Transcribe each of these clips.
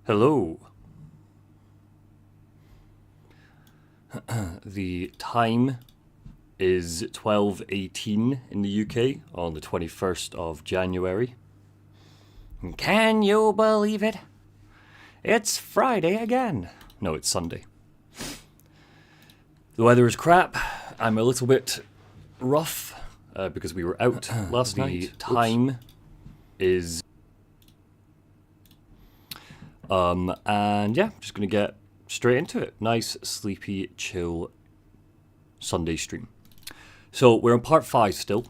Hello. The time is 12:18 in the UK on the 21st of January. Can you believe it? It's Friday again. No, it's Sunday. The weather is crap. I'm a little bit rough because we were out last night. The time is... and yeah, just gonna get straight into it. Nice, sleepy, chill Sunday stream. So we're on part 5 still.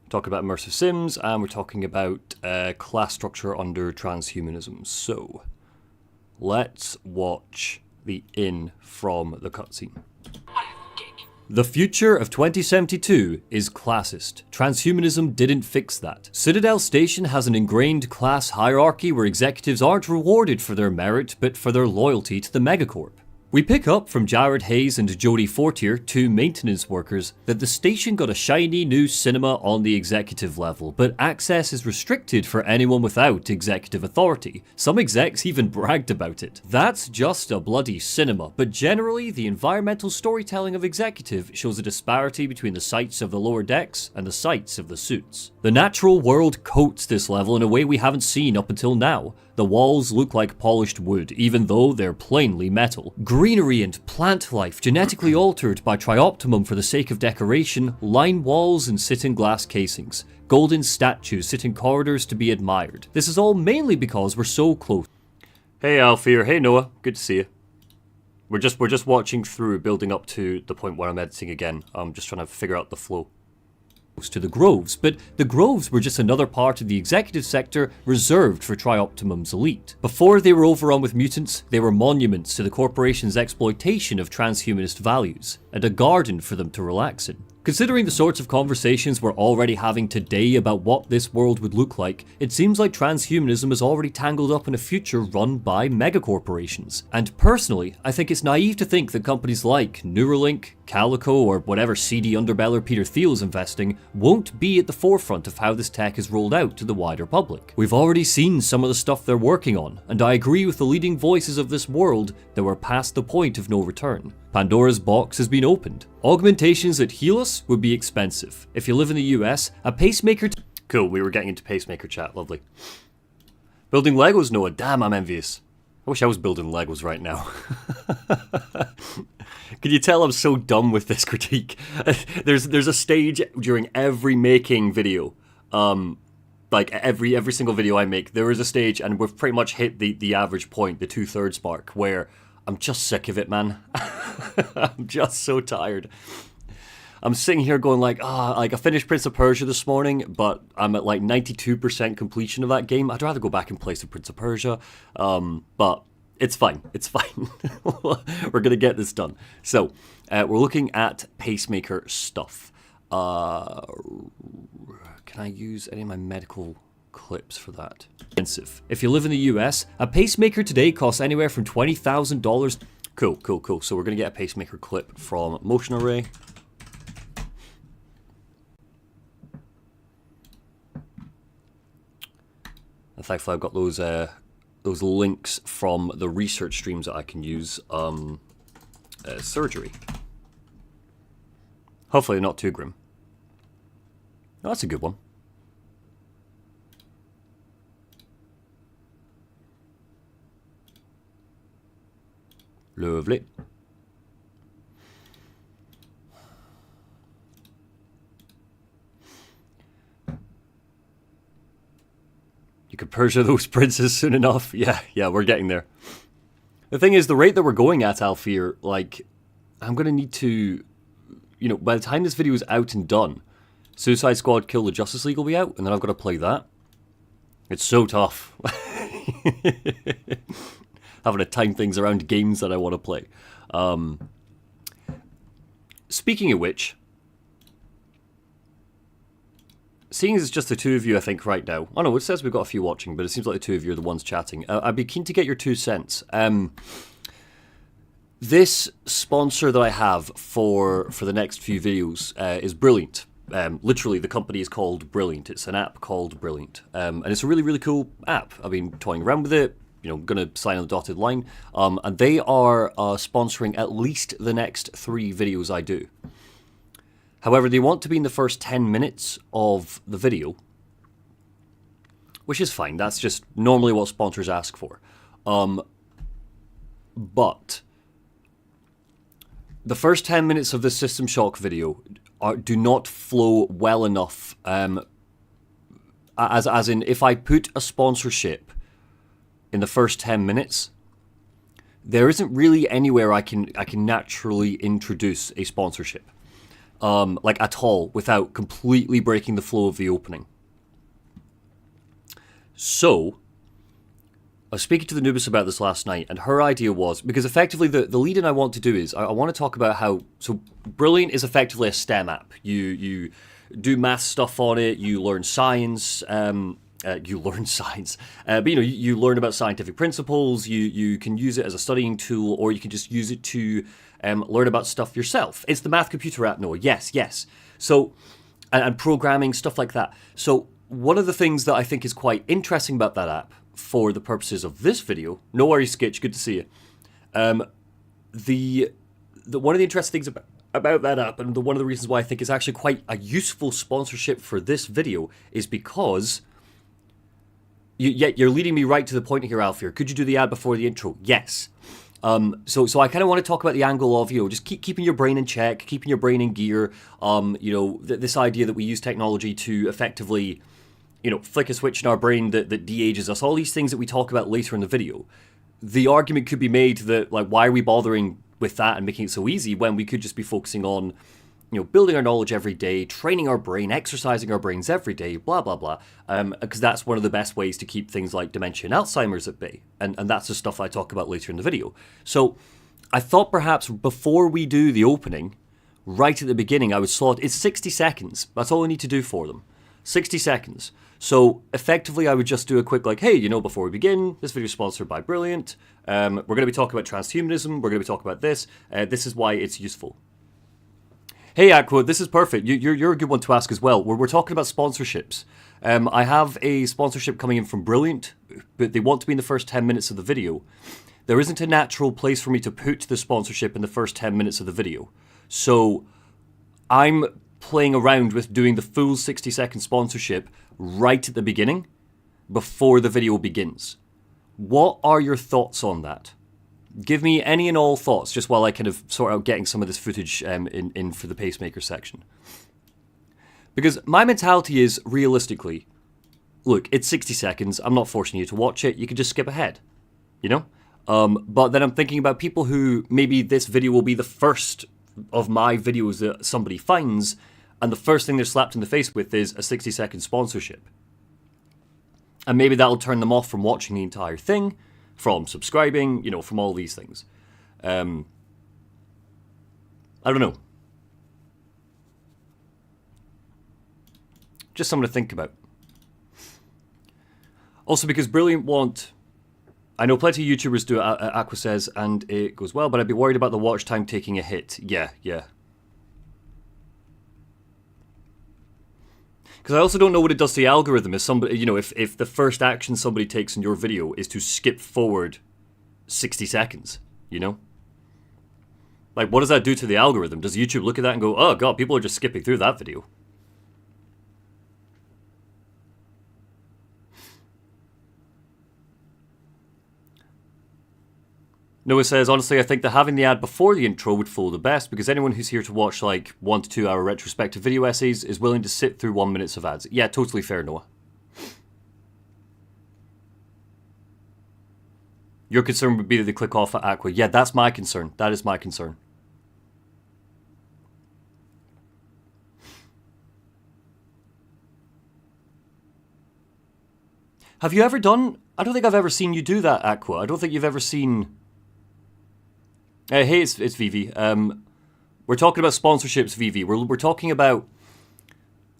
Talking about immersive sims, and we're talking about class structure under transhumanism. So let's watch the in from the cutscene. The future of 2072 is classist. Transhumanism didn't fix that. Citadel Station has an ingrained class hierarchy where executives aren't rewarded for their merit, but for their loyalty to the megacorp. We pick up from Jared Hayes and Jodie Fortier, 2 maintenance workers, that the station got a shiny new cinema on the executive level, but access is restricted for anyone without executive authority. Some execs even bragged about it. That's just a bloody cinema, but generally the environmental storytelling of executive shows a disparity between the sights of the lower decks and the sights of the suits. The natural world coats this level in a way we haven't seen up until now. The walls look like polished wood, even though they're plainly metal. Greenery and plant life, genetically altered by Trioptimum for the sake of decoration, line walls and sit in glass casings. Golden statues sit in corridors to be admired. This is all mainly because we're so close. Hey Alfie, hey Noah, good to see you. We're just watching through, building up to the point where I'm editing again. I'm just trying to figure out the flow. To the Groves, but the Groves were just another part of the executive sector reserved for Trioptimum's elite. Before they were overrun with mutants, they were monuments to the corporation's exploitation of transhumanist values, and a garden for them to relax in. Considering the sorts of conversations we're already having today about what this world would look like, it seems like transhumanism is already tangled up in a future run by megacorporations. And personally, I think it's naive to think that companies like Neuralink, Calico, or whatever seedy underbeller Peter Thiel's investing won't be at the forefront of how this tech is rolled out to the wider public. We've already seen some of the stuff they're working on, and I agree with the leading voices of this world that we're past the point of no return. Pandora's box has been opened. Augmentations that heal us would be expensive. If you live in the US, a pacemaker... Cool, we were getting into pacemaker chat, lovely. Building Legos, Noah, damn, I'm envious. I wish I was building Legos right now. Can you tell I'm so dumb with this critique? There's a stage during every making video, like every single video I make, there is a stage, and we've pretty much hit the average point, the 2/3 mark, where I'm just sick of it, man. I'm just so tired. I'm sitting here going like I finished Prince of Persia this morning, but I'm at like 92% completion of that game. I'd rather go back and play some Prince of Persia, but it's fine. It's fine. We're gonna get this done. So we're looking at pacemaker stuff. Can I use any of my medical clips for that? Expensive. If you live in the US, a pacemaker today costs anywhere from $20,000. Cool. So we're gonna get a pacemaker clip from Motion Array. And thankfully I've got those links from the research streams that I can use. Surgery. Hopefully not too grim. Oh, that's a good one. Lovely. You could Persia those princes soon enough. Yeah, we're getting there. The thing is, the rate that we're going at, Alfir, like, I'm going to need to, you know, by the time this video is out and done, Suicide Squad Kill the Justice League will be out, and then I've got to play that. It's so tough. Having to time things around games that I want to play. Speaking of which, seeing as it's just the two of you, I think, right now. Oh no, it says we've got a few watching, but it seems like the two of you are the ones chatting. I'd be keen to get your 2 cents. This sponsor that I have for the next few videos is brilliant. Literally, the company is called Brilliant. It's an app called Brilliant. And it's a really, really cool app. I've been toying around with it, going to sign on the dotted line. And they are sponsoring at least the next 3 videos I do. However, they want to be in the first 10 minutes of the video, which is fine. That's just normally what sponsors ask for. But the first 10 minutes of this System Shock video do not flow well enough. As in, if I put a sponsorship in the first 10 minutes, there isn't really anywhere I can naturally introduce a sponsorship. Like at all, without completely breaking the flow of the opening. So, I was speaking to the Nubis about this last night, and her idea was, because effectively the lead-in I want to do is, I want to talk about how, so Brilliant is effectively a STEM app. You do math stuff on it, you learn science, but you learn about scientific principles, you can use it as a studying tool, or you can just use it to learn about stuff yourself. It's the math computer app, Noah, yes. So, and programming, stuff like that. So, one of the things that I think is quite interesting about that app, for the purposes of this video, no worries, Skitch, good to see you. One of the interesting things about that app, and one of the reasons why I think it's actually quite a useful sponsorship for this video, is because you're leading me right to the point here, Alfie. Could you do the ad before the intro? Yes. So I kind of want to talk about the angle of, just keeping your brain in check, keeping your brain in gear. This idea that we use technology to effectively, flick a switch in our brain that de-ages us, all these things that we talk about later in the video. The argument could be made that, like, why are we bothering with that and making it so easy when we could just be focusing on, building our knowledge every day, training our brain, exercising our brains every day, blah, blah, blah. Because that's one of the best ways to keep things like dementia and Alzheimer's at bay. And that's the stuff I talk about later in the video. So I thought perhaps before we do the opening, right at the beginning, I would slot, it's 60 seconds. That's all I need to do for them. 60 seconds. So effectively, I would just do a quick hey, before we begin, this video is sponsored by Brilliant. We're going to be talking about transhumanism. We're going to be talking about this. This is why it's useful. Hey, Aqua, this is perfect. You're a good one to ask as well. We're talking about sponsorships. I have a sponsorship coming in from Brilliant, but they want to be in the first 10 minutes of the video. There isn't a natural place for me to put the sponsorship in the first 10 minutes of the video. So I'm playing around with doing the full 60-second sponsorship right at the beginning, before the video begins. What are your thoughts on that? Give me any and all thoughts, just while I kind of sort out getting some of this footage in for the pacemaker section. Because my mentality is, realistically, look, it's 60 seconds, I'm not forcing you to watch it, you can just skip ahead, But then I'm thinking about people who, maybe this video will be the first of my videos that somebody finds, and the first thing they're slapped in the face with is a 60-second sponsorship. And maybe that'll turn them off from watching the entire thing, from subscribing, from all these things. I don't know. Just something to think about. Also, because Brilliant want... I know plenty of YouTubers do it, Aqua says, and it goes well, but I'd be worried about the watch time taking a hit. Yeah. Because I also don't know what it does to the algorithm. If somebody, if the first action somebody takes in your video is to skip forward 60 seconds, Like, what does that do to the algorithm? Does YouTube look at that and go, oh god, people are just skipping through that video? Noah says, honestly, I think that having the ad before the intro would flow the best, because anyone who's here to watch 1 to 2 hour retrospective video essays is willing to sit through 1 minute of ads. Yeah, totally fair, Noah. Your concern would be that they click off at Aqua. Yeah, that's my concern. That is my concern. Have you ever done... I don't think I've ever seen you do that, Aqua. I don't think you've ever seen... hey, it's Vivi. We're talking about sponsorships, Vivi. We're talking about...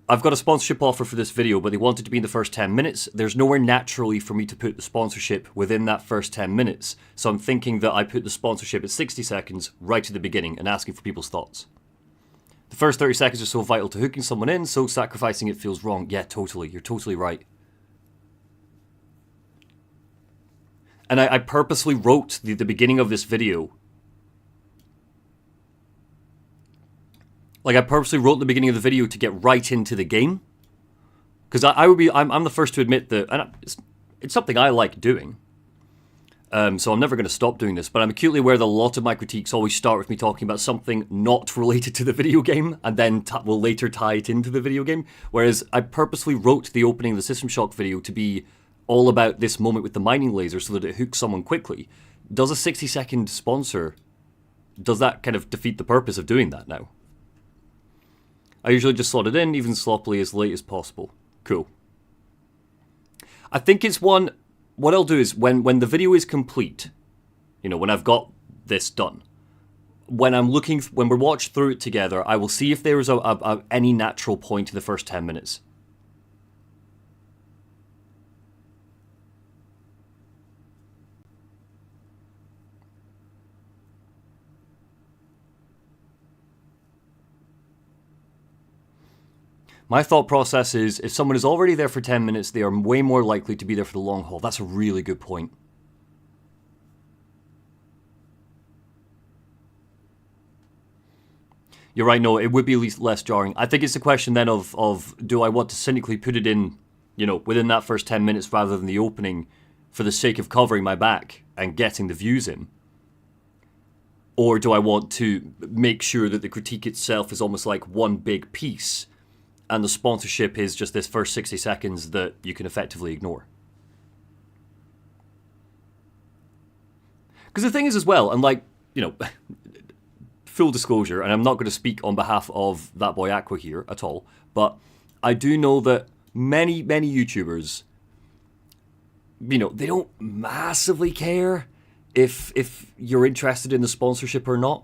I've got a sponsorship offer for this video, but they want it to be in the first 10 minutes. There's nowhere naturally for me to put the sponsorship within that first 10 minutes. So I'm thinking that I put the sponsorship at 60 seconds right at the beginning and asking for people's thoughts. The first 30 seconds are so vital to hooking someone in, so sacrificing it feels wrong. Yeah, totally. You're totally right. And I purposely wrote the beginning of this video. Like, I purposely wrote the beginning of the video to get right into the game. Because I'm the first to admit that, and it's something I like doing. So I'm never going to stop doing this, but I'm acutely aware that a lot of my critiques always start with me talking about something not related to the video game, and then will later tie it into the video game. Whereas I purposely wrote the opening of the System Shock video to be all about this moment with the mining laser so that it hooks someone quickly. Does a 60-second sponsor, does that kind of defeat the purpose of doing that now? I usually just slot it in, even sloppily, as late as possible. Cool. I think it's one... What I'll do is, when the video is complete, you know, when I've got this done, when we're watching through it together, I will see if there is any natural point in the first 10 minutes. My thought process is, if someone is already there for 10 minutes, they are way more likely to be there for the long haul. That's a really good point. You're right, no, it would be at least less jarring. I think it's a question then of do I want to cynically put it in, you know, within that first 10 minutes rather than the opening for the sake of covering my back and getting the views in? Or do I want to make sure that the critique itself is almost like one big piece, and the sponsorship is just this first 60 seconds that you can effectively ignore? Because the thing is as well, and like, you know, full disclosure, and I'm not going to speak on behalf of that boy Aqua here at all, but I do know that many YouTubers, you know, they don't massively care if you're interested in the sponsorship or not.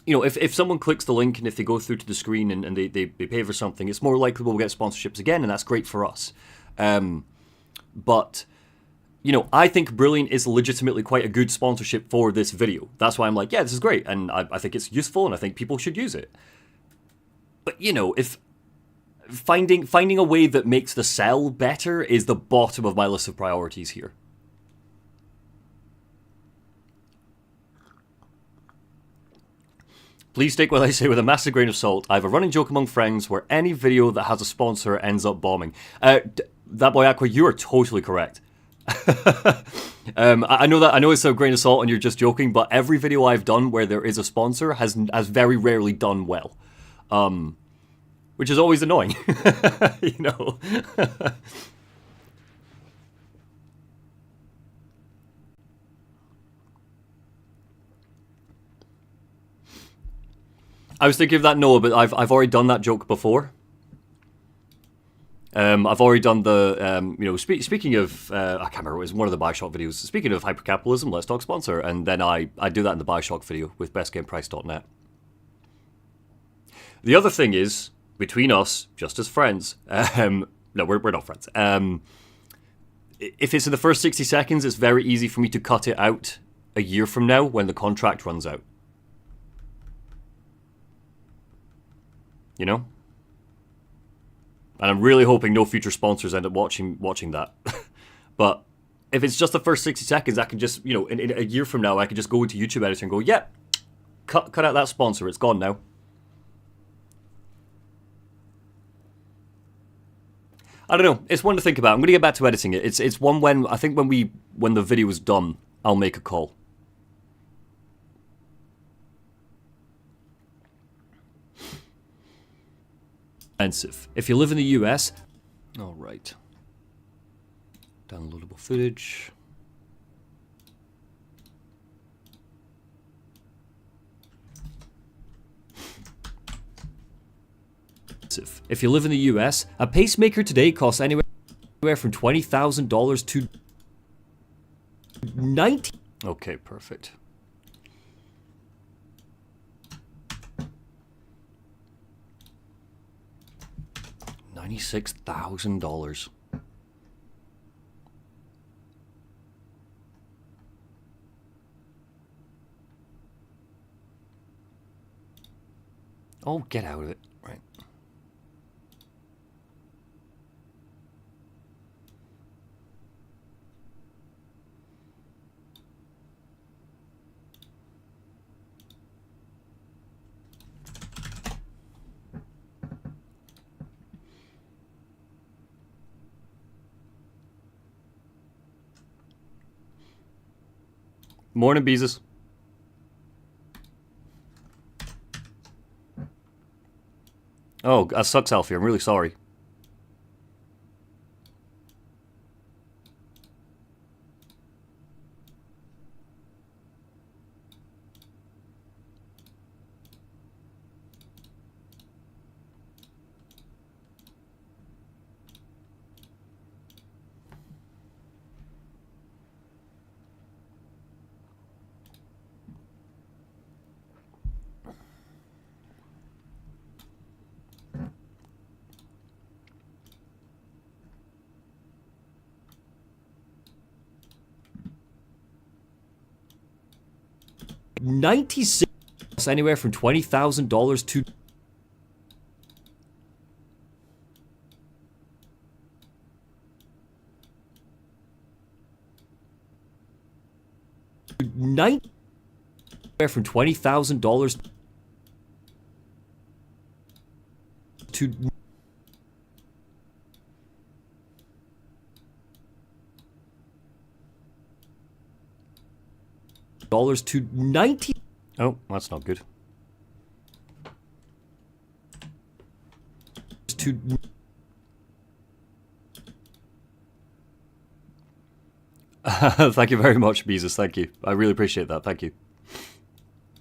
You know, if someone clicks the link and if they go through to the screen and they pay for something, it's more likely we'll get sponsorships again, and that's great for us. But, you know, I think Brilliant is legitimately quite a good sponsorship for this video. That's why I'm like, yeah, this is great, and I think it's useful, and I think people should use it. But, you know, if finding a way that makes the sell better is the bottom of my list of priorities here. Please take what I say with a massive grain of salt. I have a running joke among friends where any video that has a sponsor ends up bombing. That boy Aqua, you are totally correct. I know it's a grain of salt and you're just joking, but every video I've done where there is a sponsor has very rarely done well. Which is always annoying, you know. I was thinking of that, Noah, but I've already done that joke before. I've already done the, you know, speaking of, I can't remember, it was one of the Bioshock videos. Speaking of hypercapitalism, let's talk sponsor. And then I do that in the Bioshock video with bestgameprice.net. The other thing is, between us, just as friends, no, we're not friends. If it's in the first 60 seconds, it's very easy for me to cut it out a year from now when the contract runs out. You know? And I'm really hoping no future sponsors end up watching that. But if it's just the first 60 seconds, I can just, you know, in a year from now, I can just go into YouTube Editor and go, yep, cut out that sponsor, it's gone now. I don't know, it's one to think about. I'm going to get back to editing it. It's one when, I think when the video is done, I'll make a call. Expensive. If you live in the US, all right. Downloadable footage. If you live in the US, a pacemaker today costs anywhere from $20,000 to $90,000. Okay, perfect. $96,000. Oh, get out of it. Right. Morning, Beezus. Oh, that sucks, Alfie. I'm really sorry. $96, anywhere from $20,000 to anywhere from $20,000 to dollars to 90. Oh, that's not good. To thank you very much, Beezus. Thank you. I really appreciate that. Thank you.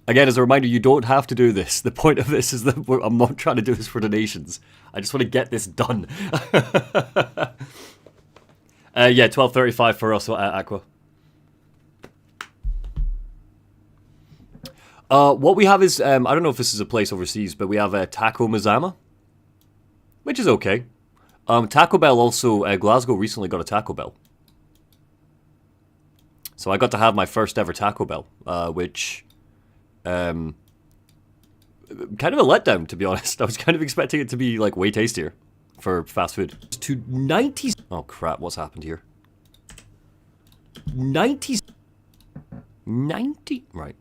Again, as a reminder, you don't have to do this. The point of this is that I'm not trying to do this for donations. I just want to get this done. Yeah, 12.35 for us, Aqua. What we have is, I don't know if this is a place overseas, but we have Taco Mazama, which is okay. Taco Bell also, Glasgow recently got a Taco Bell. So I got to have my first ever Taco Bell, which, kind of a letdown, to be honest. I was kind of expecting it to be, like, way tastier for fast food. To 90... Oh, crap, what's happened here? 90... Right.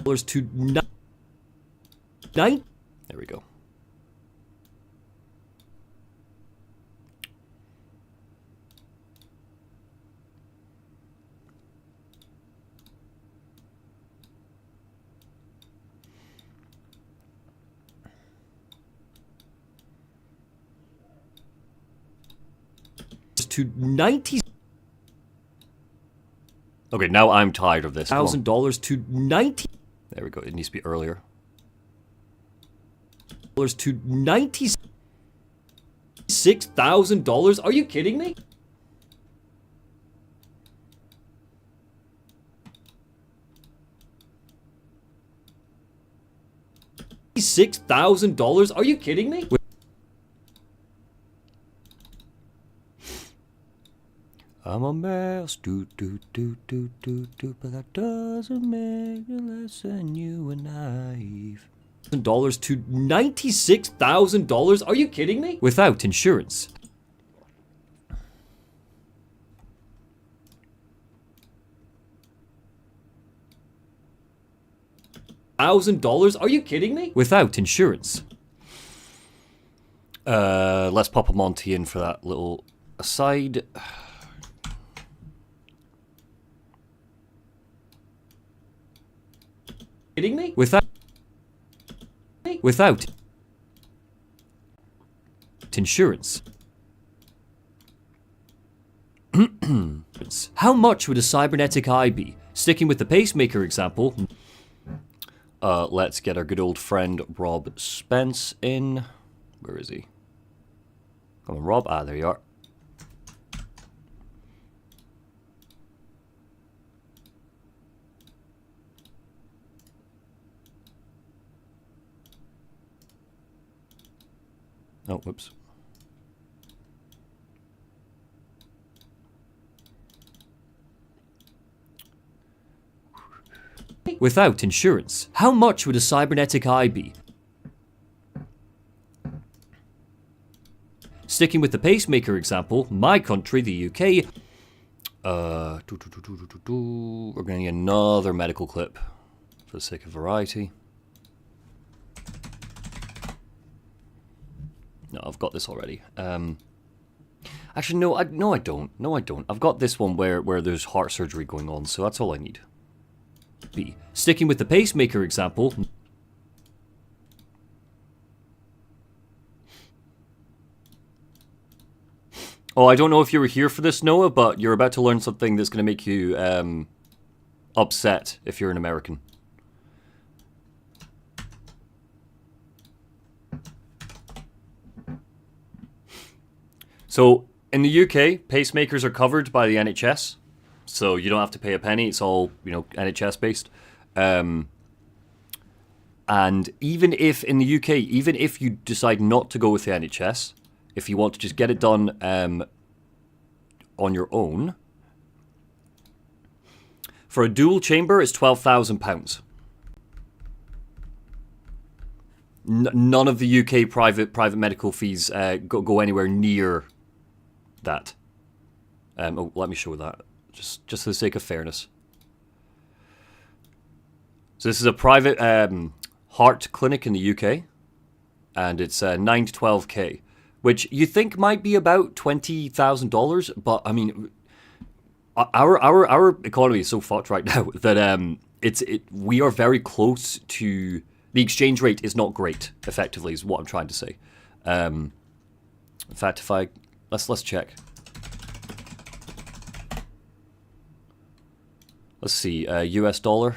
To 9. There we go. To 90. Okay, now I'm tired of this. $1,000 to 90. There we go. It needs to be earlier. To $96,000. Are you kidding me? $6,000. Are you kidding me? I'm a mess, but that doesn't make me less than you and I. $1,000 to $96,000? Are you kidding me? Without insurance. $1,000? Are you kidding me? Without insurance. Let's pop a Monty in for that little aside. Kidding me? Without insurance. How much would a cybernetic eye be? Sticking with the pacemaker example, let's get our good old friend Rob Spence in. Where is he? Come on, Rob. Ah, there you are. Oh, whoops. Without insurance. How much would a cybernetic eye be? Sticking with the pacemaker example, my country, the UK, we're going to need another medical clip for the sake of variety. No, I've got this already. Actually, no, I don't. No, I don't. I've got this one where there's heart surgery going on, so that's all I need. B. Sticking with the pacemaker example. Oh, I don't know if you were here for this, Noah, but you're about to learn something that's going to make you upset if you're an American. So, in the UK, pacemakers are covered by the NHS, so you don't have to pay a penny. It's all, NHS based. And even if, in the UK, even if you decide not to go with the NHS, if you want to just get it done on your own, for a dual chamber, it's £12,000. None of the UK private medical fees go anywhere near that. Let me show that, just for the sake of fairness. So this is a private heart clinic in the UK, and it's 9 to 12k, which you think might be about $20,000, but I mean, our economy is so fucked right now that we are very close to the exchange rate is not great. Effectively, is what I'm trying to say. In fact, if let's check. Let's see, US dollar.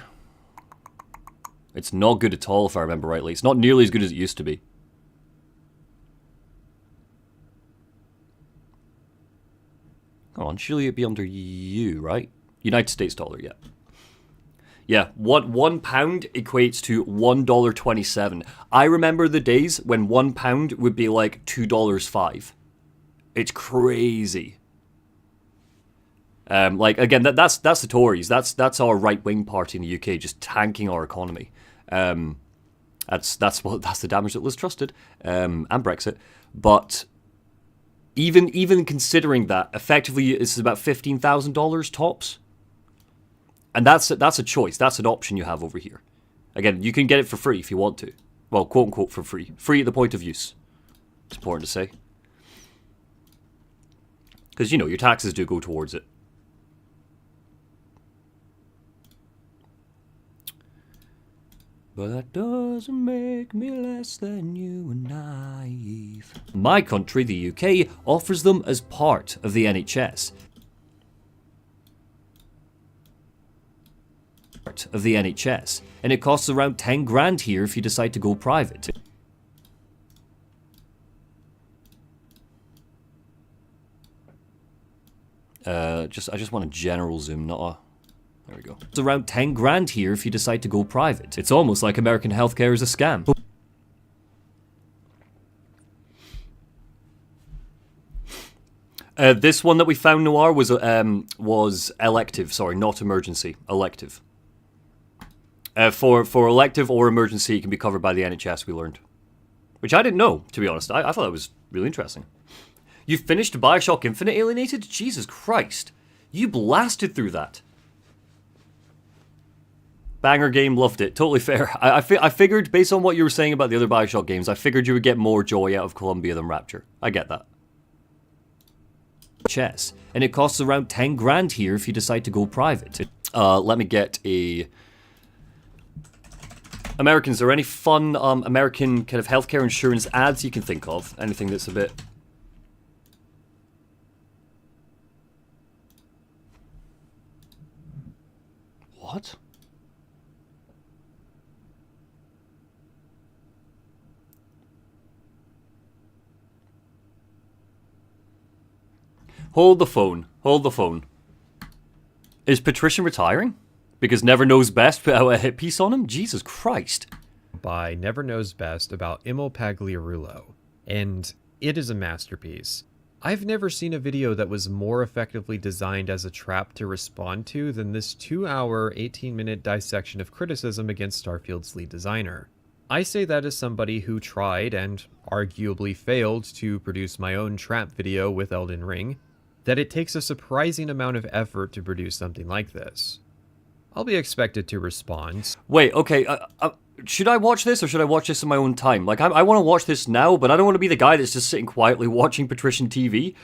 It's not good at all, if I remember rightly. It's not nearly as good as it used to be. Come on, surely it'd be under U, right? United States dollar, yeah. Yeah, £1 equates to $1.27. I remember the days when £1 would be like $2.05. It's crazy. Again, that's the Tories. That's our right-wing party in the UK, just tanking our economy. That's the damage that Liz trusted, and Brexit. But even considering that, effectively, this is about $15,000 tops, and that's a choice. That's an option you have over here. Again, you can get it for free if you want to. Well, quote unquote for free. Free at the point of use. It's important to say, because your taxes do go towards it. But that doesn't make me less than you and naive. My country, the UK, offers them as part of the NHS. Part of the NHS, and it costs around 10 grand here if you decide to go private. I just want a general zoom, not a... There we go. It's around 10 grand here if you decide to go private. It's almost like American healthcare is a scam. This one that we found, Noir, was elective. Sorry, not emergency. Elective. For elective or emergency, it can be covered by the NHS, we learned. Which I didn't know, to be honest. I thought that was really interesting. You finished Bioshock Infinite Alienated? Jesus Christ. You blasted through that. Banger game, loved it. Totally fair. I figured, based on what you were saying about the other Bioshock games, I figured you would get more joy out of Columbia than Rapture. I get that. Chess. And it costs around 10 grand here if you decide to go private. Let me get a... Americans, are there any fun American kind of healthcare insurance ads you can think of? Anything that's a bit... What? Hold the phone. Hold the phone. Is Patrician retiring? Because Never Knows Best put out a hit piece on him? Jesus Christ. By Never Knows Best about Imo Pagliarulo. And it is a masterpiece. I've never seen a video that was more effectively designed as a trap to respond to than this 2-hour, 18-minute dissection of criticism against Starfield's lead designer. I say that as somebody who tried and arguably failed to produce my own trap video with Elden Ring, that it takes a surprising amount of effort to produce something like this. I'll be expected to respond. Wait, okay, should I watch this or should I watch this in my own time? Like, I want to watch this now, but I don't want to be the guy that's just sitting quietly watching patrician TV.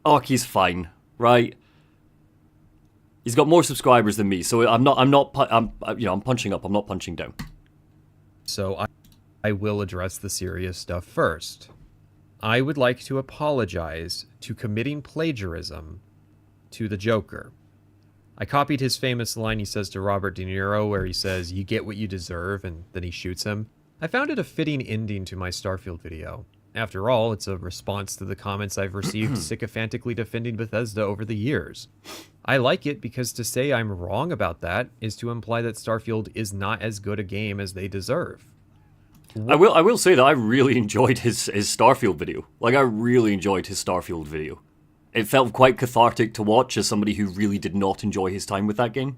Arky's fine, right? He's got more subscribers than me, so I'm punching up, I'm not punching down. So I will address the serious stuff first. I would like to apologize to committing plagiarism to the Joker. I copied his famous line he says to Robert De Niro where he says, "You get what you deserve," and then he shoots him. I found it a fitting ending to my Starfield video. After all, it's a response to the comments I've received sycophantically defending Bethesda over the years. I like it because to say I'm wrong about that is to imply that Starfield is not as good a game as they deserve. I will say that I really enjoyed his Starfield video. Like, I really enjoyed his Starfield video. It felt quite cathartic to watch as somebody who really did not enjoy his time with that game.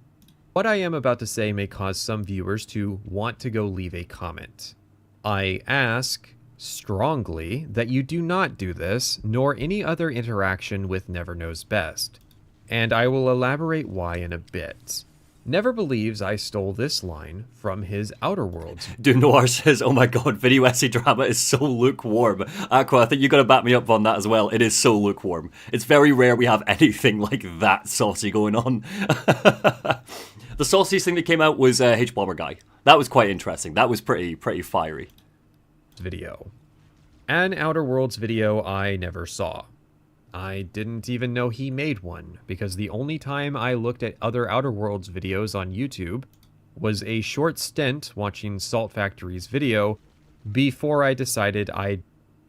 What I am about to say may cause some viewers to want to go leave a comment. I ask strongly that you do not do this, nor any other interaction with Never Knows Best. And I will elaborate why in a bit. Never believes I stole this line from his Outer Worlds. Doom Noir says, "Oh my god, video essay drama is so lukewarm." Aqua, I think you gotta back me up on that as well. It is so lukewarm. It's very rare we have anything like that saucy going on. The sauciest thing that came out was H-Bomber Guy. That was quite interesting. That was pretty fiery. Video. An Outer Worlds video I never saw. I didn't even know he made one, because the only time I looked at other Outer Worlds videos on YouTube was a short stint watching Salt Factory's video before I decided I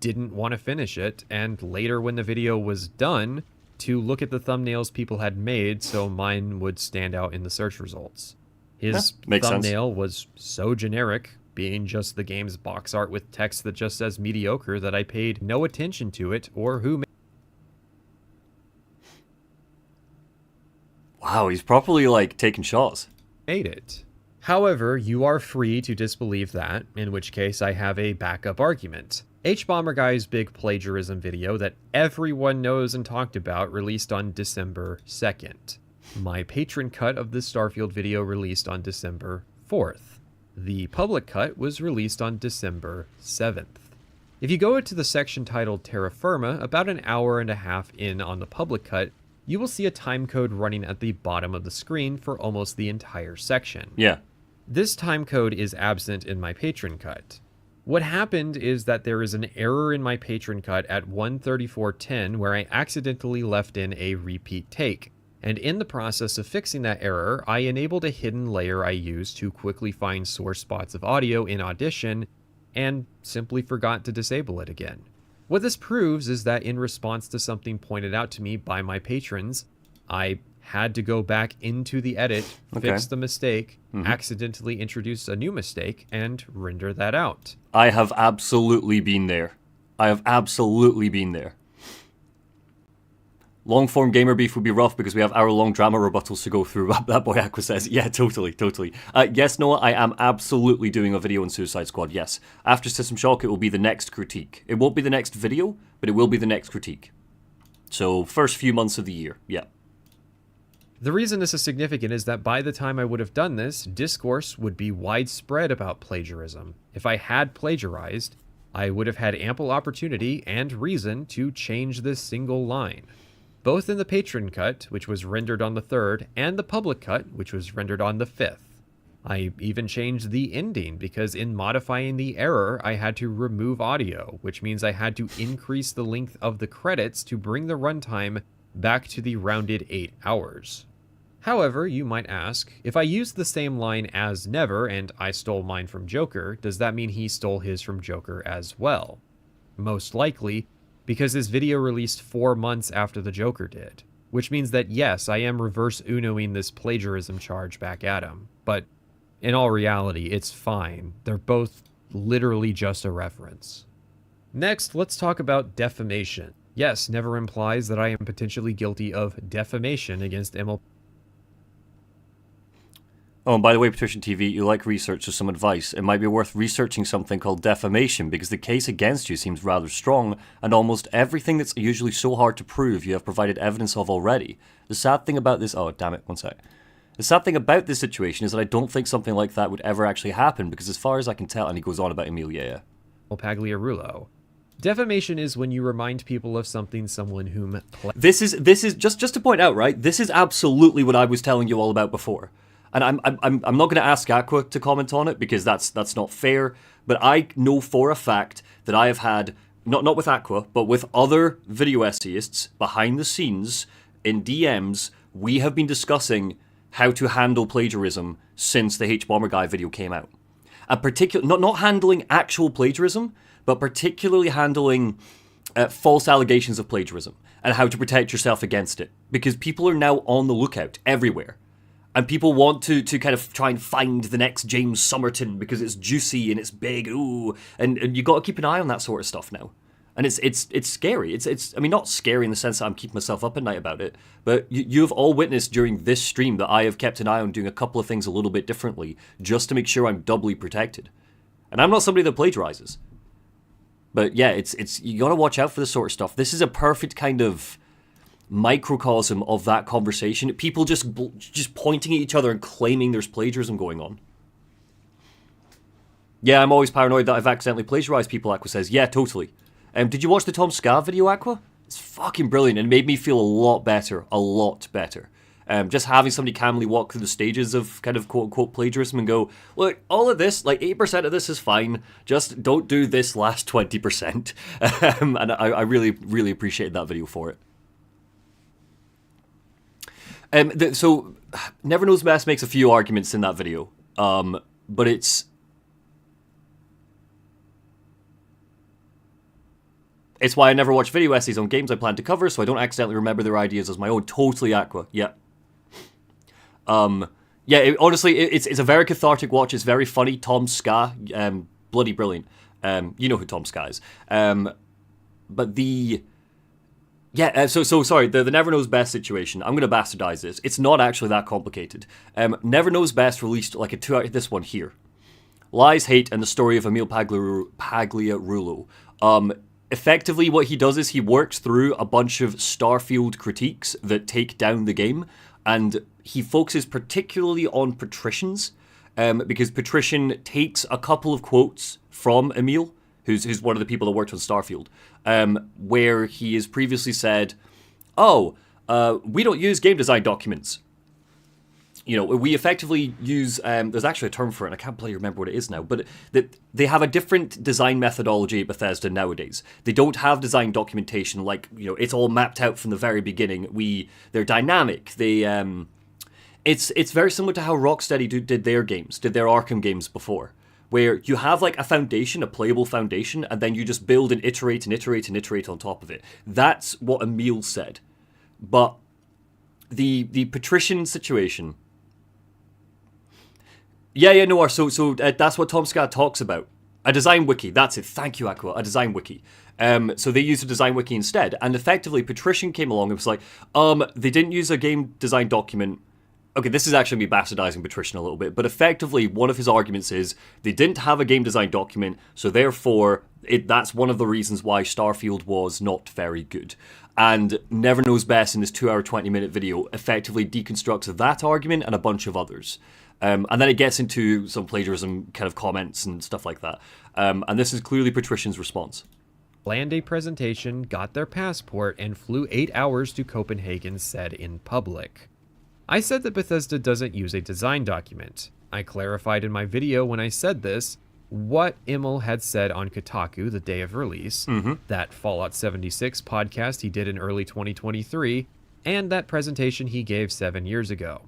didn't want to finish it, and later when the video was done, to look at the thumbnails people had made so mine would stand out in the search results. His thumbnail was so generic, being just the game's box art with text that just says mediocre, that I paid no attention to it or who made it. Wow, he's properly, like, taking shots. Made it. However, you are free to disbelieve that, in which case I have a backup argument. H-Bomber Guy's big plagiarism video that everyone knows and talked about released on December 2nd. My patron cut of the Starfield video released on December 4th. The public cut was released on December 7th. If you go into the section titled Terra Firma, about an hour and a half in on the public cut, you will see a timecode running at the bottom of the screen for almost the entire section. Yeah. This timecode is absent in my patron cut. What happened is that there is an error in my patron cut at 1:34:10 where I accidentally left in a repeat take. And in the process of fixing that error, I enabled a hidden layer I used to quickly find source spots of audio in Audition and simply forgot to disable it again. What this proves is that in response to something pointed out to me by my patrons, I had to go back into the edit, fix the mistake, accidentally introduce a new mistake, and render that out. I have absolutely been there. I have absolutely been there. Long-form gamer beef would be rough because we have hour-long drama rebuttals to go through, that boy Aqua says. Yeah, totally. Yes, Noah, I am absolutely doing a video on Suicide Squad, yes. After System Shock, it will be the next critique. It won't be the next video, but it will be the next critique. So, first few months of the year, yeah. The reason this is significant is that by the time I would have done this, discourse would be widespread about plagiarism. If I had plagiarized, I would have had ample opportunity and reason to change this single line. Both in the patron cut, which was rendered on the 3rd, and the public cut, which was rendered on the 5th. I even changed the ending because in modifying the error, I had to remove audio, which means I had to increase the length of the credits to bring the runtime back to the rounded 8 hours. However, you might ask, if I used the same line as Never and I stole mine from Joker, does that mean he stole his from Joker as well? Most likely, because his video released 4 months after the Joker did. Which means that yes, I am reverse Unoing this plagiarism charge back at him. But in all reality, it's fine. They're both literally just a reference. Next, let's talk about defamation. Yes, Never implies that I am potentially guilty of defamation against ML. Oh, and by the way, Patrician TV, you like research, so some advice. It might be worth researching something called defamation, because the case against you seems rather strong, and almost everything that's usually so hard to prove you have provided evidence of already. The sad thing about this... Oh, damn it, one sec. The sad thing about this situation is that I don't think something like that would ever actually happen, because as far as I can tell... And he goes on about Emilia. Pagliarulo. Defamation is when you remind people of something someone whom... This is just to point out, right? This is absolutely what I was telling you all about before. And I'm not going to ask Aqua to comment on it because that's not fair. But I know for a fact that I have had, not with Aqua, but with other video essayists behind the scenes in DMs, we have been discussing how to handle plagiarism since the H-Bomber Guy video came out. And not handling actual plagiarism, but particularly handling false allegations of plagiarism and how to protect yourself against it. Because people are now on the lookout everywhere. And people want to kind of try and find the next James Somerton because it's juicy and it's big, ooh, and you got to keep an eye on that sort of stuff now. And it's scary. It's I mean, not scary in the sense that I'm keeping myself up at night about it, but you have all witnessed during this stream that I have kept an eye on doing a couple of things a little bit differently just to make sure I'm doubly protected. And I'm not somebody that plagiarizes. But yeah, it's you got to watch out for this sort of stuff. This is a perfect kind of microcosm of that conversation. People just pointing at each other and claiming there's plagiarism going on. Yeah, I'm always paranoid that I've accidentally plagiarized people, Aqua says. Yeah, totally. Did you watch the Tom Ska video, Aqua? It's fucking brilliant and it made me feel a lot better. Just having somebody calmly walk through the stages of kind of quote-unquote plagiarism and go, look, all of this, like 80% of this is fine, just don't do this last 20%. And I really, really appreciated that video for it. So, Never Knows Best makes a few arguments in that video, but it's why I never watch video essays on games I plan to cover, so I don't accidentally remember their ideas as my own. Totally Aqua, yeah. Honestly, it's a very cathartic watch. It's very funny. Tom Ska, bloody brilliant. You know who Tom Ska is. But the... Yeah, so sorry, the Never Knows Best situation, I'm going to bastardize this. It's not actually that complicated. Never Knows Best released like a 2-hour, this one here. Lies, Hate, and the Story of Emil Pagliarulo. Effectively, what he does is he works through a bunch of Starfield critiques that take down the game, and he focuses particularly on Patricians, because Patrician takes a couple of quotes from Emil, who's one of the people that worked on Starfield, where he has previously said, we don't use game design documents. You know, we effectively use, there's actually a term for it, and I can't bloody remember what it is now, but they have a different design methodology at Bethesda nowadays. They don't have design documentation like, you know, it's all mapped out from the very beginning. They're dynamic. It's very similar to how Rocksteady did their games, did their Arkham games before, where you have like a foundation, a playable foundation, and then you just build and iterate and iterate and iterate on top of it. That's what Emil said. But the Patrician situation... So that's what Tom Scott talks about. A design wiki, that's it. Thank you, Aqua. A design wiki. So they used a design wiki instead, and effectively Patrician came along and was like, they didn't use a game design document. Okay, this is actually me bastardizing Patrician a little bit, but effectively one of his arguments is they didn't have a game design document, so therefore that's one of the reasons why Starfield was not very good. And Never Knows Best in this 2-hour, 20-minute video effectively deconstructs that argument and a bunch of others. And then it gets into some plagiarism kind of comments and stuff like that. And this is clearly Patrician's response. Planned a presentation, got their passport, and flew 8 hours to Copenhagen, said in public. I said that Bethesda doesn't use a design document. I clarified in my video when I said this what Emil had said on Kotaku the day of release, that Fallout 76 podcast he did in early 2023, and that presentation he gave 7 years ago.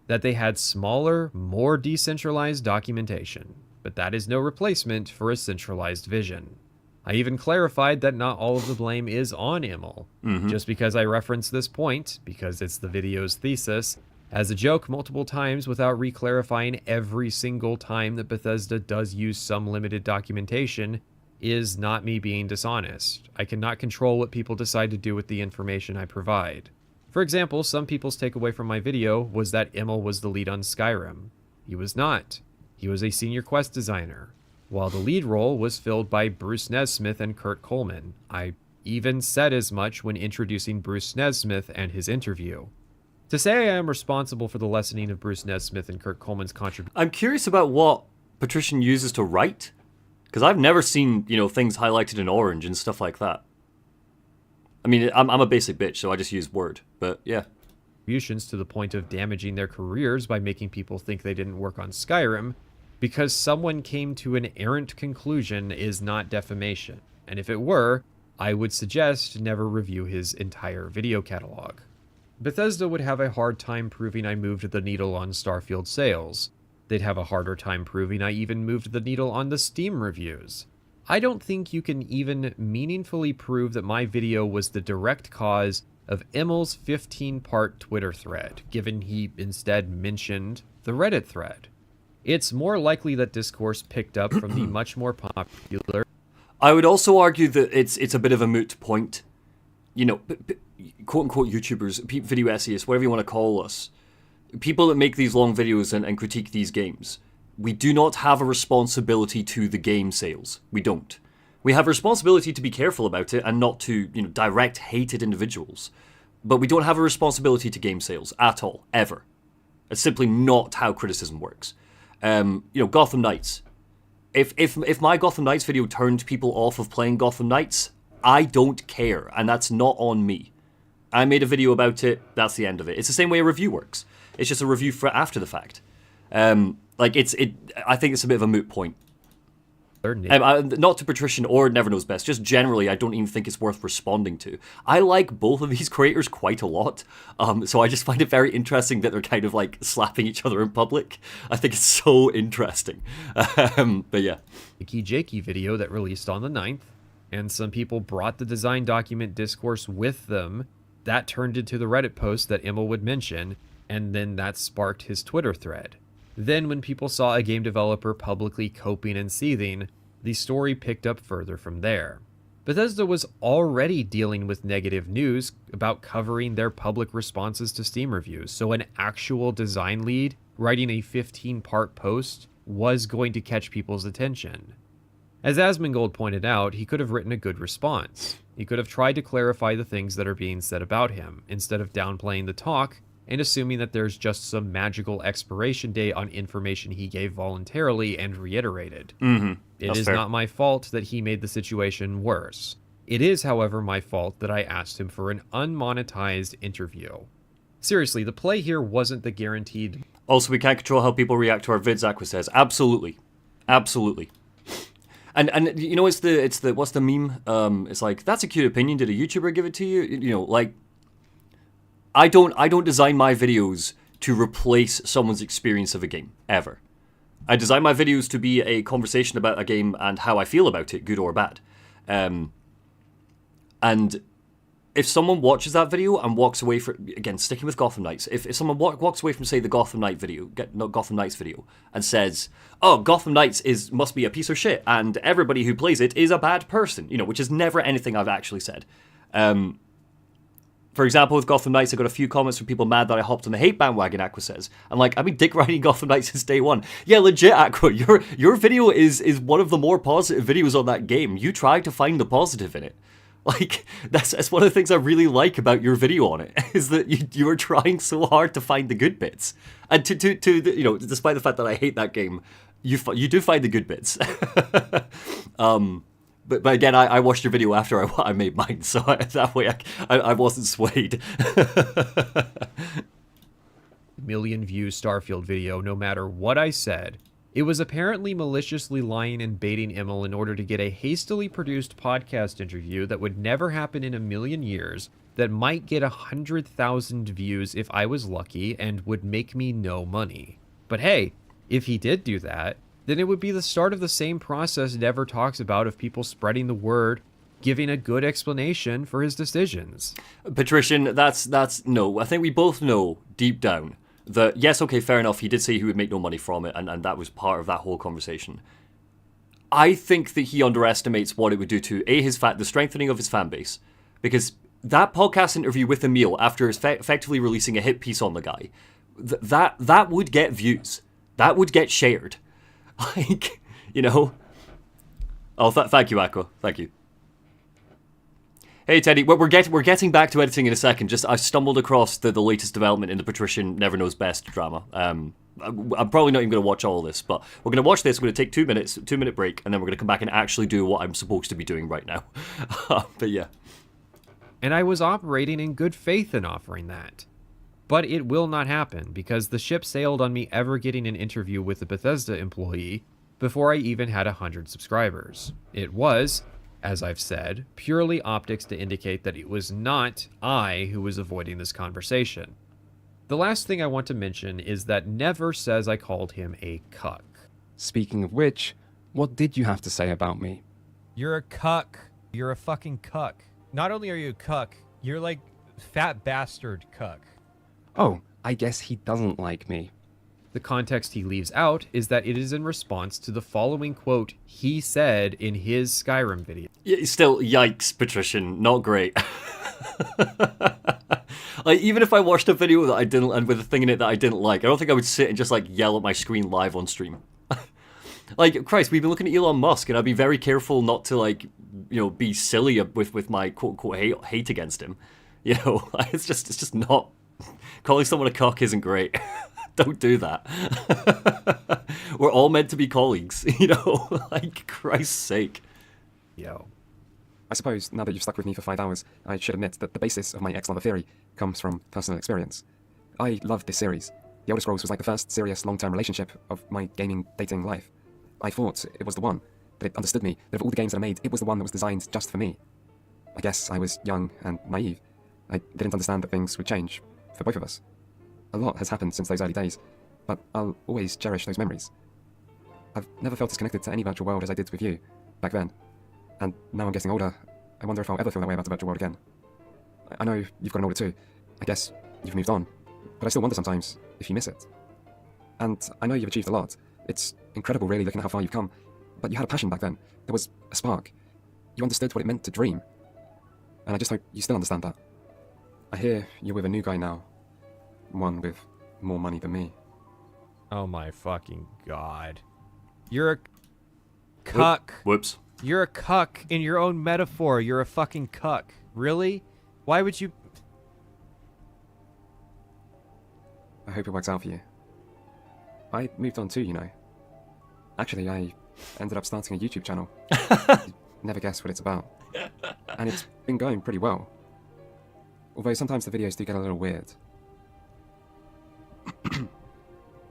That they had smaller, more decentralized documentation, but that is no replacement for a centralized vision. I even clarified that not all of the blame is on Emil. Just because I reference this point, because it's the video's thesis, as a joke multiple times without re-clarifying every single time that Bethesda does use some limited documentation, is not me being dishonest. I cannot control what people decide to do with the information I provide. For example, some people's takeaway from my video was that Emil was the lead on Skyrim. He was not. He was a senior quest designer, while the lead role was filled by Bruce Nesmith and Kurt Coleman. I even said as much when introducing Bruce Nesmith and his interview. To say I am responsible for the lessening of Bruce Nesmith and Kurt Coleman's contribution... I'm curious about what Patrician uses to write, because I've never seen, things highlighted in orange and stuff like that. I mean, I'm a basic bitch, so I just use Word, but yeah. ...to the point of damaging their careers by making people think they didn't work on Skyrim, because someone came to an errant conclusion is not defamation. And if it were, I would suggest never review his entire video catalog. Bethesda would have a hard time proving I moved the needle on Starfield sales. They'd have a harder time proving I even moved the needle on the Steam reviews. I don't think you can even meaningfully prove that my video was the direct cause of Emil's 15-part Twitter thread, given he instead mentioned the Reddit thread. It's more likely that Discourse picked up from the much more popular... I would also argue that it's a bit of a moot point. Quote-unquote YouTubers, video essayists, whatever you want to call us, people that make these long videos and critique these games, we do not have a responsibility to the game sales. We don't. We have a responsibility to be careful about it and not to, direct hated individuals. But we don't have a responsibility to game sales at all, ever. It's simply not how criticism works. Gotham Knights. If my Gotham Knights video turned people off of playing Gotham Knights, I don't care, and that's not on me. I made a video about it, that's the end of it. It's the same way a review works. It's just a review for after the fact. I think it's a bit of a moot point. Not to Patrician or Never Knows Best, just generally, I don't even think it's worth responding to. I like both of these creators quite a lot, so I just find it very interesting that they're kind of like slapping each other in public. I think it's so interesting. But yeah. The Jakey video that released on the 9th, and some people brought the design document Discourse with them. That turned into the Reddit post that Emil would mention, and then that sparked his Twitter thread. Then when people saw a game developer publicly coping and seething, the story picked up further from there. Bethesda was already dealing with negative news about covering their public responses to Steam reviews, so an actual design lead writing a 15-part post was going to catch people's attention. As Asmongold pointed out, he could have written a good response. He could have tried to clarify the things that are being said about him, instead of downplaying the talk and assuming that there's just some magical expiration date on information he gave voluntarily and reiterated. It is not my fault that he made the situation worse. It is, however, my fault that I asked him for an unmonetized interview. Seriously, the play here wasn't the guaranteed... Also, we can't control how people react to our vids, Aqua says. Absolutely. Absolutely. And it's the what's the meme? It's like, that's a cute opinion. Did a YouTuber give it to you? I don't design my videos to replace someone's experience of a game, ever. I design my videos to be a conversation about a game and how I feel about it, good or bad. And if someone watches that video and walks away from, again, sticking with Gotham Knights, if someone walks away from, say, the Gotham Knights video, and says, oh, Gotham Knights must be a piece of shit, and everybody who plays it is a bad person, which is never anything I've actually said. For example, with Gotham Knights, I got a few comments from people mad that I hopped on the hate bandwagon, Aqua says. I'm like, I've been dick riding Gotham Knights since day one. Yeah, legit, Aqua, your video is one of the more positive videos on that game. You try to find the positive in it. Like, that's one of the things I really like about your video on it, is that you are trying so hard to find the good bits. And to despite the fact that I hate that game, you do find the good bits. But again, I watched your video after I made mine, so that way I wasn't swayed. Million view Starfield video, no matter what I said. It was apparently maliciously lying and baiting Emil in order to get a hastily produced podcast interview that would never happen in a million years, that might get 100,000 views if I was lucky, and would make me no money. But hey, if he did do that, then it would be the start of the same process Never talks about of people spreading the word, giving a good explanation for his decisions. Patrician, that's no. I think we both know deep down that, yes, okay, fair enough, he did say he would make no money from it, and that was part of that whole conversation. I think that he underestimates what it would do to, the strengthening of his fan base. Because that podcast interview with Emil, after effectively releasing a hit piece on the guy, that would get views. that would get shared. Like, you know. Oh, thank you, Aqua. Thank you. Hey, Teddy. We're getting back to editing in a second. Just I stumbled across the latest development in the Patrician Never Knows Best drama. I'm probably not even going to watch all of this, but we're going to watch this. We're going to take 2 minutes, 2-minute break, and then we're going to come back and actually do what I'm supposed to be doing right now. But yeah. And I was operating in good faith in offering that. But it will not happen, because the ship sailed on me ever getting an interview with a Bethesda employee before I even had 100 subscribers. It was, as I've said, purely optics to indicate that it was not I who was avoiding this conversation. The last thing I want to mention is that Never says I called him a cuck. Speaking of which, what did you have to say about me? You're a cuck. You're a fucking cuck. Not only are you a cuck, you're like fat bastard cuck. Oh, I guess he doesn't like me. The context he leaves out is that it is in response to the following quote he said in his Skyrim video. Yeah, still, yikes, Patrician. Not great. Like, even if I watched a video that I didn't, and with a thing in it that I didn't like, I don't think I would sit and just, like, yell at my screen live on stream. Like, Christ, we've been looking at Elon Musk, and I'd be very careful not to, like, you know, be silly with my quote-unquote hate against him. You know, it's just not... Calling someone a cock isn't great. Don't do that. We're all meant to be colleagues, you know? Like, Christ's sake. Yo. I suppose, now that you've stuck with me for 5 hours, I should admit that the basis of my ex-lover theory comes from personal experience. I loved this series. The Elder Scrolls was like the first serious long-term relationship of my gaming dating life. I thought it was the one, that it understood me, that of all the games that I made, it was the one that was designed just for me. I guess I was young and naive. I didn't understand that things would change, for both of us. A lot has happened since those early days, but I'll always cherish those memories. I've never felt as connected to any virtual world as I did with you, back then. And now I'm getting older, I wonder if I'll ever feel that way about the virtual world again. I know you've gotten older too. I guess you've moved on, but I still wonder sometimes if you miss it. And I know you've achieved a lot. It's incredible really looking at how far you've come, but you had a passion back then. There was a spark. You understood what it meant to dream. And I just hope you still understand that. I hear you're with a new guy now. One with more money than me. Oh my fucking god. You're a cuck. Whoops. You're a cuck in your own metaphor. You're a fucking cuck. Really? Why would you... I hope it works out for you. I moved on too, you know. Actually, I ended up starting a YouTube channel. You'd never guess what it's about. And it's been going pretty well. Although sometimes the videos do get a little weird.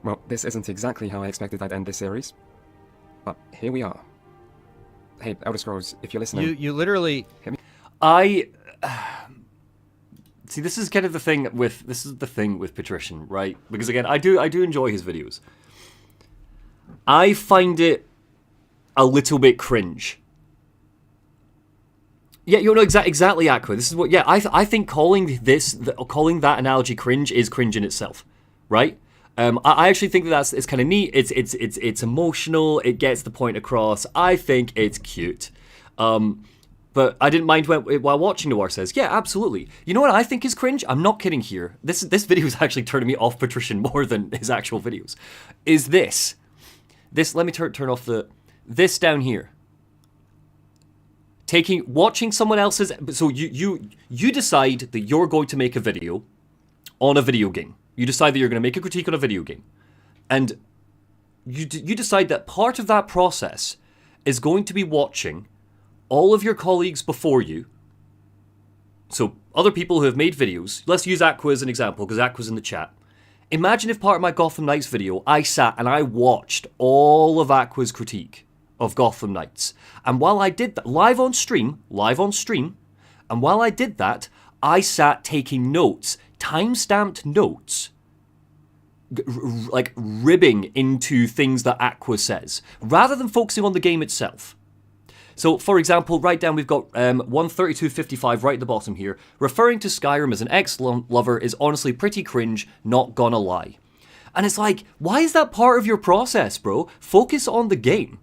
Well, this isn't exactly how I expected I'd end this series. But here we are. Hey, Elder Scrolls, if you're listening... You literally... See, this is kind of the thing with Patrician, right? Because again, I do enjoy his videos. I find it a little bit cringe. Yeah, you know exactly, Aqua. This is what. Yeah, I think calling that analogy cringe is cringe in itself, right? I actually think it's kind of neat. It's emotional. It gets the point across. I think it's cute. But I didn't mind while watching. Noir says, yeah, absolutely. You know what I think is cringe? I'm not kidding here. This video is actually turning me off Patrician more than his actual videos. Is this? Let me turn off this down here. Watching someone else's. So you decide that you're going to make a video on a video game. You decide that you're going to make a critique on a video game, and you decide that part of that process is going to be watching all of your colleagues before you. So other people who have made videos. Let's use Aqua as an example because Aqua's in the chat. Imagine if part of my Gotham Knights video, I sat and I watched all of Aqua's critique of Gotham Knights. And while I did that, live on stream, and while I did that, I sat taking notes, time-stamped notes, like ribbing into things that Aqua says, rather than focusing on the game itself. So, for example, right down we've got 132.55 right at the bottom here. Referring to Skyrim as an ex-lover is honestly pretty cringe, not gonna lie. And it's like, why is that part of your process, bro? Focus on the game.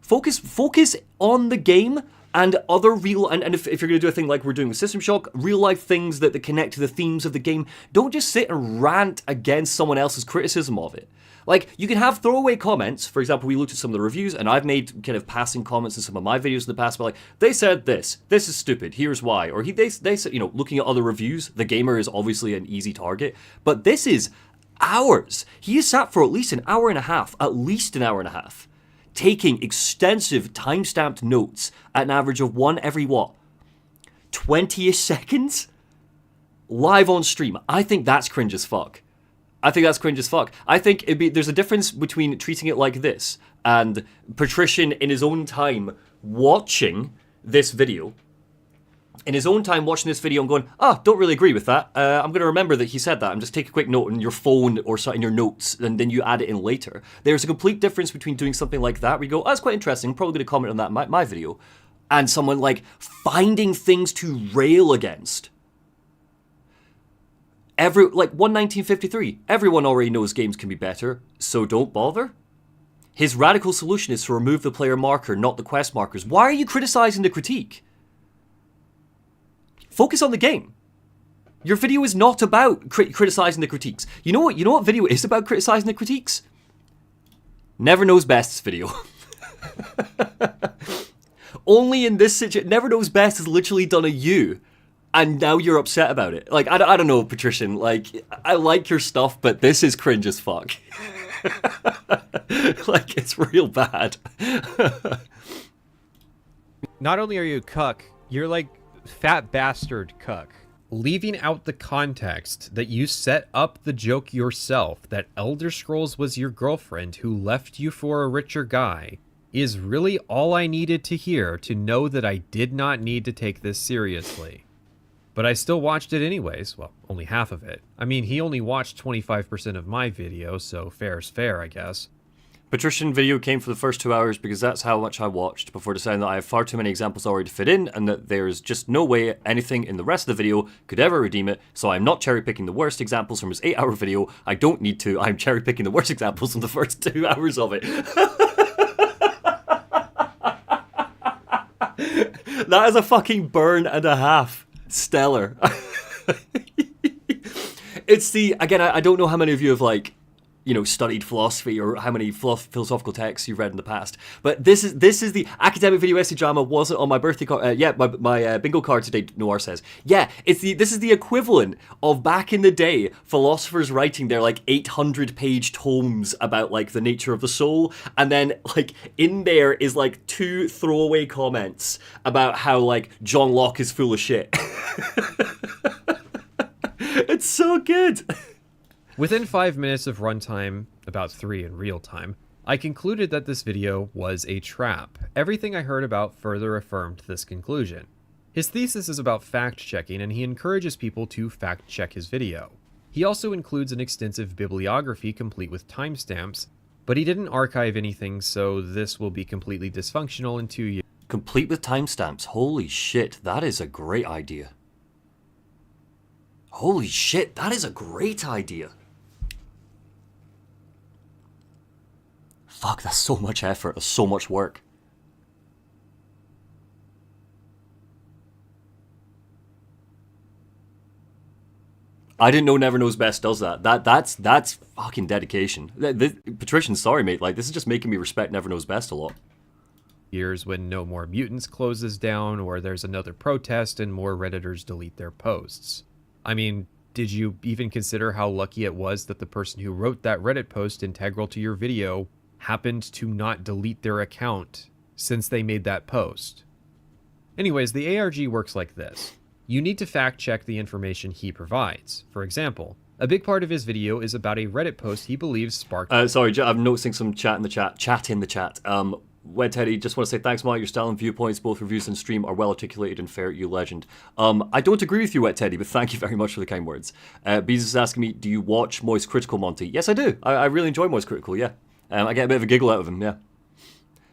Focus on the game. and other real, and if you're going to do a thing like we're doing with System Shock, real life things that connect to the themes of the game, don't just sit and rant against someone else's criticism of it. Like, you can have throwaway comments. For example, we looked at some of the reviews, and I've made kind of passing comments in some of my videos in the past, but like, they said this is stupid, here's why. Or they said, you know, looking at other reviews, the gamer is obviously an easy target, but this is hours. He has sat for at least an hour and a half, taking extensive time-stamped notes at an average of one every, what, 20-ish seconds? Live on stream. I think that's cringe as fuck. I think there's a difference between treating it like this and Patrician in his own time watching this video, and going, don't really agree with that. I'm going to remember that he said that, and just take a quick note on your phone or in your notes, and then you add it in later. There's a complete difference between doing something like that, where you go, that's quite interesting, I'm probably going to comment on that in my video, and someone like finding things to rail against. 1953, everyone already knows games can be better, so don't bother. His radical solution is to remove the player marker, not the quest markers. Why are you criticizing the critique? Focus on the game. Your video is not about criticizing the critiques. You know what video is about criticizing the critiques? Never Knows Best's video. Only in this situation, Never Knows Best has literally done a U. And now you're upset about it. Like, I don't know, Patrician. Like, I like your stuff, but this is cringe as fuck. Like, it's real bad. Not only are you a cuck, you're like fat bastard cuck. Leaving out the context that you set up the joke yourself that Elder Scrolls was your girlfriend who left you for a richer guy is really all I needed to hear to know that I did not need to take this seriously. But I still watched it anyways. Well, only half of it. I mean, he only watched 25% of my video, so fair's fair, I guess. Patrician video came for the first 2 hours because that's how much I watched before deciding that I have far too many examples already to fit in, and that there's just no way anything in the rest of the video could ever redeem it, so I'm not cherry-picking the worst examples from his 8-hour video. I don't need to. I'm cherry-picking the worst examples from the first 2 hours of it. That is a fucking burn and a half. Stellar. It's again, I don't know how many of you have, like, you know, studied philosophy or how many philosophical texts you've read in the past, but this is the academic video essay drama wasn't on my birthday card. My bingo card today, Noir says. Yeah, this is the equivalent of back in the day, philosophers writing their, like, 800-page tomes about, like, the nature of the soul, and then, like, in there is, like, 2 throwaway comments about how, like, John Locke is full of shit. It's so good. Within 5 minutes of runtime, about 3 in real time, I concluded that this video was a trap. Everything I heard about further affirmed this conclusion. His thesis is about fact-checking, and he encourages people to fact-check his video. He also includes an extensive bibliography complete with timestamps, but he didn't archive anything, so this will be completely dysfunctional in 2 years. Complete with timestamps. Holy shit, that is a great idea. Holy shit, that is a great idea. Fuck, that's so much effort, that's so much work. I didn't know Never Knows Best does that. That's fucking dedication. Patrician, sorry mate, like, this is just making me respect Never Knows Best a lot. Years when No More Mutants closes down, or there's another protest and more Redditors delete their posts. I mean, did you even consider how lucky it was that the person who wrote that Reddit post integral to your video happened to not delete their account since they made that post? Anyways, the ARG works like this. You need to fact check the information he provides. For example, a big part of his video is about a Reddit post he believes sparked... Sorry, I'm noticing some chat in the chat. Wed Teddy, just want to say thanks, Mike. Your style and viewpoints, both reviews and stream, are well articulated and fair. You legend. I don't agree with you, Wet Teddy, but thank you very much for the kind words. Beez is asking me, do you watch Moist Critical, Monty? Yes, I do. I really enjoy Moist Critical, yeah. I get a bit of a giggle out of him, yeah.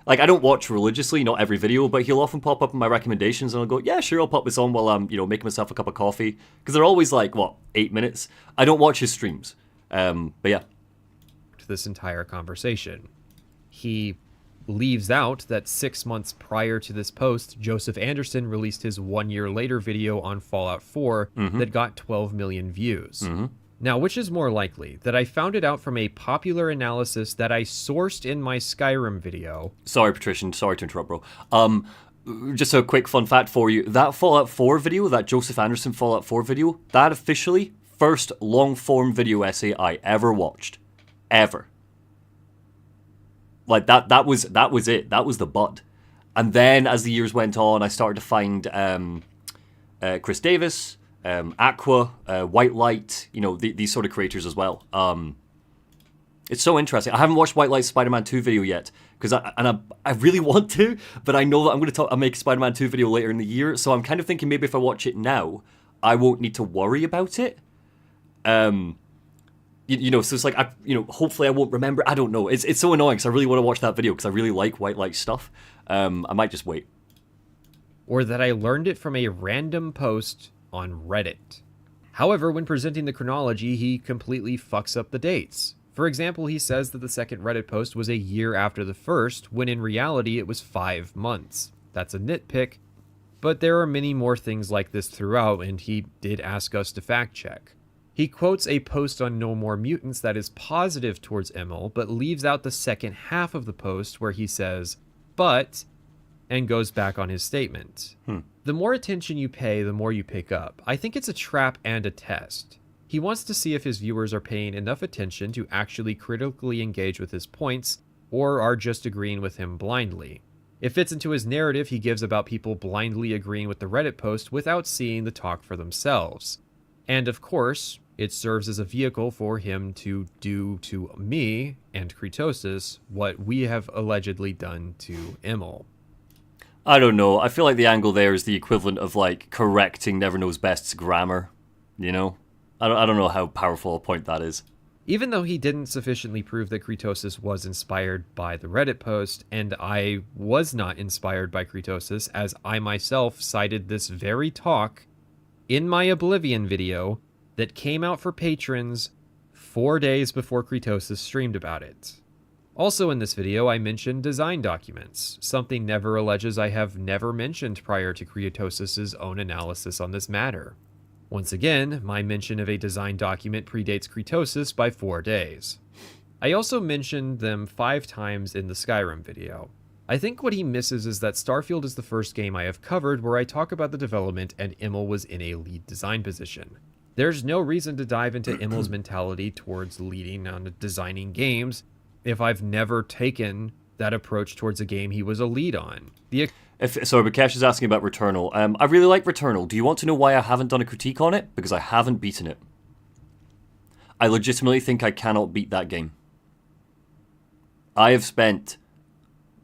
Like, I don't watch religiously, not every video, but he'll often pop up in my recommendations, and I'll go, yeah, sure, I'll pop this on while I'm, making myself a cup of coffee. Because they're always like, 8 minutes? I don't watch his streams. But yeah. This entire conversation. He leaves out that 6 months prior to this post, Joseph Anderson released his 1 year later video on Fallout 4 that got 12 million views. Now, which is more likely? That I found it out from a popular analysis that I sourced in my Skyrim video. Sorry, Patrician. Sorry to interrupt, bro. Just a quick fun fact for you. That Fallout 4 video, that Joseph Anderson Fallout 4 video, that officially first long-form video essay I ever watched. Ever. Like, that was it. That was the bud. And then, as the years went on, I started to find Chris Davis, Aqua, White Light, you know, these sort of creators as well. It's so interesting. I haven't watched White Light's Spider-Man 2 video yet, because I really want to, but I know that I'm going to make a Spider-Man 2 video later in the year, so I'm kind of thinking maybe if I watch it now, I won't need to worry about it. You know, so it's like, hopefully I won't remember. I don't know. It's so annoying, because I really want to watch that video, because I really like White Light stuff. I might just wait. Or that I learned it from a random post on Reddit. However, when presenting the chronology, he completely fucks up the dates. For example, he says that the second Reddit post was a year after the first, when in reality it was 5 months. That's a nitpick, but there are many more things like this throughout, and he did ask us to fact check. He quotes a post on No More Mutants that is positive towards Emil, but leaves out the second half of the post where he says, but, and goes back on his statement. The more attention you pay, the more you pick up. I think it's a trap and a test. He wants to see if his viewers are paying enough attention to actually critically engage with his points, or are just agreeing with him blindly. It fits into his narrative he gives about people blindly agreeing with the Reddit post without seeing the talk for themselves. And of course, it serves as a vehicle for him to do to me and Kritosis what we have allegedly done to Emil. I don't know. I feel like the angle there is the equivalent of, like, correcting Never Knows Best's grammar, you know? I don't know how powerful a point that is. Even though he didn't sufficiently prove that Kritosis was inspired by the Reddit post, and I was not inspired by Kritosis, as I myself cited this very talk in my Oblivion video that came out for patrons 4 days before Kritosis streamed about it. Also in this video, I mentioned design documents, something Never alleges I have never mentioned prior to Kritosis' own analysis on this matter. Once again, my mention of a design document predates Kritosis by 4 days. I also mentioned them 5 times in the Skyrim video. I think what he misses is that Starfield is the first game I have covered where I talk about the development and Emil was in a lead design position. There's no reason to dive into Emil's mentality towards leading on designing games if I've never taken that approach towards a game he was a lead on. Sorry, Bakesh is asking about Returnal. I really like Returnal. Do you want to know why I haven't done a critique on it? Because I haven't beaten it. I legitimately think I cannot beat that game. I have spent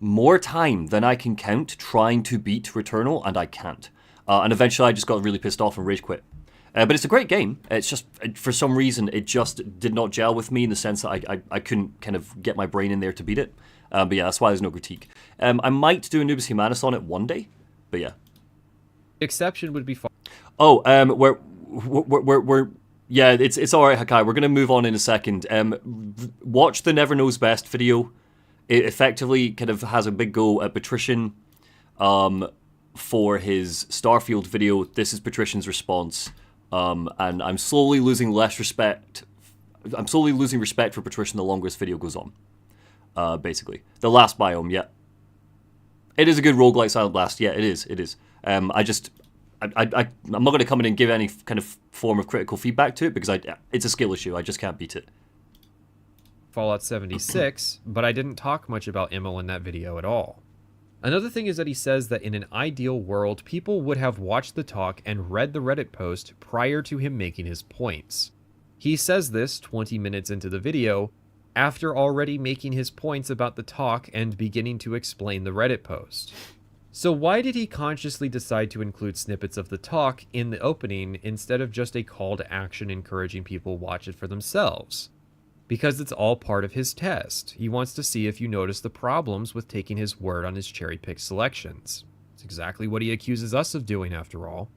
more time than I can count trying to beat Returnal, and I can't. And eventually I just got really pissed off and rage quit. But it's a great game. It's just, for some reason, it just did not gel with me in the sense that I couldn't kind of get my brain in there to beat it. But yeah, that's why there's no critique. I might do a Nubis Humanus on it one day, but yeah. Exception would be fine. Oh, yeah, it's all right, Hakai. We're gonna move on in a second. Watch the Never Knows Best video. It effectively kind of has a big go at Patrician, for his Starfield video. This is Patrician's response, and I'm slowly losing respect for Patrician the longer this video goes on. Basically. The last biome, yeah. It is a good roguelike Silent Blast, yeah, it is. I'm not going to come in and give any kind of form of critical feedback to it, because it's a skill issue, I just can't beat it. Fallout 76, but I didn't talk much about Emil in that video at all. Another thing is that he says that in an ideal world, people would have watched the talk and read the Reddit post prior to him making his points. He says this 20 minutes into the video, after already making his points about the talk and beginning to explain the Reddit post. So why did he consciously decide to include snippets of the talk in the opening instead of just a call to action encouraging people to watch it for themselves? Because it's all part of his test. He wants to see if you notice the problems with taking his word on his cherry-picked selections. It's exactly what he accuses us of doing, after all.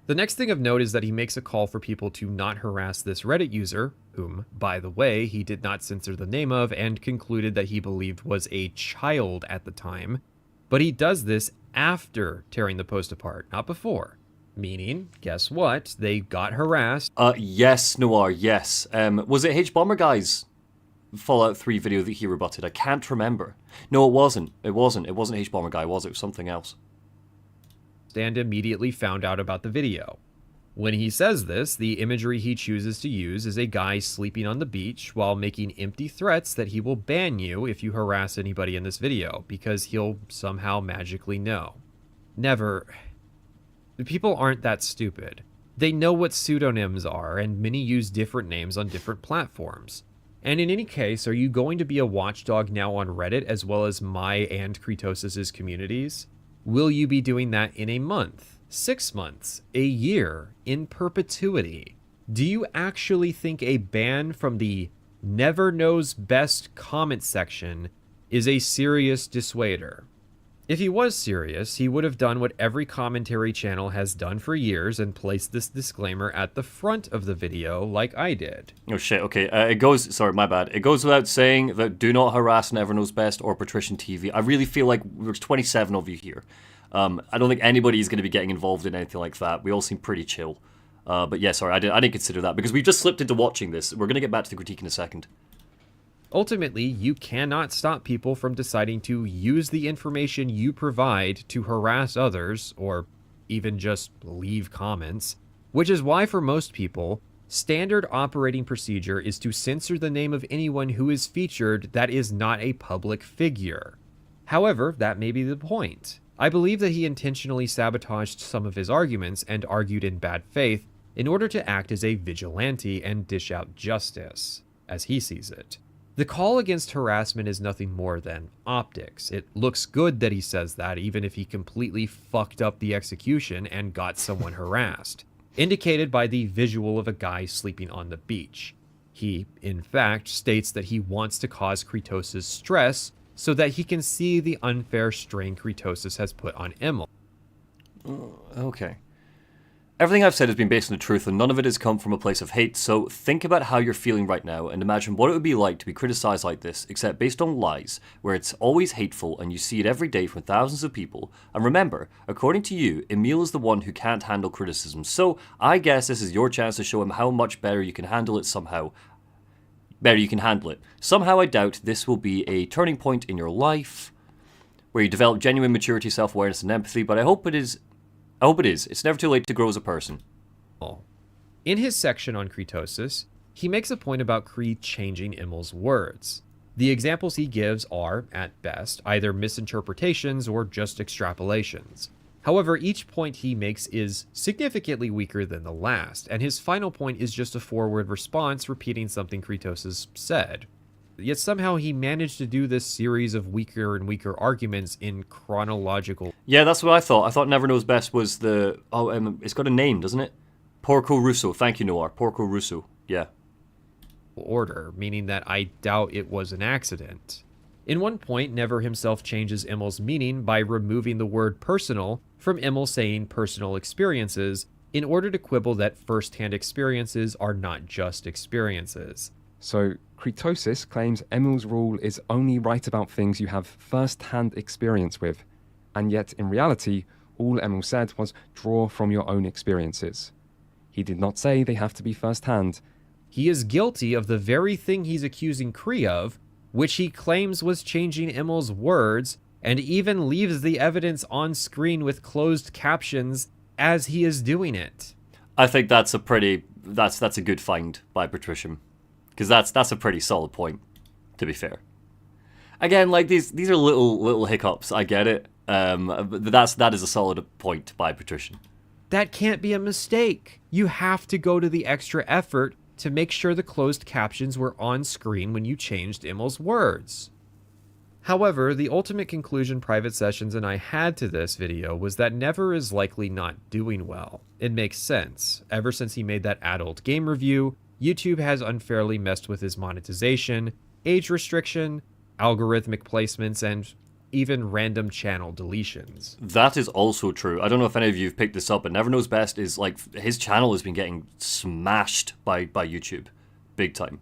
The next thing of note is that he makes a call for people to not harass this Reddit user, whom, by the way, he did not censor the name of and concluded that he believed was a child at the time. But he does this after tearing the post apart, not before. Meaning, guess what? They got harassed. Yes, Noir, yes. Was it H-Bomber Guy's Fallout 3 video that he rebutted? I can't remember. No, it wasn't. It wasn't H-Bomber Guy, was it? It was something else. And immediately found out about the video. When he says this, the imagery he chooses to use is a guy sleeping on the beach while making empty threats that he will ban you if you harass anybody in this video, because he'll somehow magically know. Never. People aren't that stupid. They know what pseudonyms are, and many use different names on different platforms. And in any case, are you going to be a watchdog now on Reddit as well as my and Kretos's communities? Will you be doing that in a month, 6 months, a year, in perpetuity? Do you actually think a ban from the never knows best comment section is a serious dissuader? If he was serious, he would have done what every commentary channel has done for years and placed this disclaimer at the front of the video like I did. Oh shit, okay. Sorry, my bad. It goes without saying that do not harass Never Knows Best or Patrician TV. I really feel like there's 27 of you here. I don't think anybody is going to be getting involved in anything like that. We all seem pretty chill. But yeah, sorry, I didn't consider that because we just slipped into watching this. We're going to get back to the critique in a second. Ultimately, you cannot stop people from deciding to use the information you provide to harass others, or even just leave comments, which is why for most people, standard operating procedure is to censor the name of anyone who is featured that is not a public figure. However, that may be the point. I believe that he intentionally sabotaged some of his arguments and argued in bad faith in order to act as a vigilante and dish out justice, as he sees it. The call against harassment is nothing more than optics. It looks good that he says that, even if he completely fucked up the execution and got someone harassed, indicated by the visual of a guy sleeping on the beach. He, in fact, states that he wants to cause Kretos's stress so that he can see the unfair strain Kretos has put on Emil. Okay. Everything I've said has been based on the truth, and none of it has come from a place of hate, so think about how you're feeling right now, and imagine what it would be like to be criticized like this, except based on lies, where it's always hateful, and you see it every day from thousands of people. And remember, according to you, Emil is the one who can't handle criticism, so I guess this is your chance to show him how much better you can handle it somehow. Somehow I doubt this will be a turning point in your life, where you develop genuine maturity, self-awareness, and empathy, but I hope it is. It's never too late to grow as a person. In his section on Kretos, he makes a point about Kree changing Emil's words. The examples he gives are, at best, either misinterpretations or just extrapolations. However, each point he makes is significantly weaker than the last, and his final point is just a forward response repeating something Kretos said. Yet somehow he managed to do this series of weaker and weaker arguments in chronological... Yeah, that's what I thought. I thought Never Knows Best was the... it's got a name, doesn't it? Porco Russo. Thank you, Noir. Porco Russo. Yeah. ...order, meaning that I doubt it was an accident. In one point, Never himself changes Emil's meaning by removing the word personal from Emil saying personal experiences in order to quibble that first-hand experiences are not just experiences. So, Kretos claims Emil's rule is only right about things you have first-hand experience with, and yet in reality, all Emil said was draw from your own experiences. He did not say they have to be first-hand. He is guilty of the very thing he's accusing Kree of, which he claims was changing Emil's words, and even leaves the evidence on screen with closed captions as he is doing it. I think that's a good find by Patrician. Because that's a pretty solid point, to be fair. Again, like these are little hiccups. I get it. But that is a solid point by Patrician. That can't be a mistake. You have to go to the extra effort to make sure the closed captions were on screen when you changed Emil's words. However, the ultimate conclusion Private Sessions and I had to this video was that Never is likely not doing well. It makes sense. Ever since he made that adult game review, YouTube has unfairly messed with his monetization, age restriction, algorithmic placements, and even random channel deletions. That is also true. I don't know if any of you have picked this up, but Never Knows Best is like, his channel has been getting smashed by YouTube. Big time.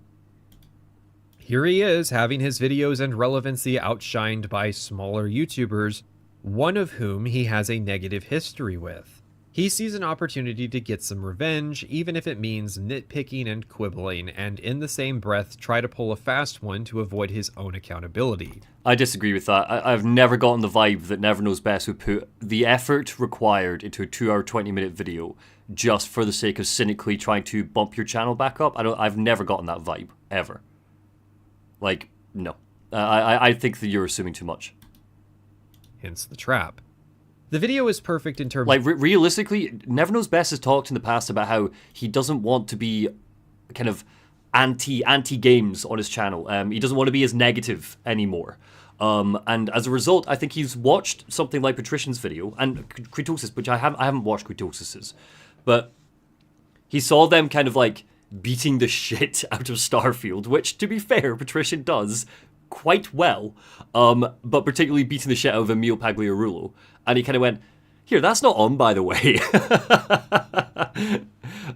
Here he is, having his videos and relevancy outshined by smaller YouTubers, one of whom he has a negative history with. He sees an opportunity to get some revenge, even if it means nitpicking and quibbling, and in the same breath try to pull a fast one to avoid his own accountability. I disagree with that. I've never gotten the vibe that Never Knows Best would put the effort required into a 2-hour, 20-minute video just for the sake of cynically trying to bump your channel back up. I've never gotten that vibe, ever. Like, no. I think that you're assuming too much. Hence the trap. The video is perfect in terms like realistically, Never Knows Best has talked in the past about how he doesn't want to be kind of anti games on his channel. He doesn't want to be as negative anymore. And as a result, I think he's watched something like Patrician's video and Kritosis, which I haven't watched Kritosis's, but he saw them kind of like beating the shit out of Starfield, which, to be fair, Patrician does quite well, but particularly beating the shit out of Emil Pagliarulo. And he kind of went, here, that's not on, by the way.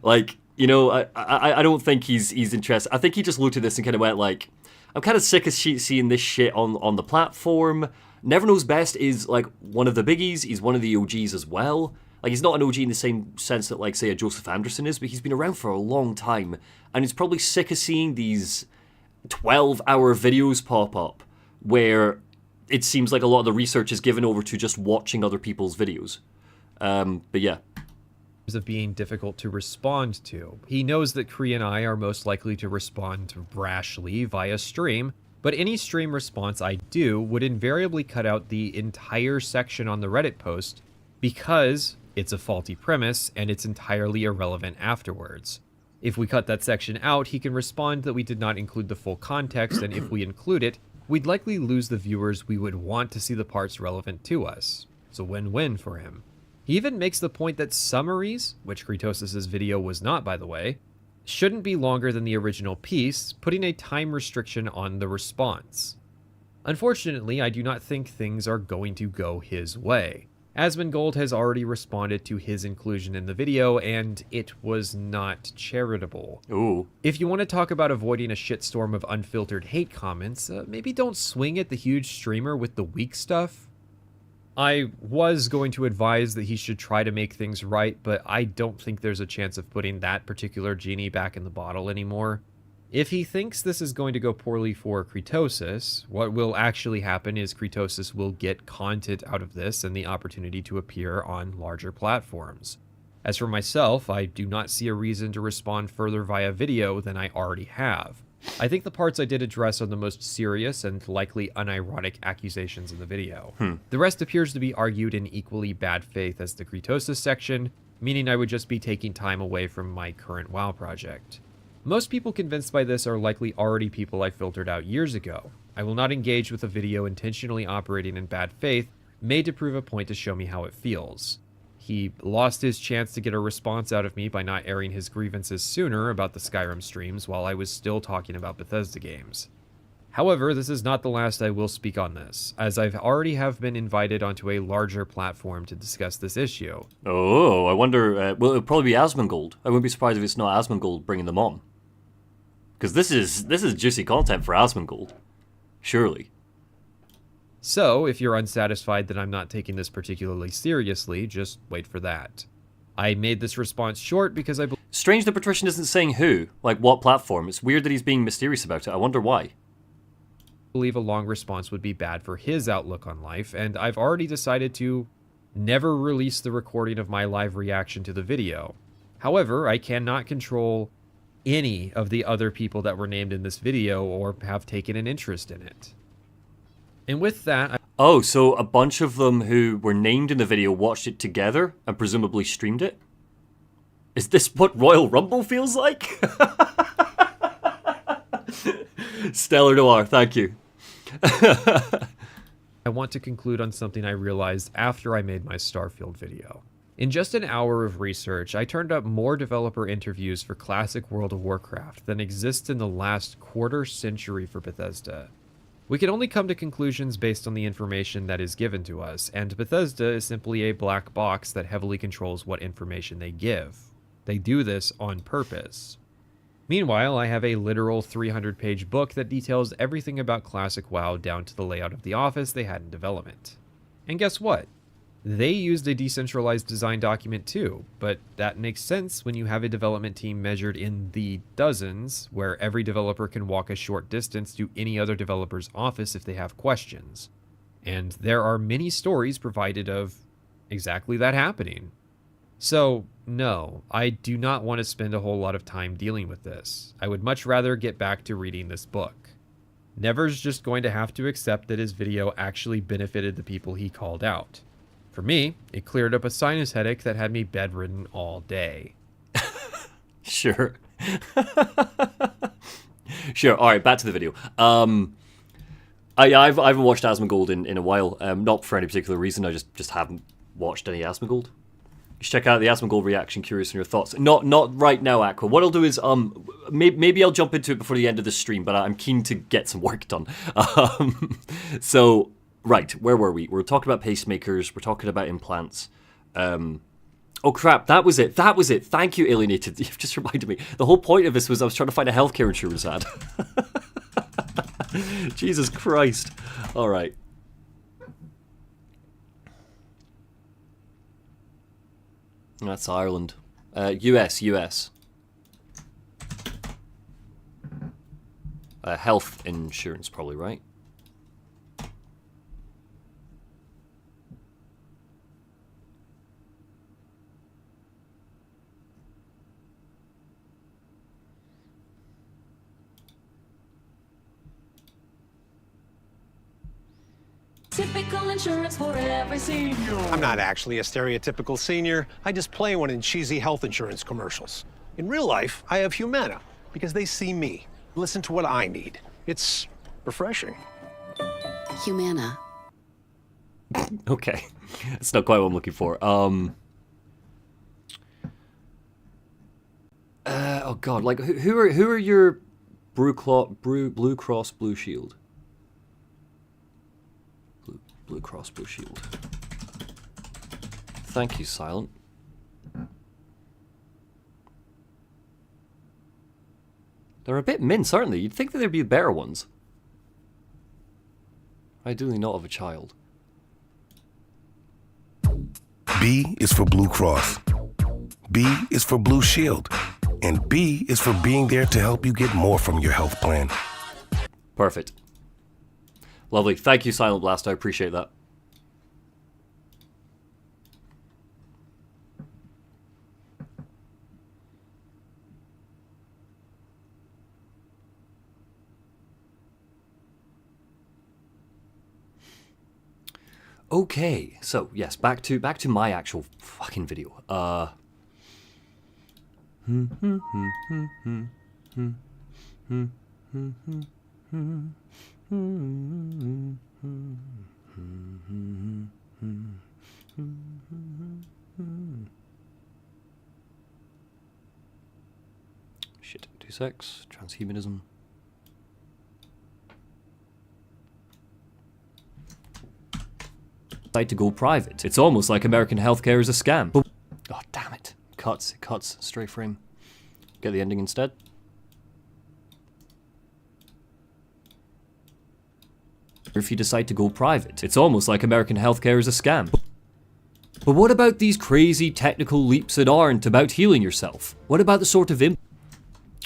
Like, you know, I don't think he's interested. I think he just looked at this and kind of went like, I'm kind of sick of seeing this shit on the platform. Never Knows Best is like one of the biggies. He's one of the OGs as well. Like, he's not an OG in the same sense that, like, say, a Joseph Anderson is, but he's been around for a long time. And he's probably sick of seeing these 12-hour videos pop up where it seems like a lot of the research is given over to just watching other people's videos. But yeah. Of being difficult to respond to. He knows that Kree and I are most likely to respond brashly via stream, but any stream response I do would invariably cut out the entire section on the Reddit post because it's a faulty premise and it's entirely irrelevant afterwards. If we cut that section out, he can respond that we did not include the full context, and if we include it, we'd likely lose the viewers we would want to see the parts relevant to us. It's a win-win for him. He even makes the point that summaries, which Kritosis's video was not, by the way, shouldn't be longer than the original piece, putting a time restriction on the response. Unfortunately, I do not think things are going to go his way. Asmongold has already responded to his inclusion in the video, and it was not charitable. Ooh. If you want to talk about avoiding a shitstorm of unfiltered hate comments, maybe don't swing at the huge streamer with the weak stuff. I was going to advise that he should try to make things right, but I don't think there's a chance of putting that particular genie back in the bottle anymore. If he thinks this is going to go poorly for Kritosis, what will actually happen is Kritosis will get content out of this and the opportunity to appear on larger platforms. As for myself, I do not see a reason to respond further via video than I already have. I think the parts I did address are the most serious and likely unironic accusations in the video. The rest appears to be argued in equally bad faith as the Kritosis section, meaning I would just be taking time away from my current WoW project. Most people convinced by this are likely already people I filtered out years ago. I will not engage with a video intentionally operating in bad faith, made to prove a point to show me how it feels. He lost his chance to get a response out of me by not airing his grievances sooner about the Skyrim streams while I was still talking about Bethesda games. However, this is not the last I will speak on this, as I've already have been invited onto a larger platform to discuss this issue. Oh, I wonder, well, it'll probably be Asmongold. I wouldn't be surprised if it's not Asmongold bringing them on. Because this is juicy content for Asmongold. Surely. So, if you're unsatisfied that I'm not taking this particularly seriously, just wait for that. I made this response short because I Strange that Patrician isn't saying who, like what platform. It's weird that he's being mysterious about it. I wonder why. believe a long response would be bad for his outlook on life, and I've already decided to never release the recording of my live reaction to the video. However, I cannot control any of the other people that were named in this video or have taken an interest in it. And with that, Oh, so a bunch of them who were named in the video watched it together and presumably streamed it? Is this what Royal Rumble feels like? Stellar Noir, thank you. I want to conclude on something I realized after I made my Starfield video. In just an hour of research, I turned up more developer interviews for classic World of Warcraft than exists in the last quarter century for Bethesda. We can only come to conclusions based on the information that is given to us, and Bethesda is simply a black box that heavily controls what information they give. They do this on purpose. Meanwhile, I have a literal 300-page book that details everything about classic WoW down to the layout of the office they had in development. And guess what? They used a decentralized design document too, but that makes sense when you have a development team measured in the dozens, where every developer can walk a short distance to any other developer's office if they have questions. And there are many stories provided of exactly that happening. So, no, I do not want to spend a whole lot of time dealing with this. I would much rather get back to reading this book. Never's just going to have to accept that his video actually benefited the people he called out. For me, it cleared up a sinus headache that had me bedridden all day. Sure. Sure. All right, back to the video. I haven't watched Asmongold in a while. Not for any particular reason. I just haven't watched any Asmongold. You should check out the Asmongold reaction. Curious on your thoughts. Not right now, Aqua. What I'll do is maybe I'll jump into it before the end of the stream, but I'm keen to get some work done. So. Right, where were we? We're talking about pacemakers, we're talking about implants. Oh crap, that was it. Thank you, Alienated. You've just reminded me. The whole point of this was I was trying to find a healthcare insurance ad. Jesus Christ. Alright. That's Ireland. US. Health insurance, probably, right? Typical insurance for every senior. I'm not actually a stereotypical senior. I just play one in cheesy health insurance commercials. In real life, I have Humana because they see me, listen to what I need. It's refreshing. Humana. Okay. That's not quite what I'm looking for. Oh god, like who are your Blue Cross Blue Shield? Blue Cross Blue Shield. Thank you, Silent. They're a bit mince, aren't they? You'd think that there'd be better ones. Ideally not of a child. B is for Blue Cross. B is for Blue Shield. And B is for being there to help you get more from your health plan. Perfect. Lovely. Thank you, Silent Blast. I appreciate that. Okay, so yes, back to my actual fucking video. Shit, 2 secs, transhumanism. To go private. It's almost like American healthcare is a scam. Oh, damn it. It cuts, stray frame. Get the ending instead. If you decide to go private, it's almost like American healthcare is a scam. But what about these crazy technical leaps that aren't about healing yourself? What about the sort of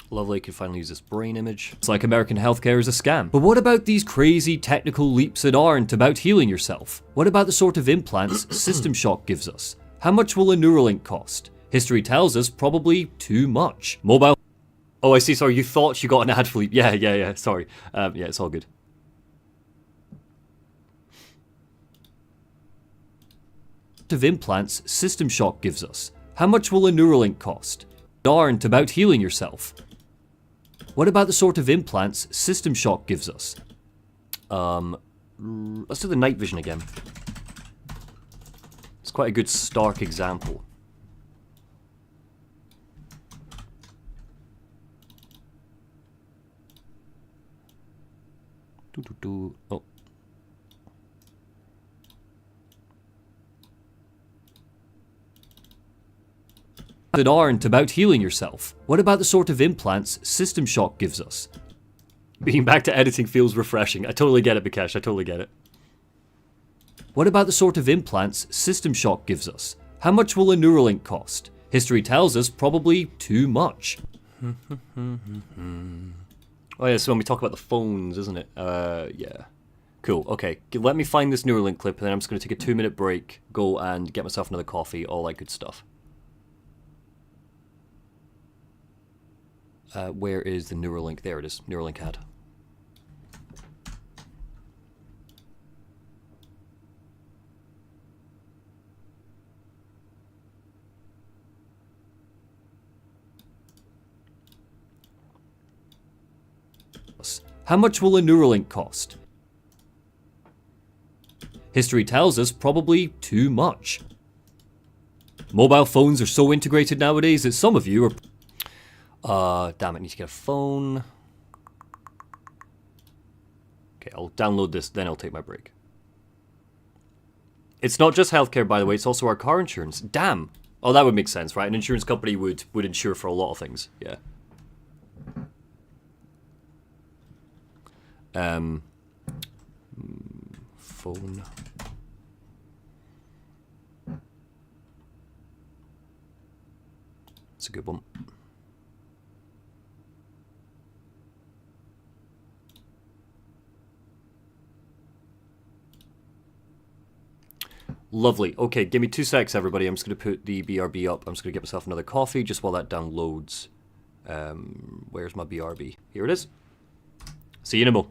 Lovely, can finally use this brain image. It's like American healthcare is a scam. But what about these crazy technical leaps that aren't about healing yourself? What about the sort of implants System Shock gives us? How much will a Neuralink cost? History tells us probably too much. Mobile. Oh, I see. Sorry, you thought you got an ad, Philippe. Yeah. Sorry. Yeah, it's all good. Of implants System Shock gives us. How much will a Neuralink cost? Aren't about healing yourself. What about the sort of implants System Shock gives us? Let's do the night vision again. It's quite a good stark example. Oh. That aren't about healing yourself. What about the sort of implants System Shock gives us? Being back to editing feels refreshing. I totally get it, Bikesh. I totally get it. What about the sort of implants System Shock gives us? How much will a Neuralink cost? History tells us probably too much. Oh yeah, so when we talk about the phones, isn't it? Yeah. Cool, okay. Let me find this Neuralink clip, and then I'm just going to take a 2-minute break, go and get myself another coffee, all that good stuff. Where is the Neuralink? There it is, Neuralink ad. How much will a Neuralink cost? History tells us probably too much. Mobile phones are so integrated nowadays that some of you are... damn it, I need to get a phone. Okay, I'll download this, then I'll take my break. It's not just healthcare, by the way, it's also our car insurance. Damn! Oh, that would make sense, right? An insurance company would insure for a lot of things, yeah. Phone. It's a good one. Lovely. Okay, give me 2 secs, everybody. I'm just going to put the BRB up. I'm just going to get myself another coffee just while that downloads. Where's my BRB? Here it is. See you in a mo.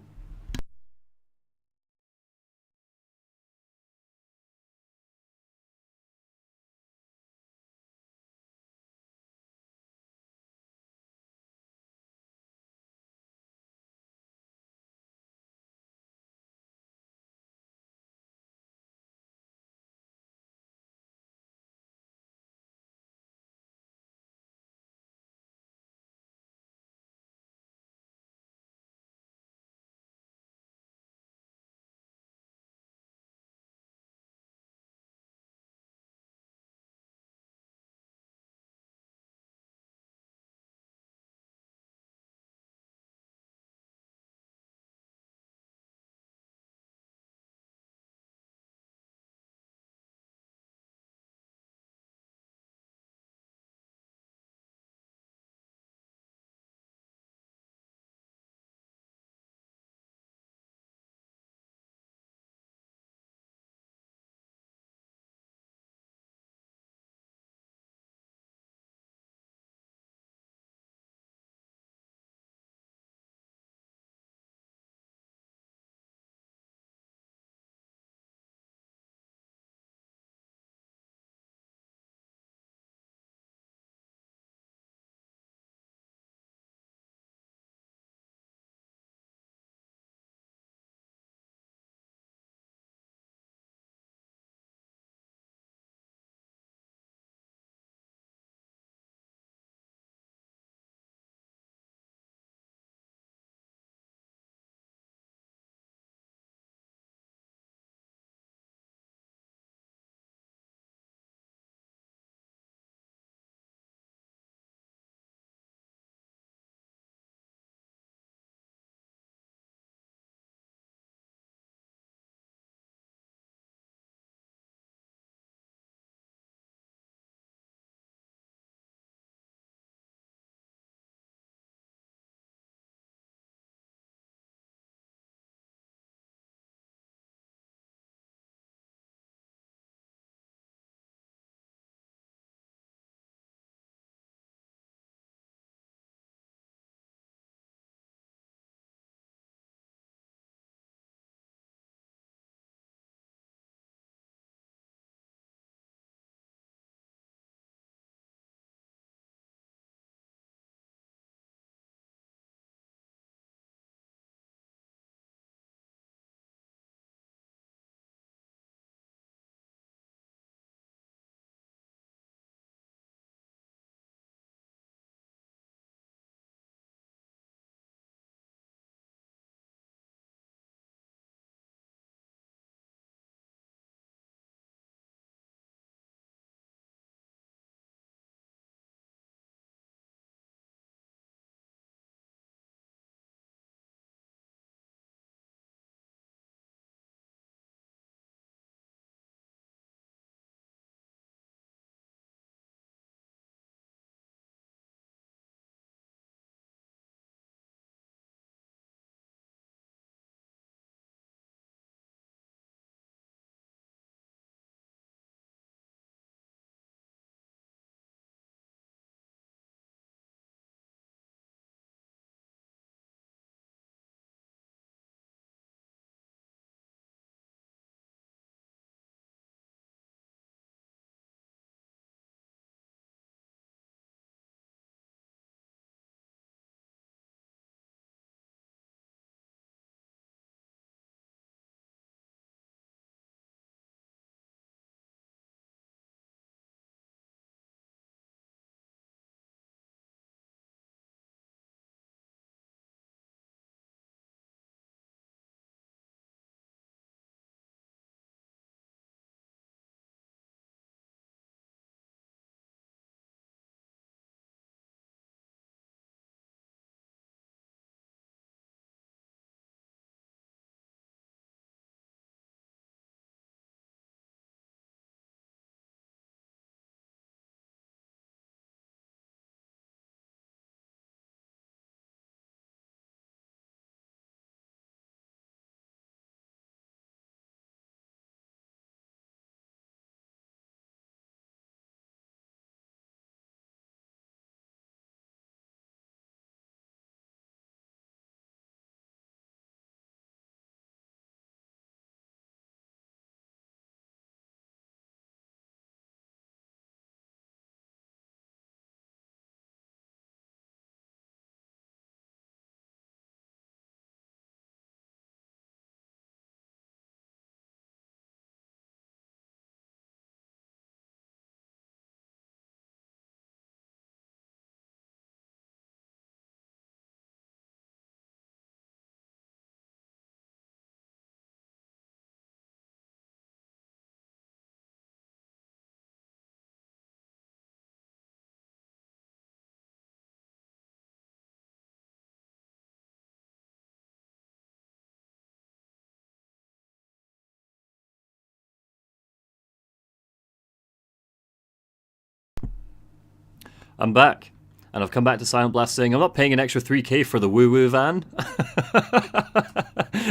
I'm back. And I've come back to Silent Blast saying I'm not paying an extra 3k for the woo-woo van.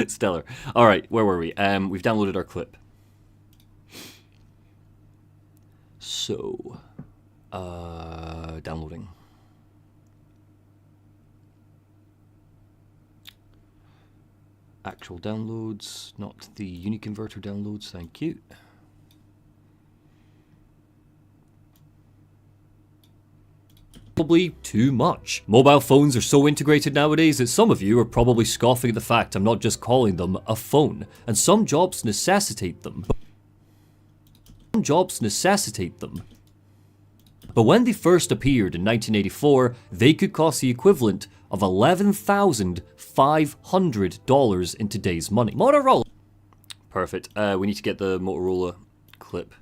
Stellar. Alright, where were we? We've downloaded our clip. So, downloading. Actual downloads, not the Uniconverter downloads, thank you. Probably too much. Mobile phones are so integrated nowadays that some of you are probably scoffing at the fact I'm not just calling them a phone, and some jobs necessitate them. But when they first appeared in 1984, they could cost the equivalent of $11,500 in today's money. Motorola. Perfect. We need to get the Motorola clip.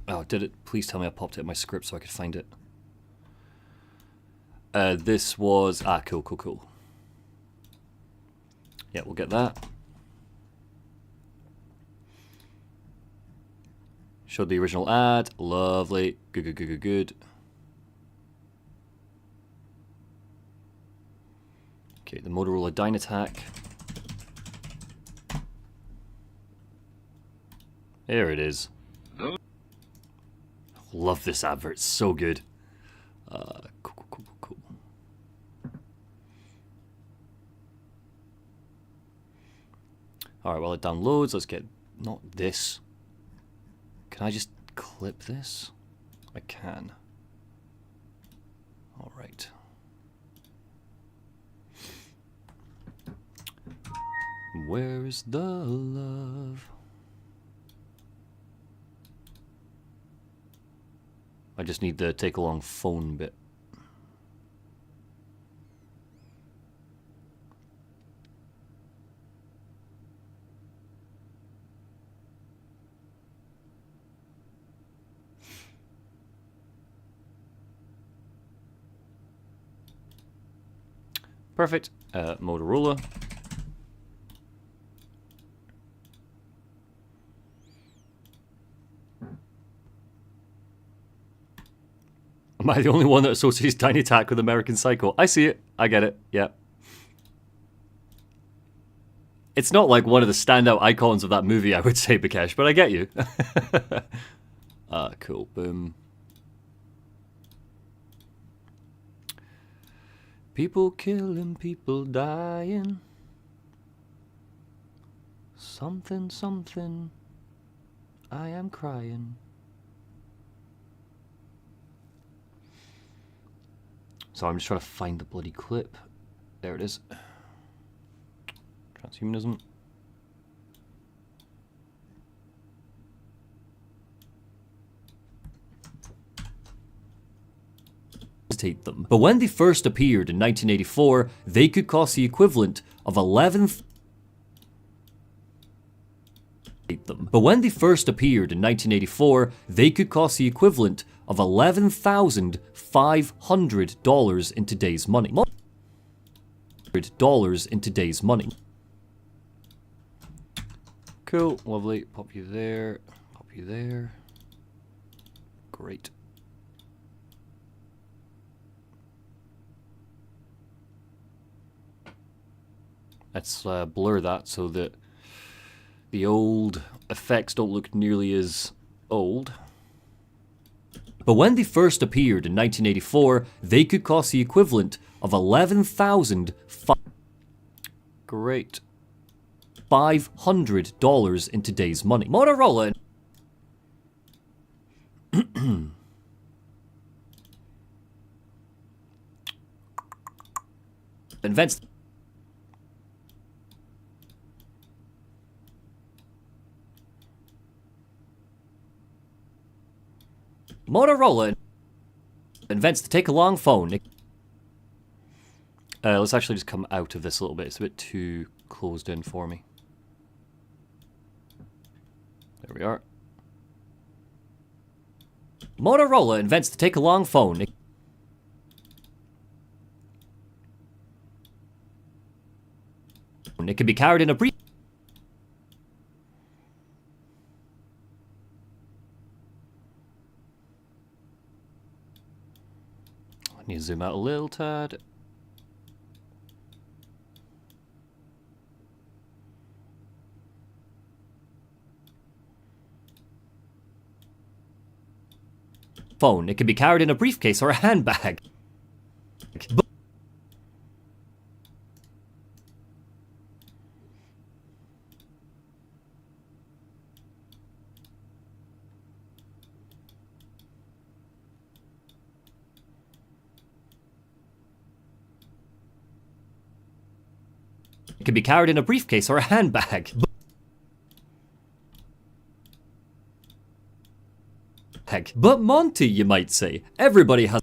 Oh, did it? Please tell me I popped it in my script so I could find it. This was... cool. Yeah, we'll get that. Showed the original ad. Lovely. Good. Okay, the Motorola Dynattack. There it is. Love this advert. It's so good. Cool. Alright, while it downloads, let's get... Not this. Can I just clip this? I can. Alright. Where is the love? I just need the take along phone bit. Perfect. Motorola. Am I the only one that associates Tiny Tack with American Psycho? I see it. I get it. Yeah. It's not like one of the standout icons of that movie, I would say, Bikesh, but I get you. Cool. Boom. People killing, people dying. Something. I am crying. So I'm just trying to find the bloody clip. There it is. Transhumanism. Them. But when they first appeared in 1984, they could cost the equivalent of $11,500 in today's money. $100 in today's money. Cool, lovely. Pop you there. Pop you there. Great. Let's blur that so that the old effects don't look nearly as old. But when they first appeared in 1984, they could cost the equivalent of $500 in today's money. Motorola invents the take-along phone. Let's actually just come out of this a little bit. It's a bit too closed in for me. There we are. Motorola invents the take-along phone. It can be carried in a brief... zoom out a little tad. Phone. It can be carried in a briefcase or a handbag. It can be carried in a briefcase or a handbag. But Monty, you might say. Everybody has...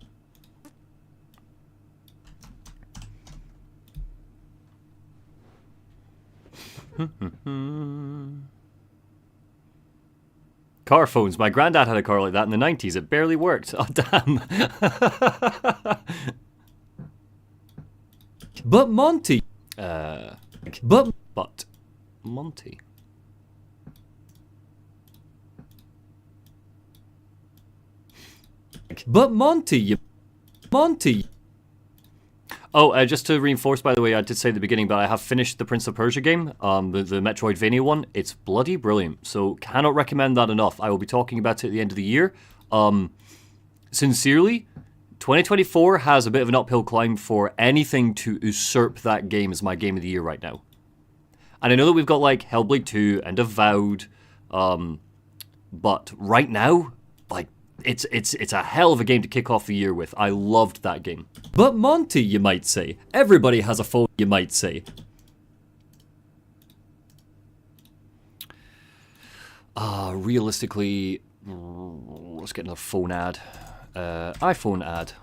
Car phones. My granddad had a car like that in the 90s. It barely worked. Oh, damn. But Monty... But Monty. But Monty. Oh, just to reinforce, by the way, I did say at the beginning, but I have finished the Prince of Persia game, the Metroidvania one. It's bloody brilliant, so cannot recommend that enough. I will be talking about it at the end of the year. Sincerely, 2024 has a bit of an uphill climb for anything to usurp that game as my game of the year right now. And I know that we've got like Hellblade 2 and Avowed, but right now, like, it's a hell of a game to kick off the year with. I loved that game. But Monty, you might say. Everybody has a phone, you might say. Realistically, let's get another phone ad. iPhone ad.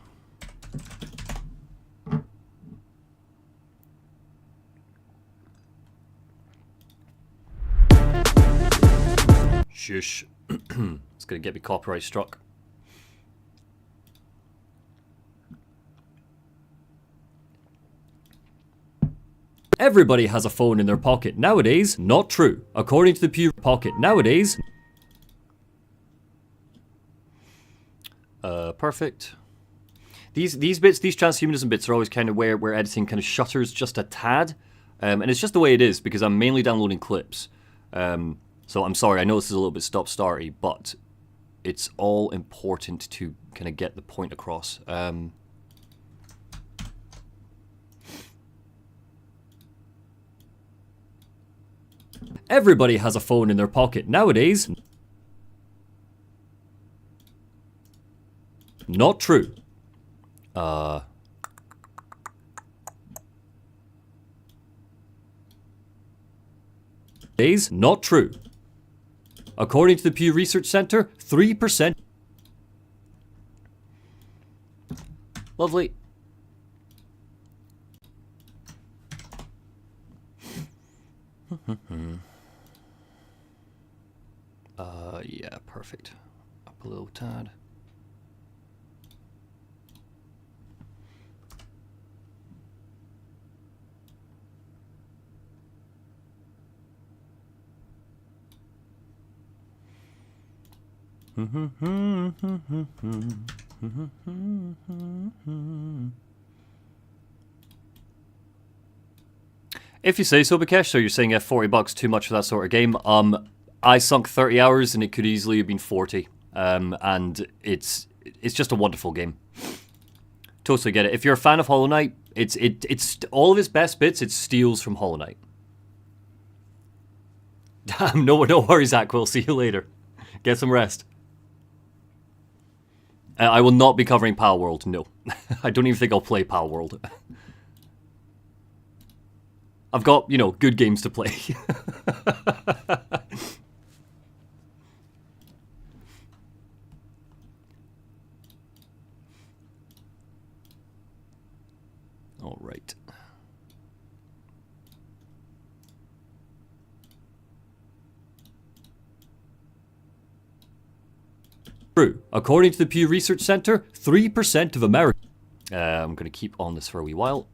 Shush. It's gonna get me copyright struck. Everybody has a phone in their pocket nowadays. Not true. According to the Pew Pocket nowadays. Perfect. These bits, these transhumanism bits are always kind of where editing kind of shutters just a tad. And it's just the way it is because I'm mainly downloading clips. So I'm sorry, I know this is a little bit stop-starty, but it's all important to kind of get the point across. Everybody has a phone in their pocket nowadays. Not true. Days, not true. According to the Pew Research Center, 3%. Lovely. Yeah, perfect. Up a little tad. If you say so, Bikesh, so you're saying $40 too much for that sort of game. I sunk 30 hours and it could easily have been 40. And it's just a wonderful game. Totally get it. If you're a fan of Hollow Knight, it's all of its best bits, it steals from Hollow Knight. Damn, no worries, Aquil. See you later. Get some rest. I will not be covering Pal World, no. I don't even think I'll play Pal World. I've got, you know, good games to play. All right. True. According to the Pew Research Center, 3% of Americans... I'm going to keep on this for a wee while.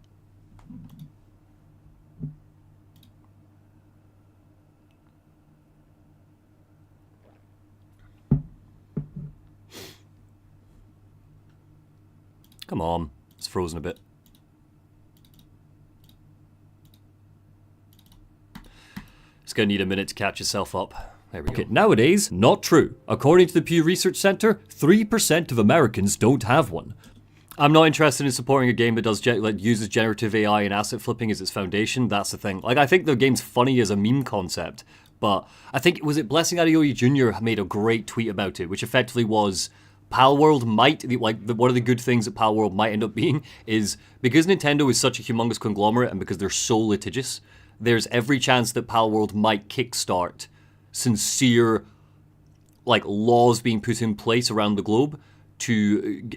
Come on. frozen a bit. It's going to need a minute to catch itself up. There we go. Nowadays, not true. According to the Pew Research Center, 3% of Americans don't have one. I'm not interested in supporting a game that does uses generative AI and asset flipping as its foundation. That's the thing. Like, I think the game's funny as a meme concept, but I think, was it Blessing Adeoye Jr. made a great tweet about it, which effectively was, Palworld might, one of the good things that Palworld might end up being is, because Nintendo is such a humongous conglomerate and because they're so litigious, there's every chance that Palworld might kickstart sincere, laws being put in place around the globe to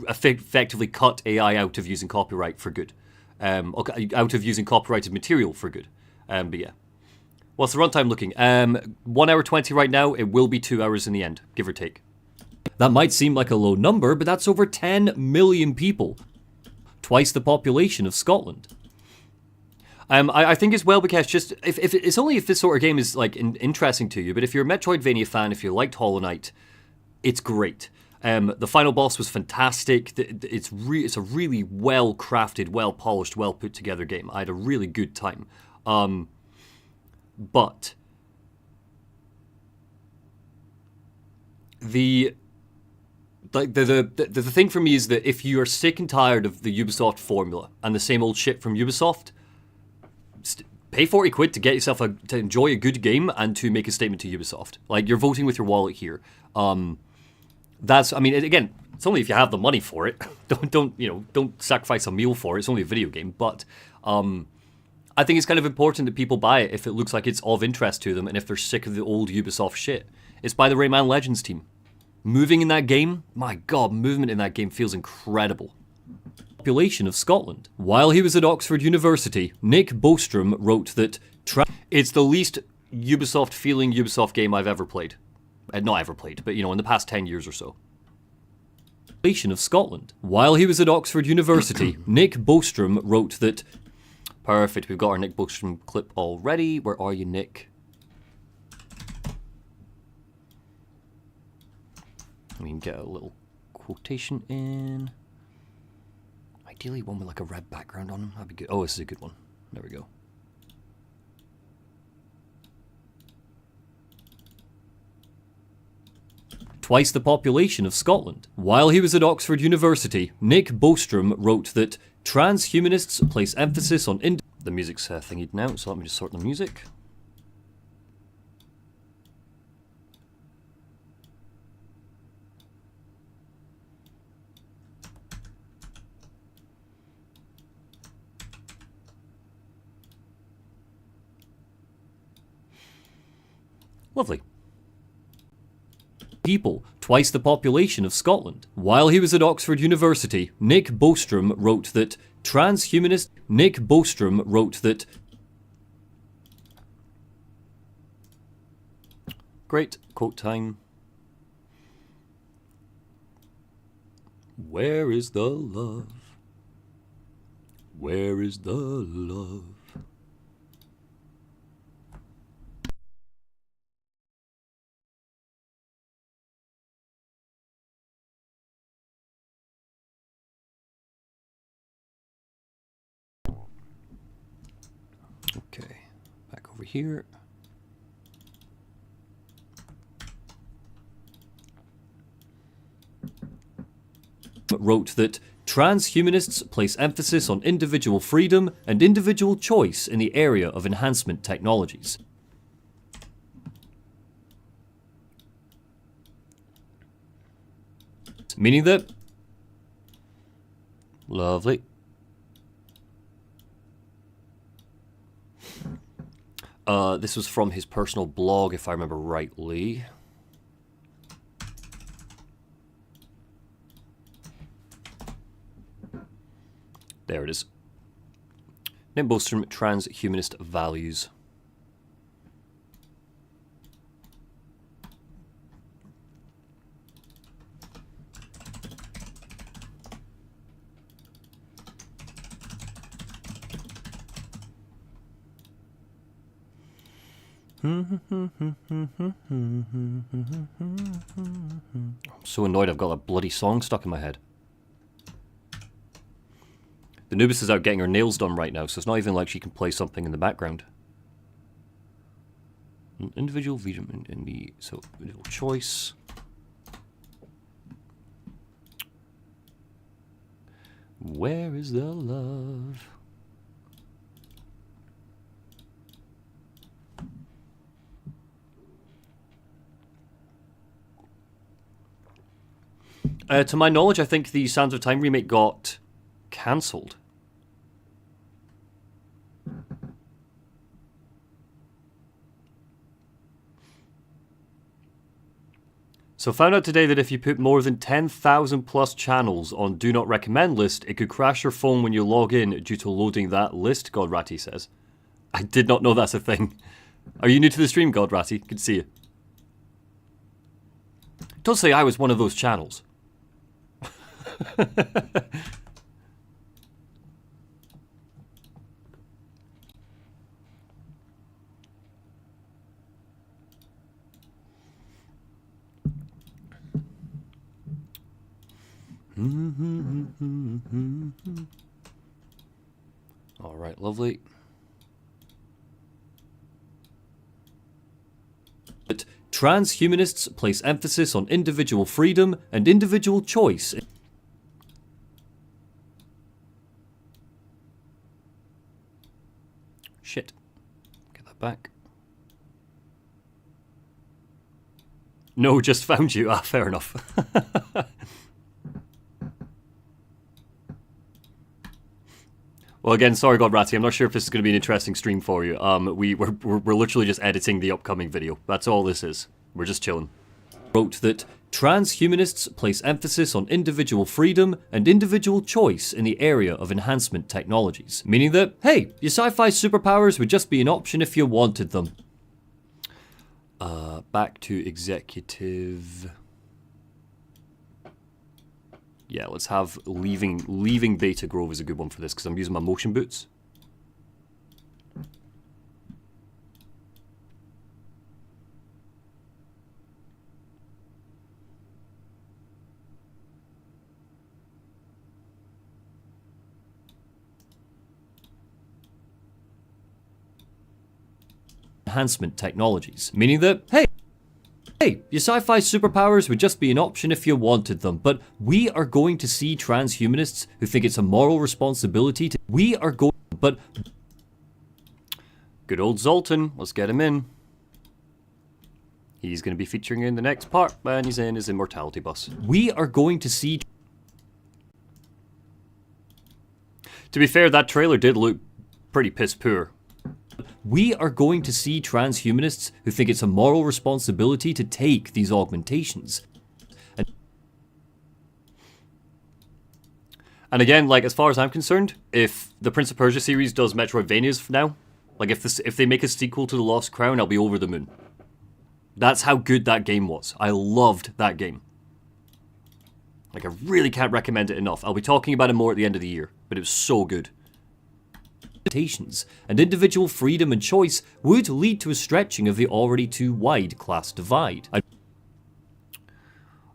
effectively cut AI out of using copyright for good. Out of using copyrighted material for good. But yeah. What's the runtime looking? 1 hour 20 right now. It will be 2 hours in the end, give or take. That might seem like a low number, but that's over 10 million people. Twice the population of Scotland. I think as well, because just if it's only if this sort of game is interesting to you, but if you're a Metroidvania fan, if you liked Hollow Knight, it's great. The final boss was fantastic. It's a really well crafted, well polished, well put together game. I had a really good time. But the thing for me is that if you are sick and tired of the Ubisoft formula and the same old shit from Ubisoft, pay 40 quid to get yourself to enjoy a good game and to make a statement to Ubisoft. You're voting with your wallet here. Again, it's only if you have the money for it. Don't sacrifice a meal for it. It's only a video game. But I think it's kind of important that people buy it if it looks like it's of interest to them and if they're sick of the old Ubisoft shit. It's by the Rayman Legends team. Moving in that game, my god, movement in that game feels incredible. Population of Scotland. While he was at Oxford University, Nick Bostrom wrote that it's the least Ubisoft feeling Ubisoft game I've ever played. Not ever played, but in the past 10 years or so. Population of Scotland. While he was at Oxford University, Nick Bostrom wrote that... Perfect, we've got our Nick Bostrom clip already. Where are you, Nick? We can get a little quotation in. Ideally one with a red background on him. That'd be good. Oh, this is a good one. There we go. Twice the population of Scotland. While he was at Oxford University, Nick Bostrom wrote that transhumanists place emphasis on... The music's thingied now, so let me just sort the music. Lovely. People, twice the population of Scotland. While he was at Oxford University, Nick Bostrom wrote that Nick Bostrom wrote that... Great, quote time. Where is the love? Where is the love? Okay, back over here. Wrote that transhumanists place emphasis on individual freedom and individual choice in the area of enhancement technologies. Meaning that... Lovely. This was from his personal blog, if I remember rightly. There it is. Nick Bostrom, transhumanist values. I'm so annoyed I've got that bloody song stuck in my head. The Nubis is out getting her nails done right now, so it's not even like she can play something in the background. An individual freedom in the individual choice. Where is the love? To my knowledge, I think the Sands of Time remake got cancelled. So found out today that if you put more than 10,000 plus channels on Do Not Recommend list, it could crash your phone when you log in due to loading that list, Godratty says. I did not know that's a thing. Are you new to the stream, Godratty? Good to see you. Don't say I was one of those channels. All right, lovely. But transhumanists place emphasis on individual freedom and individual choice. Shit. Get that back. No, just found you. Ah, fair enough. Well, again, sorry, Godratty. I'm not sure if this is going to be an interesting stream for you. We're literally just editing the upcoming video. That's all this is. We're just chilling. Wrote that transhumanists place emphasis on individual freedom and individual choice in the area of enhancement technologies, meaning that, hey, your sci-fi superpowers would just be an option if you wanted them. Back to executive. Yeah, let's have leaving Beta Grove is a good one for this because I'm using my motion boots. Enhancement technologies, meaning that, hey, your sci-fi superpowers would just be an option if you wanted them, but we are going to see transhumanists who think it's a moral responsibility to... Good old Zoltan, let's get him in. He's going to be featuring in the next part, and he's in his immortality bus. We are going to see... To be fair, that trailer did look pretty piss poor. We are going to see transhumanists who think it's a moral responsibility to take these augmentations. And again, like, as far as I'm concerned, if the Prince of Persia series does Metroidvanias now, like, if they make a sequel to The Lost Crown, I'll be over the moon. That's how good that game was. I loved that game. Like, I really can't recommend it enough. I'll be talking about it more at the end of the year, but it was so good. And individual freedom and choice would lead to a stretching of the already too wide class divide.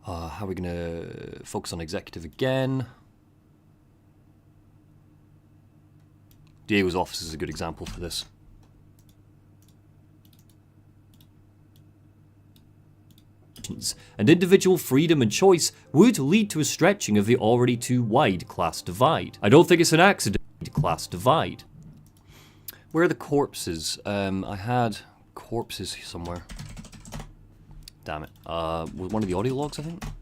How are we going to focus on executive again? Diego's office is a good example for this. And individual freedom and choice would lead to a stretching of the already too wide class divide. I don't think it's an accident. Class divide. Where are the corpses? I had corpses somewhere. Damn it. Was one of the audio logs, I think? There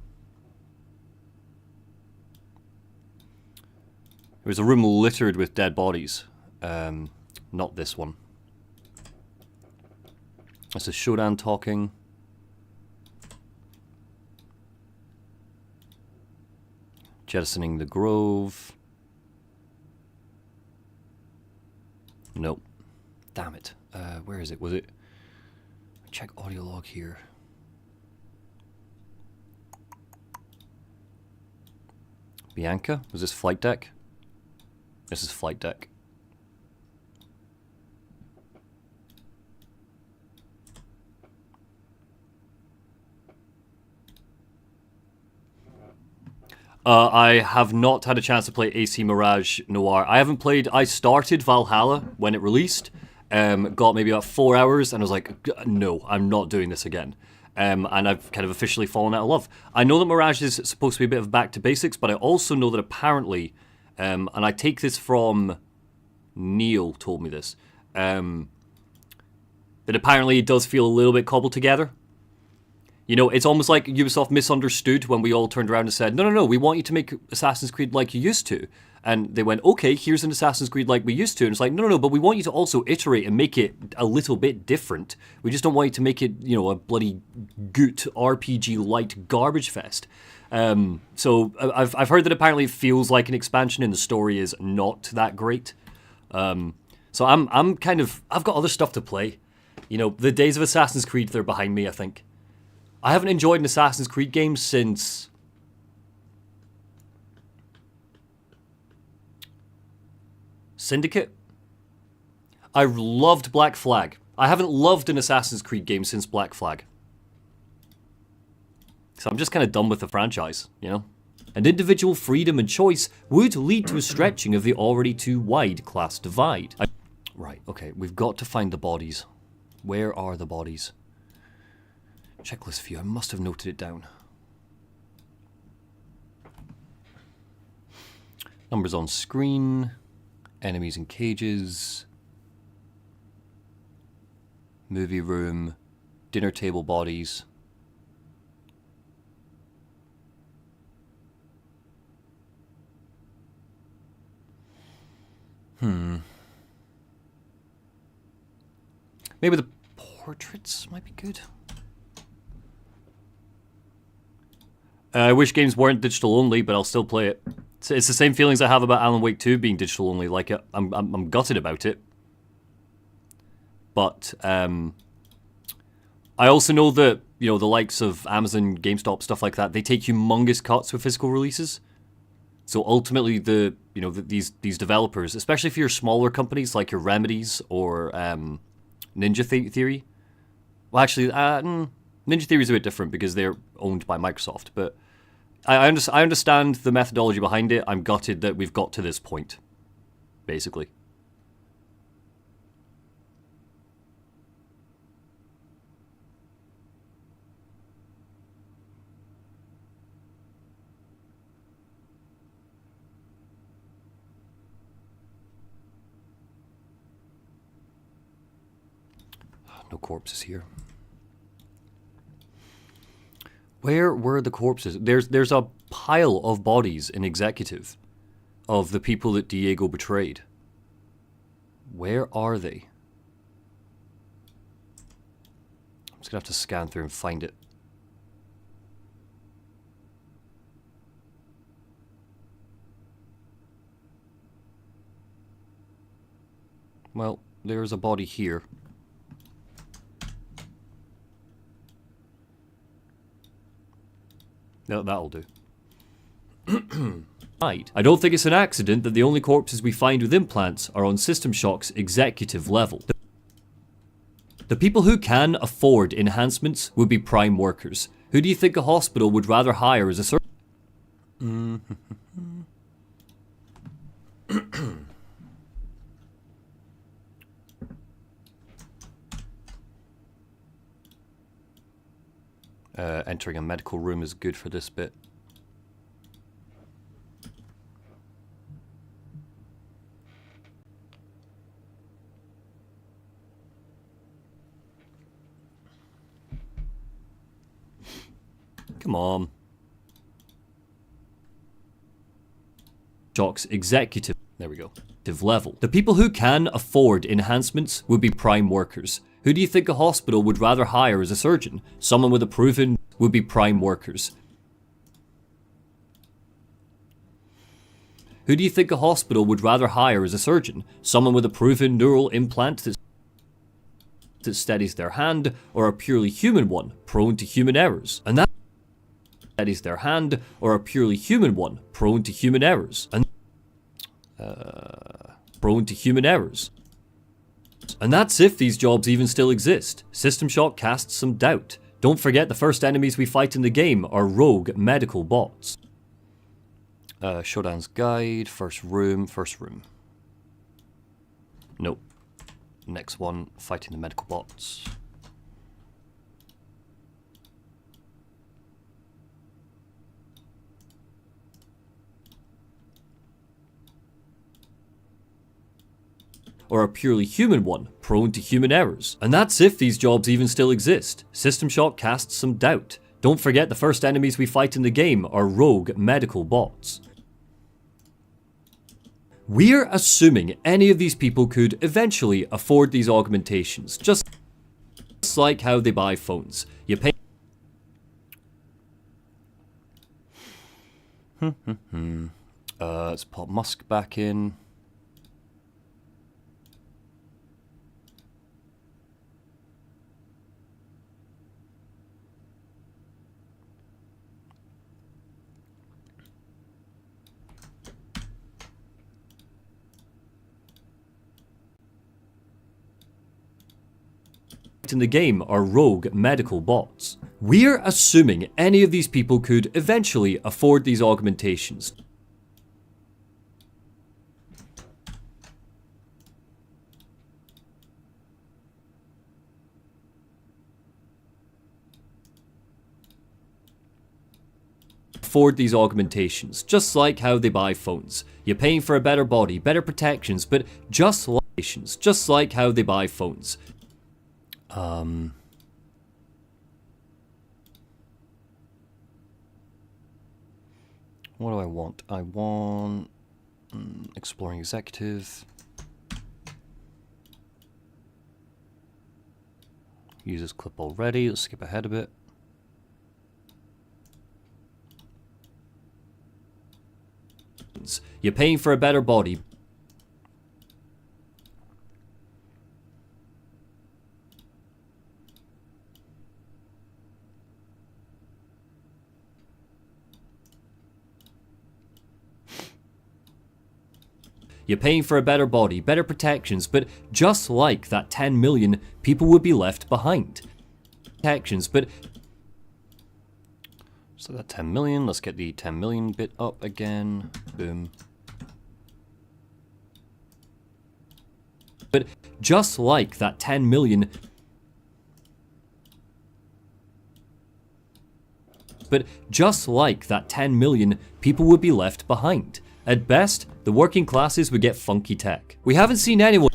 was a room littered with dead bodies. Not this one. This is Shodan talking. Jettisoning the Grove. Nope. Damn it. Where is it? Was it... Check audio log here. Bianca? Was this flight deck? This is flight deck. I have not had a chance to play AC Mirage Noir. I started Valhalla when it released, got maybe about 4 hours, and I was like, no, I'm not doing this again. And I've kind of officially fallen out of love. I know that Mirage is supposed to be a bit of back to basics, but I also know that apparently, and I take this from Neil told me this, that apparently it does feel a little bit cobbled together. You know, it's almost like Ubisoft misunderstood when we all turned around and said, no, we want you to make Assassin's Creed like you used to. And they went, okay, here's an Assassin's Creed like we used to. And it's like, no, but we want you to also iterate and make it a little bit different. We just don't want you to make it, you know, a bloody goot RPG light garbage fest. So I've heard that apparently it feels like an expansion and the story is not that great. So I'm kind of, I've got other stuff to play. You know, the days of Assassin's Creed, they're behind me, I think. I haven't enjoyed an Assassin's Creed game since Syndicate. I loved Black Flag. I haven't loved an Assassin's Creed game since Black Flag. So I'm just kind of done with the franchise, you know? And individual freedom and choice would lead to a stretching of the already too wide class divide. Right, okay, we've got to find the bodies. Where are the bodies? Checklist view, I must have noted it down. Numbers on screen. Enemies in cages. Movie room. Dinner table bodies. Maybe the portraits might be good. I wish games weren't digital only, but I'll still play it. It's the same feelings I have about Alan Wake 2 being digital only. Like, I'm gutted about it. But I also know that, you know, the likes of Amazon, GameStop, stuff like that, they take humongous cuts with physical releases. So ultimately, these developers, especially for your smaller companies like your Remedies or Ninja Theory. Well, actually, Ninja Theory is a bit different because they're owned by Microsoft, but I understand the methodology behind it. I'm gutted that we've got to this point, basically. No corpses here. Where were the corpses? There's a pile of bodies in Executive of the people that Diego betrayed. Where are they? I'm just gonna have to scan through and find it. Well, there's a body here. No, that'll do. I don't think it's an accident that the only corpses we find with implants are on System Shock's executive level. The people who can afford enhancements would be prime workers. Who do you think a hospital would rather hire as a surgeon? Entering a medical room is good for this bit. Come on. Shock's executive. There we go. Level. The people who can afford enhancements would be prime workers. Who do you think a hospital would rather hire as a surgeon? Someone with a proven would be prime workers. Who do you think a hospital would rather hire as a surgeon? Someone with a proven neural implant that steadies their hand, or a purely human one, prone to human errors? And that steadies their hand, or a purely human one, prone to human errors. And prone to human errors. And that's if these jobs even still exist. System Shock casts some doubt. Don't forget the first enemies we fight in the game are rogue medical bots. Showdown's Guide, first room. Nope. Next one, fighting the medical bots. Or a purely human one, prone to human errors. And that's if these jobs even still exist. System Shock casts some doubt. Don't forget the first enemies we fight in the game are rogue medical bots. We're assuming any of these people could eventually afford these augmentations, just like how they buy phones. You pay... Let's pop Musk back in. In the game are rogue medical bots. We're assuming any of these people could eventually afford these augmentations. Afford these augmentations, just like how they buy phones. You're paying for a better body, better protections, but just like how they buy phones. What do I want? I want exploring executive. Use this clip already. Let's skip ahead a bit. You're paying for a better body. You're paying for a better body, better protections, but just like that 10 million, people would be left behind. Protections, but... So that 10 million, let's get the 10 million bit up again. Boom. But just like that 10 million... But just like that 10 million, people would be left behind. At best, the working classes would get funky tech. We haven't seen anyone...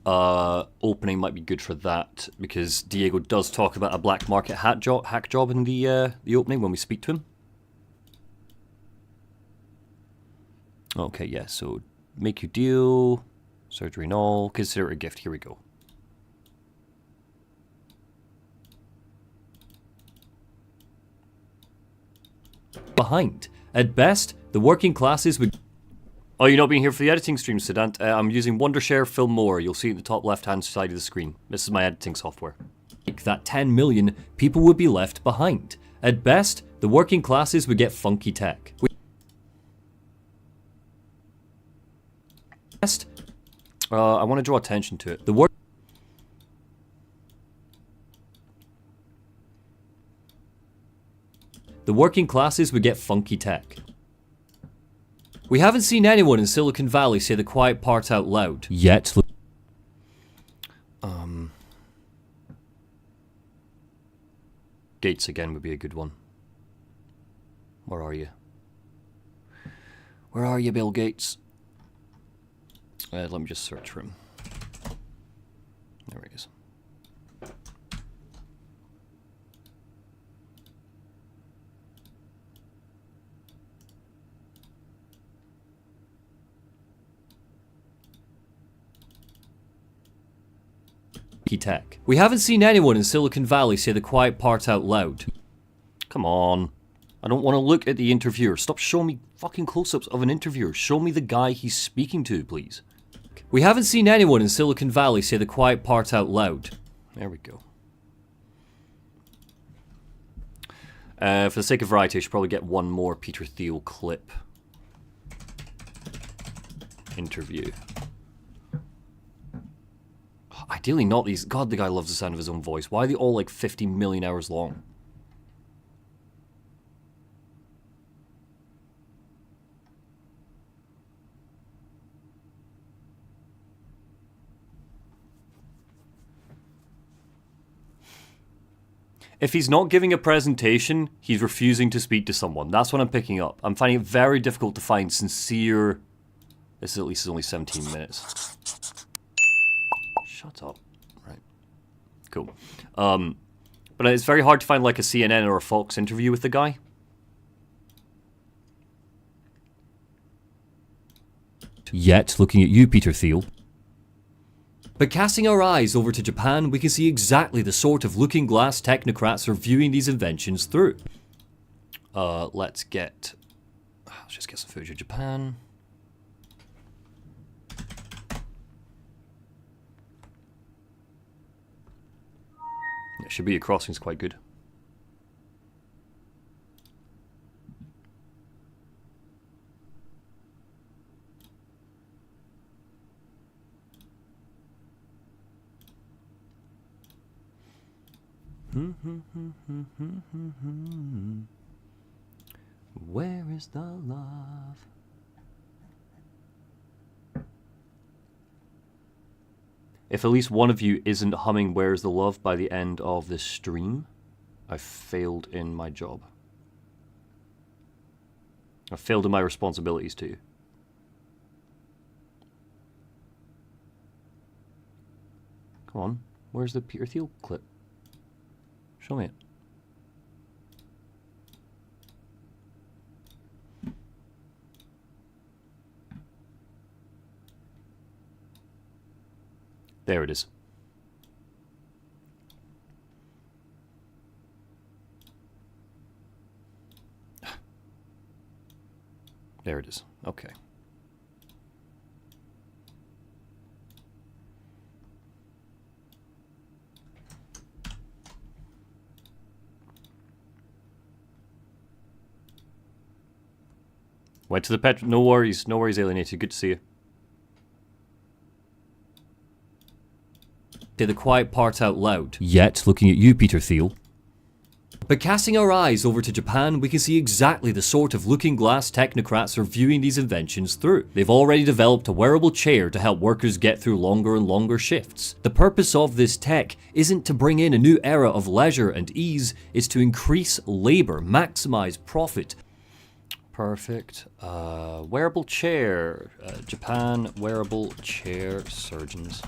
Opening might be good for that, because Diego does talk about a black market hack job in the opening when we speak to him. Okay, yeah, so make your deal, surgery and all, consider it a gift, here we go. Behind. At best, the working classes would... Oh, you're not being here for the editing stream, Sedant. I'm using Wondershare Filmora. You'll see it in the top left-hand side of the screen. This is my editing software. Like that 10 million, people would be left behind. At best, the working classes would get funky tech. Best, I want to draw attention to it. The working classes would get funky tech. We haven't seen anyone in Silicon Valley say the quiet part out loud. Yet. Gates again would be a good one. Where are you? Where are you, Bill Gates? Let me just search for him. There he is. Tech. We haven't seen anyone in Silicon Valley say the quiet part out loud. Come on. I don't want to look at the interviewer. Stop showing me fucking close-ups of an interviewer. Show me the guy he's speaking to, please. We haven't seen anyone in Silicon Valley say the quiet part out loud. There we go. For the sake of variety, I should probably get one more Peter Thiel clip. Interview. Ideally not these. God, the guy loves the sound of his own voice. Why are they all like 50 million hours long? If he's not giving a presentation, he's refusing to speak to someone. That's what I'm picking up. I'm finding it very difficult to find sincere... This at least is only 17 minutes. Shut up. Right. Cool. But it's very hard to find like a CNN or a Fox interview with the guy. Yet, looking at you, Peter Thiel. But casting our eyes over to Japan, we can see exactly the sort of looking glass technocrats are viewing these inventions through. Let's just get some footage of Japan. Yeah, Shibuya Crossing's quite good. Where is the love? If at least one of you isn't humming Where's the Love by the end of this stream, I've failed in my job. I've failed in my responsibilities to you. Come on, where's the Peter Thiel clip? Show me it. There it is. There it is. Okay. Went to the pet. No worries, Alienated. Good to see you. Say the quiet part out loud. Yet, looking at you, Peter Thiel. But casting our eyes over to Japan, we can see exactly the sort of looking glass technocrats are viewing these inventions through. They've already developed a wearable chair to help workers get through longer and longer shifts. The purpose of this tech isn't to bring in a new era of leisure and ease, it's to increase labor, maximize profit. Perfect. Wearable chair. Japan wearable chair surgeons.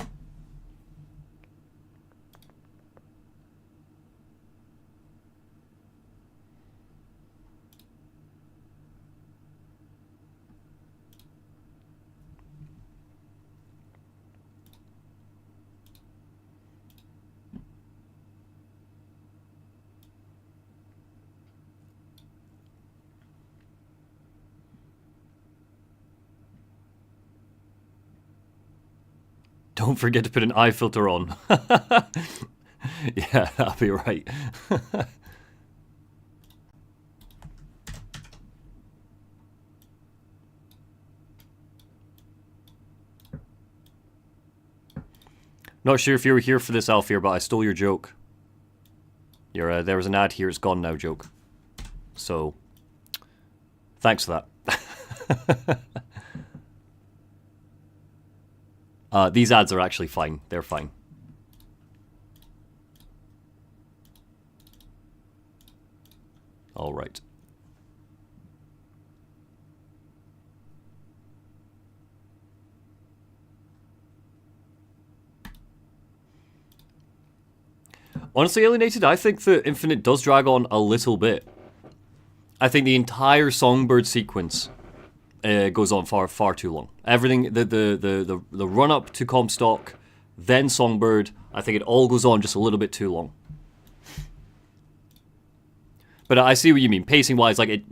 Don't forget to put an eye filter on. Yeah, that'll be right. Not sure if you were here for this, Alfir, but I stole your joke. There was an ad here, it's gone now joke. So, thanks for that. These ads are actually fine. They're fine. All right. Honestly, Alienated, I think that Infinite does drag on a little bit. I think the entire Songbird sequence goes on far too long. Everything, the run up to Comstock, then Songbird, I think it all goes on just a little bit too long. But I see what you mean. Pacing wise, like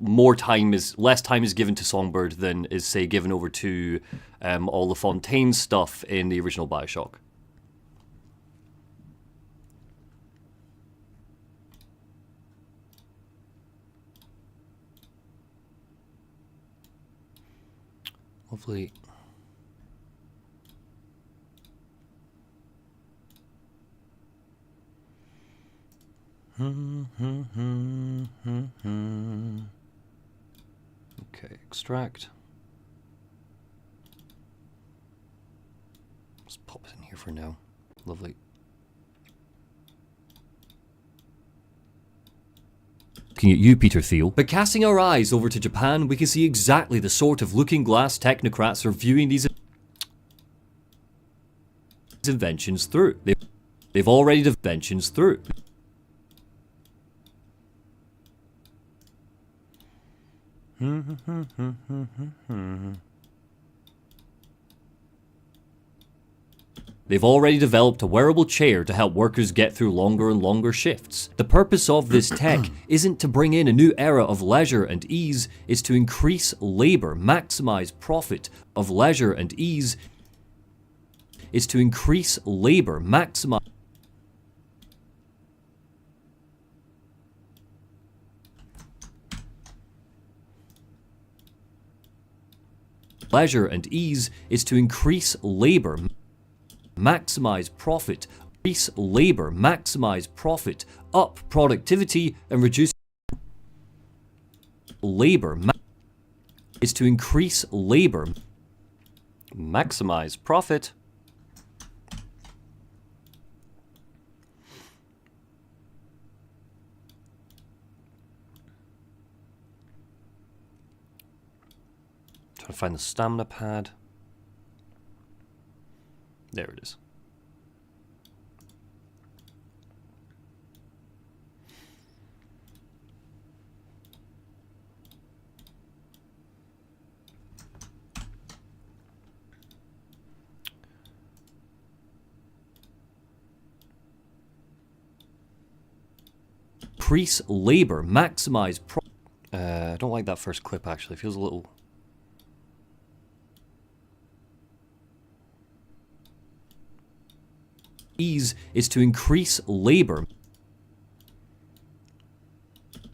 less time is given to Songbird than is say given over to all the Fontaine stuff in the original BioShock. Hopefully. Okay, extract. Let's pop it in here for now. Lovely. looking at you, Peter Thiel. But casting our eyes over to Japan, we can see exactly the sort of looking glass technocrats are viewing these inventions through. They've already inventions through. They've already developed a wearable chair to help workers get through longer and longer shifts. The purpose of this tech isn't to bring in a new era of leisure and ease, it's to increase labor, maximize profit of leisure and ease. It's to increase labor, maximize leisure and ease is to increase labor, maximize profit, increase labor, maximize profit, up productivity and reduce labor is to increase labor, maximize profit. Trying to find the stamina pad. There it is. Increase labor, maximize I don't like that first clip actually. It feels a little... Ease is to increase labor,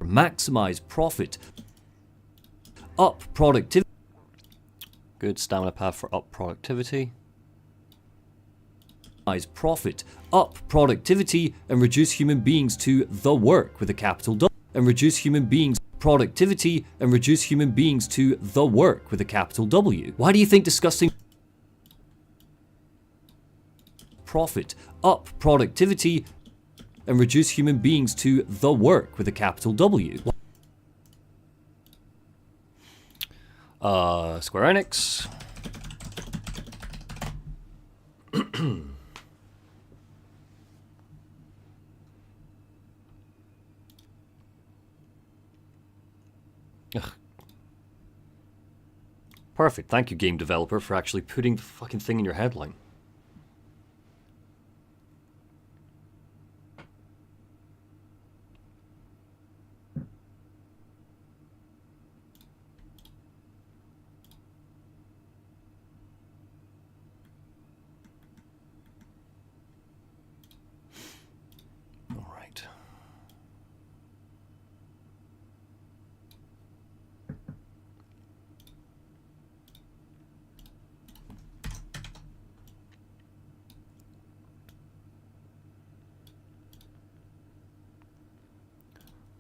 maximize profit, up productivity. Good stamina pad for up productivity. Maximize profit, up productivity, and reduce human beings to the work with a capital W. And reduce human beings productivity and reduce human beings to the work with a capital W. Why do you think discussing profit, up productivity, and reduce human beings to the work with a capital W? Square Enix. Ugh. Perfect. Thank you, game developer, for actually putting the fucking thing in your headline.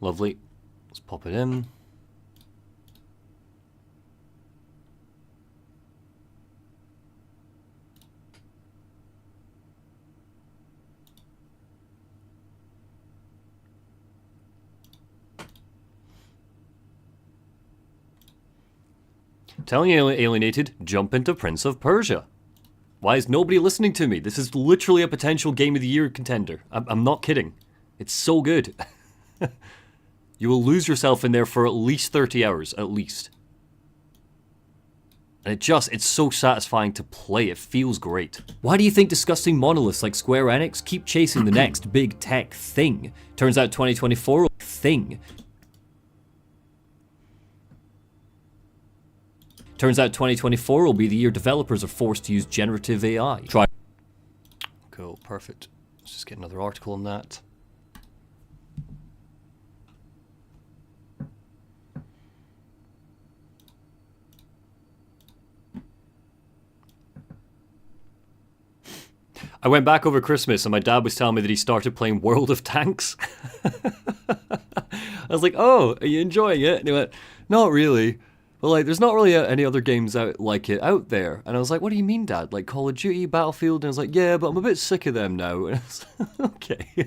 Lovely. Let's pop it in. Telling you, Alienated, jump into Prince of Persia. Why is nobody listening to me? This is literally a potential Game of the Year contender. I'm not kidding. It's so good. You will lose yourself in there for at least 30 hours, at least. And it's so satisfying to play, it feels great. Why do you think disgusting monoliths like Square Enix keep chasing the next big tech thing? Turns out 2024 thing. Turns out 2024 will be the year developers are forced to use generative AI. Try. Cool, perfect. Let's just get another article on that. I went back over Christmas and my dad was telling me that he started playing World of Tanks. I was like, oh, are you enjoying it? And he went, not really. But like, there's not really any other games out like it out there. And I was like, what do you mean, Dad? Like Call of Duty, Battlefield? And I was like, yeah, but I'm a bit sick of them now. And I was like, okay.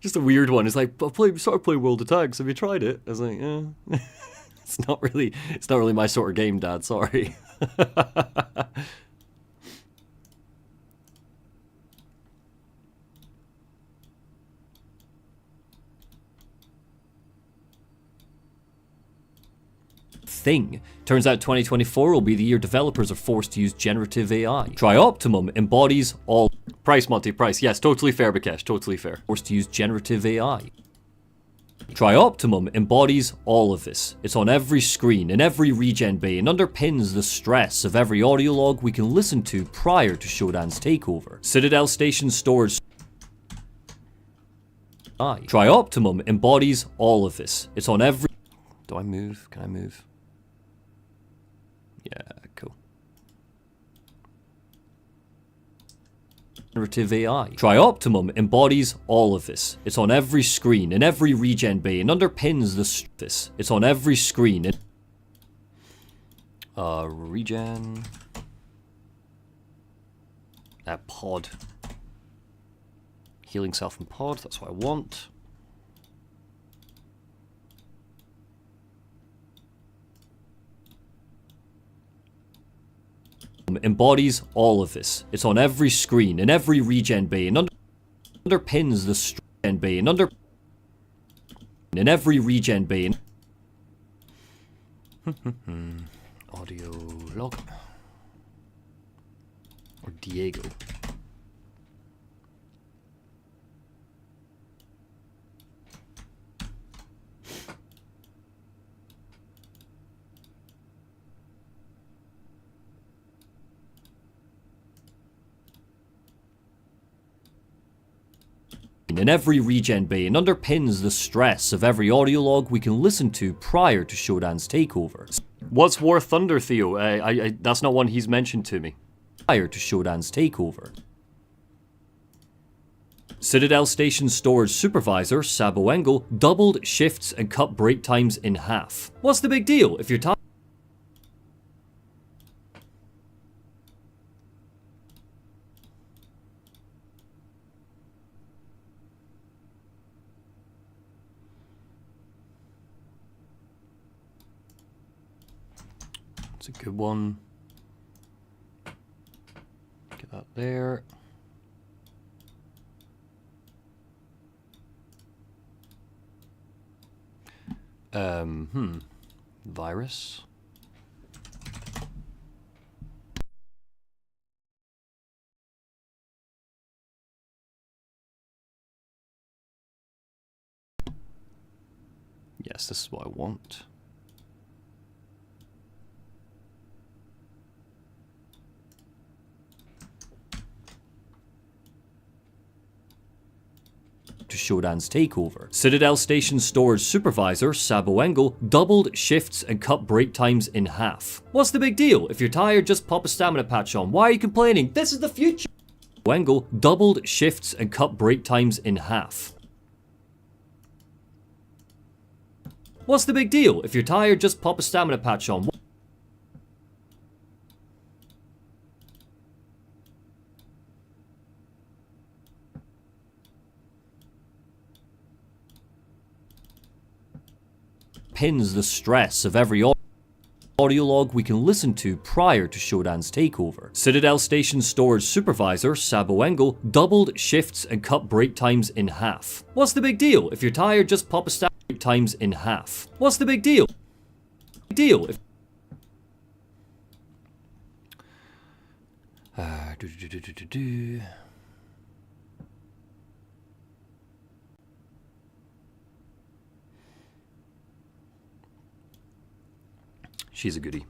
Just a weird one. It's like, started playing World of Tanks. Have you tried it? I was like, yeah. It's not really my sort of game, Dad. Sorry. Thing. Turns out 2024 will be the year developers are forced to use generative AI. Trioptimum embodies all... Price, Monty, price. Yes, totally fair, Bikesh, totally fair. Forced to use generative AI. Trioptimum embodies all of this. It's on every screen, in every regen bay, and underpins the stress of every audio log we can listen to prior to Shodan's takeover. Citadel Station stores... Trioptimum embodies all of this. It's on every... Do I move? Can I move? Yeah, cool. Generative AI. Trioptimum embodies all of this. It's on every screen, in every regen bay, and underpins this. It's on every screen. Regen. Pod. Healing self and pod, that's what I want. Embodies all of this. It's on every screen, in every regen bay, and underpins the regen bay, and in every regen bay. Audio log. Or Diego. In every regen bay, and underpins the stress of every audio log we can listen to prior to Shodan's takeover. What's War Thunder, Theo? That's not one he's mentioned to me. Prior to Shodan's takeover. Citadel Station Storage Supervisor, Sabo Engel, doubled shifts and cut break times in half. What's the big deal? If you're tired... That's a good one. Get that there. Virus. Yes, this is what I want. To Shodan's takeover. Citadel Station Storage Supervisor, Sabo Engel, doubled shifts and cut break times in half. What's the big deal? If you're tired, just pop a stamina patch on. Why are you complaining? This is the future! Engel doubled shifts and cut break times in half. What's the big deal? If you're tired, just pop a stamina patch on. Pins the stress of every audio log we can listen to prior to Shodan's takeover. Citadel Station Storage Supervisor, Sabo Engel, doubled shifts and cut break times in half. What's the big deal? If you're tired, just pop a stamina break times in half. What's the big deal? If She's a goodie.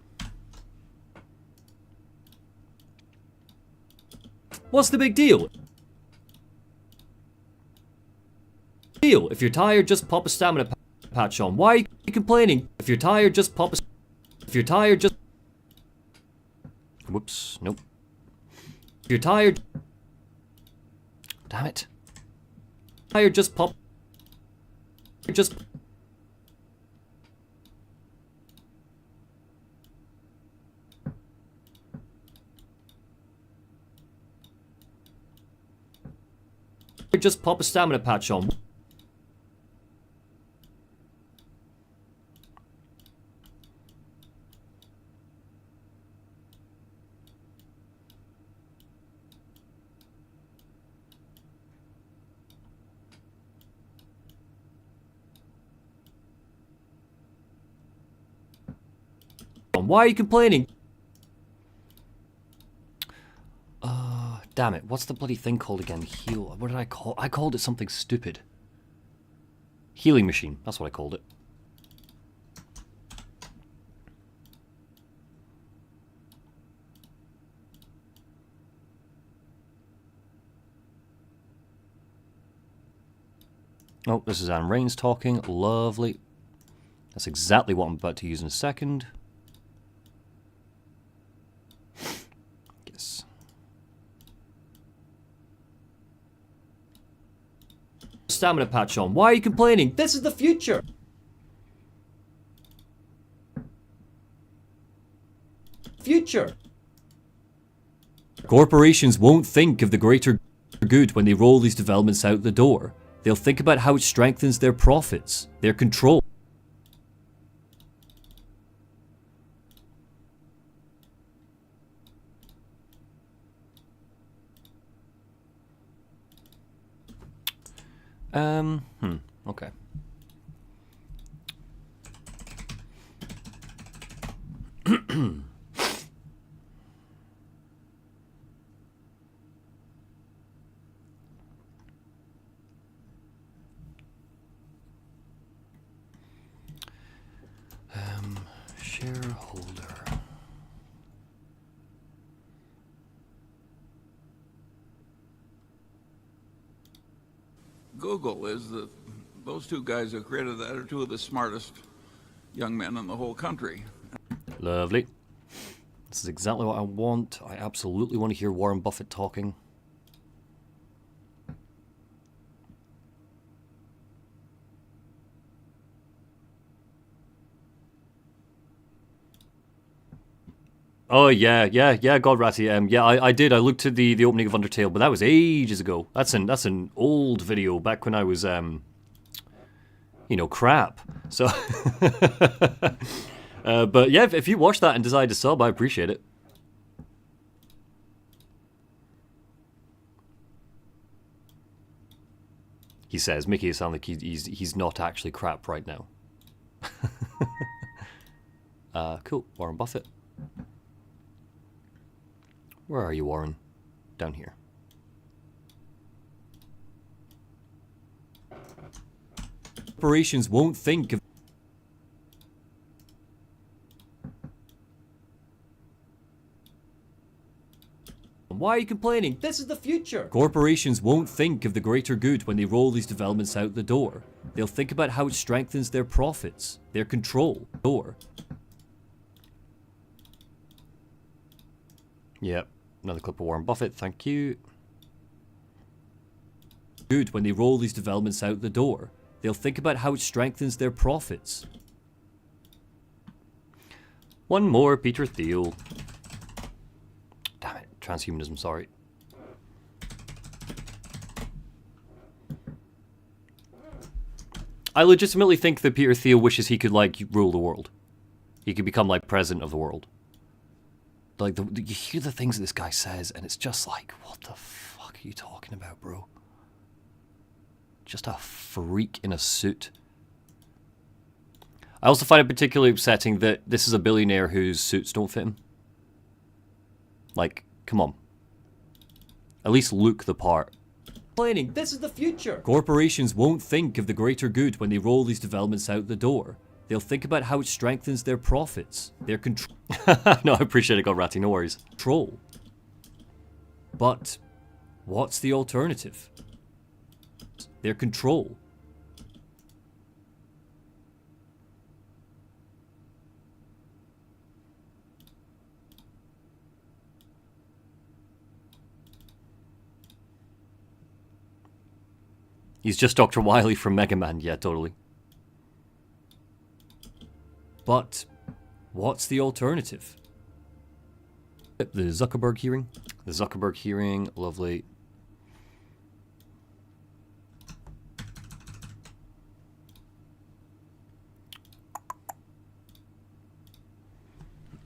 What's the big deal? If you're tired, just pop a stamina patch on. Why are you complaining? If you're tired, just pop a... If you're tired, just... Whoops, nope. If you're tired... Damn it. Tired, just pop... Just... Just pop a stamina patch on. on? Why are you complaining? Damn it. What's the bloody thing called again? Heal. What did I call it? I called it something stupid. Healing machine. That's what I called it. Oh, this is Anne Raines talking. Lovely. That's exactly what I'm about to use in a second. Yes. Stamina patch on. Why are you complaining? This is the future. Future. Corporations won't think of the greater good when they roll these developments out the door. They'll think about how it strengthens their profits, their control. Okay. Shareholder. Google is those two guys who created that are two of the smartest young men in the whole country. Lovely. This is exactly what I want. I absolutely want to hear Warren Buffett talking. Oh yeah, God Ratty. Yeah, I did. I looked at the opening of Undertale, but that was ages ago. That's an old video back when I was you know, crap. So, but yeah, if you watch that and decide to sub, I appreciate it. He says, making it sound like he's not actually crap right now. Cool, Warren Buffett. Where are you, Warren? Down here. Corporations won't think of... Why are you complaining? This is the future! Corporations won't think of the greater good when they roll these developments out the door. They'll think about how it strengthens their profits, their control. Yep, another clip of Warren Buffett, thank you. Good when they roll these developments out the door. They'll think about how it strengthens their profits. One more, Peter Thiel. Damn it, transhumanism, sorry. I legitimately think that Peter Thiel wishes he could, like, rule the world. He could become, like, president of the world. Like, you hear the things this guy says, and it's just like, what the fuck are you talking about, bro? Just a freak in a suit. I also find it particularly upsetting that this is a billionaire whose suits don't fit him. Like, come on. At least look the part. Complaining, this is the future! Corporations won't think of the greater good when they roll these developments out the door. They'll think about how it strengthens their profits, their control. No, I appreciate it, God Ratty, no worries. Control. But what's the alternative? Their control. He's just Dr. Wily from Mega Man, yeah, totally. But what's the alternative? The Zuckerberg hearing. The Zuckerberg hearing, lovely.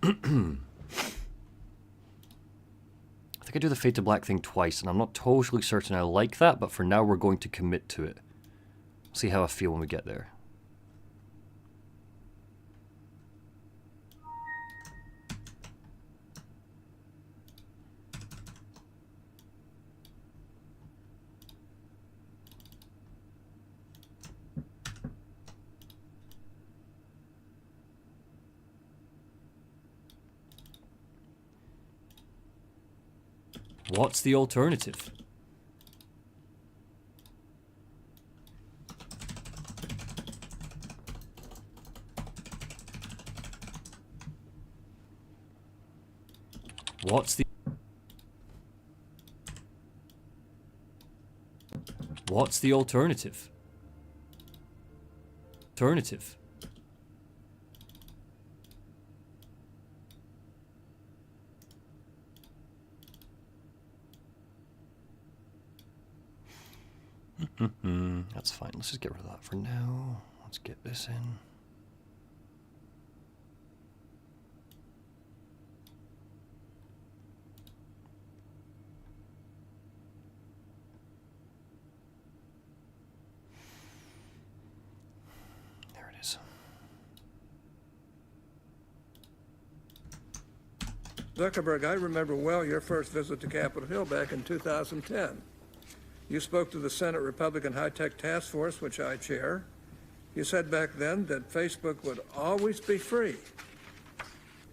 I think I do the Fade to Black thing twice, and I'm not totally certain I like that, but for now we're going to commit to it. See how I feel when we get there. What's the alternative? What's the alternative? Alternative. That's fine. Let's just get rid of that for now. Let's get this in. There it is. Zuckerberg, I remember well your first visit to Capitol Hill back in 2010. You spoke to the Senate Republican High-Tech Task Force, which I chair. You said back then that Facebook would always be free.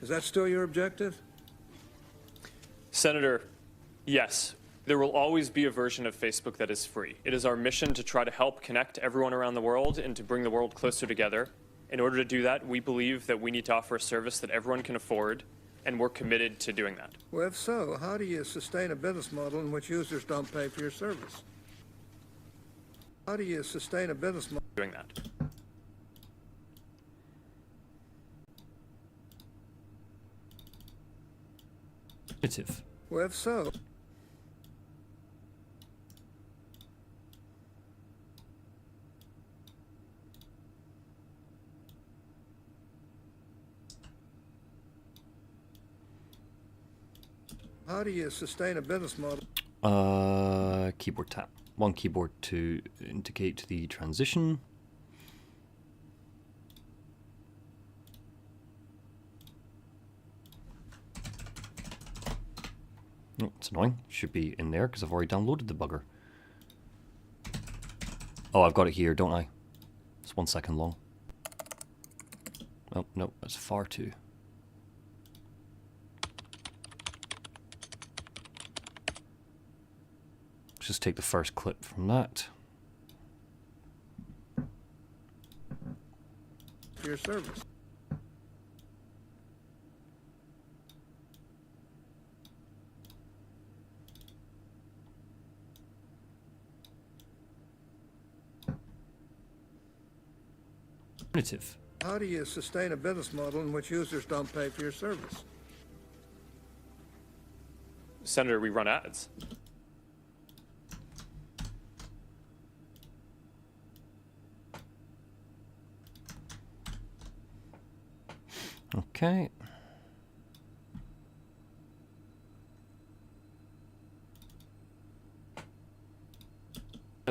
Is that still your objective? Senator, yes. There will always be a version of Facebook that is free. It is our mission to try to help connect everyone around the world and to bring the world closer together. In order to do that, we believe that we need to offer a service that everyone can afford, and we're committed to doing that. Well, if so, how do you sustain a business model in which users don't pay for your service? How do you sustain a business model doing that? Well, if so, how do you sustain a business model? Keyboard tap. One keyboard to indicate the transition. Oh, it's annoying. Should be in there because I've already downloaded the bugger. Oh, I've got it here, don't I? It's 1 second long. Oh, no, that's far too. Let's just take the first clip from that. For your service. Alternative. How do you sustain a business model in which users don't pay for your service? Senator, we run ads. Okay.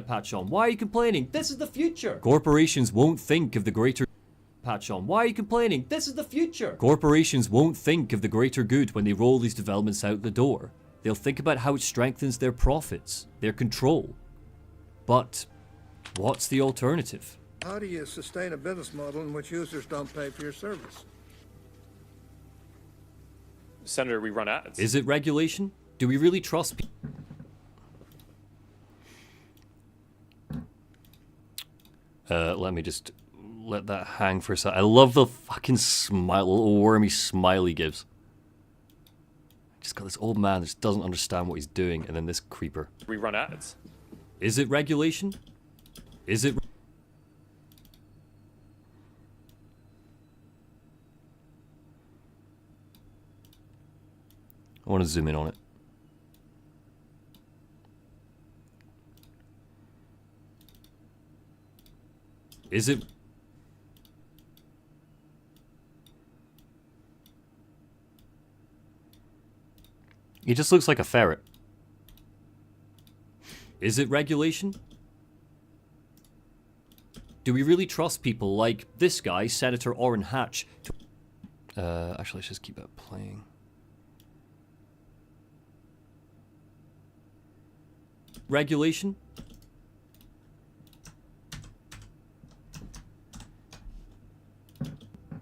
Patch on. Why are you complaining? This is the future. Corporations won't think of the greater patch on. Why are you complaining? This is the future. Corporations won't think of the greater good when they roll these developments out the door. They'll think about how it strengthens their profits, their control. But what's the alternative? How do you sustain a business model in which users don't pay for your service? Senator, we run ads. Is it regulation? Do we really trust people? Let me just let that hang for a sec. I love the fucking smile, little wormy smile he gives. Just got this old man that just doesn't understand what he's doing, and then this creeper. We run ads. Is it regulation? Is it... I want to zoom in on it. Is it... He just looks like a ferret. Is it regulation? Do we really trust people like this guy, Senator Orrin Hatch? Actually, let's just keep it playing. Regulation?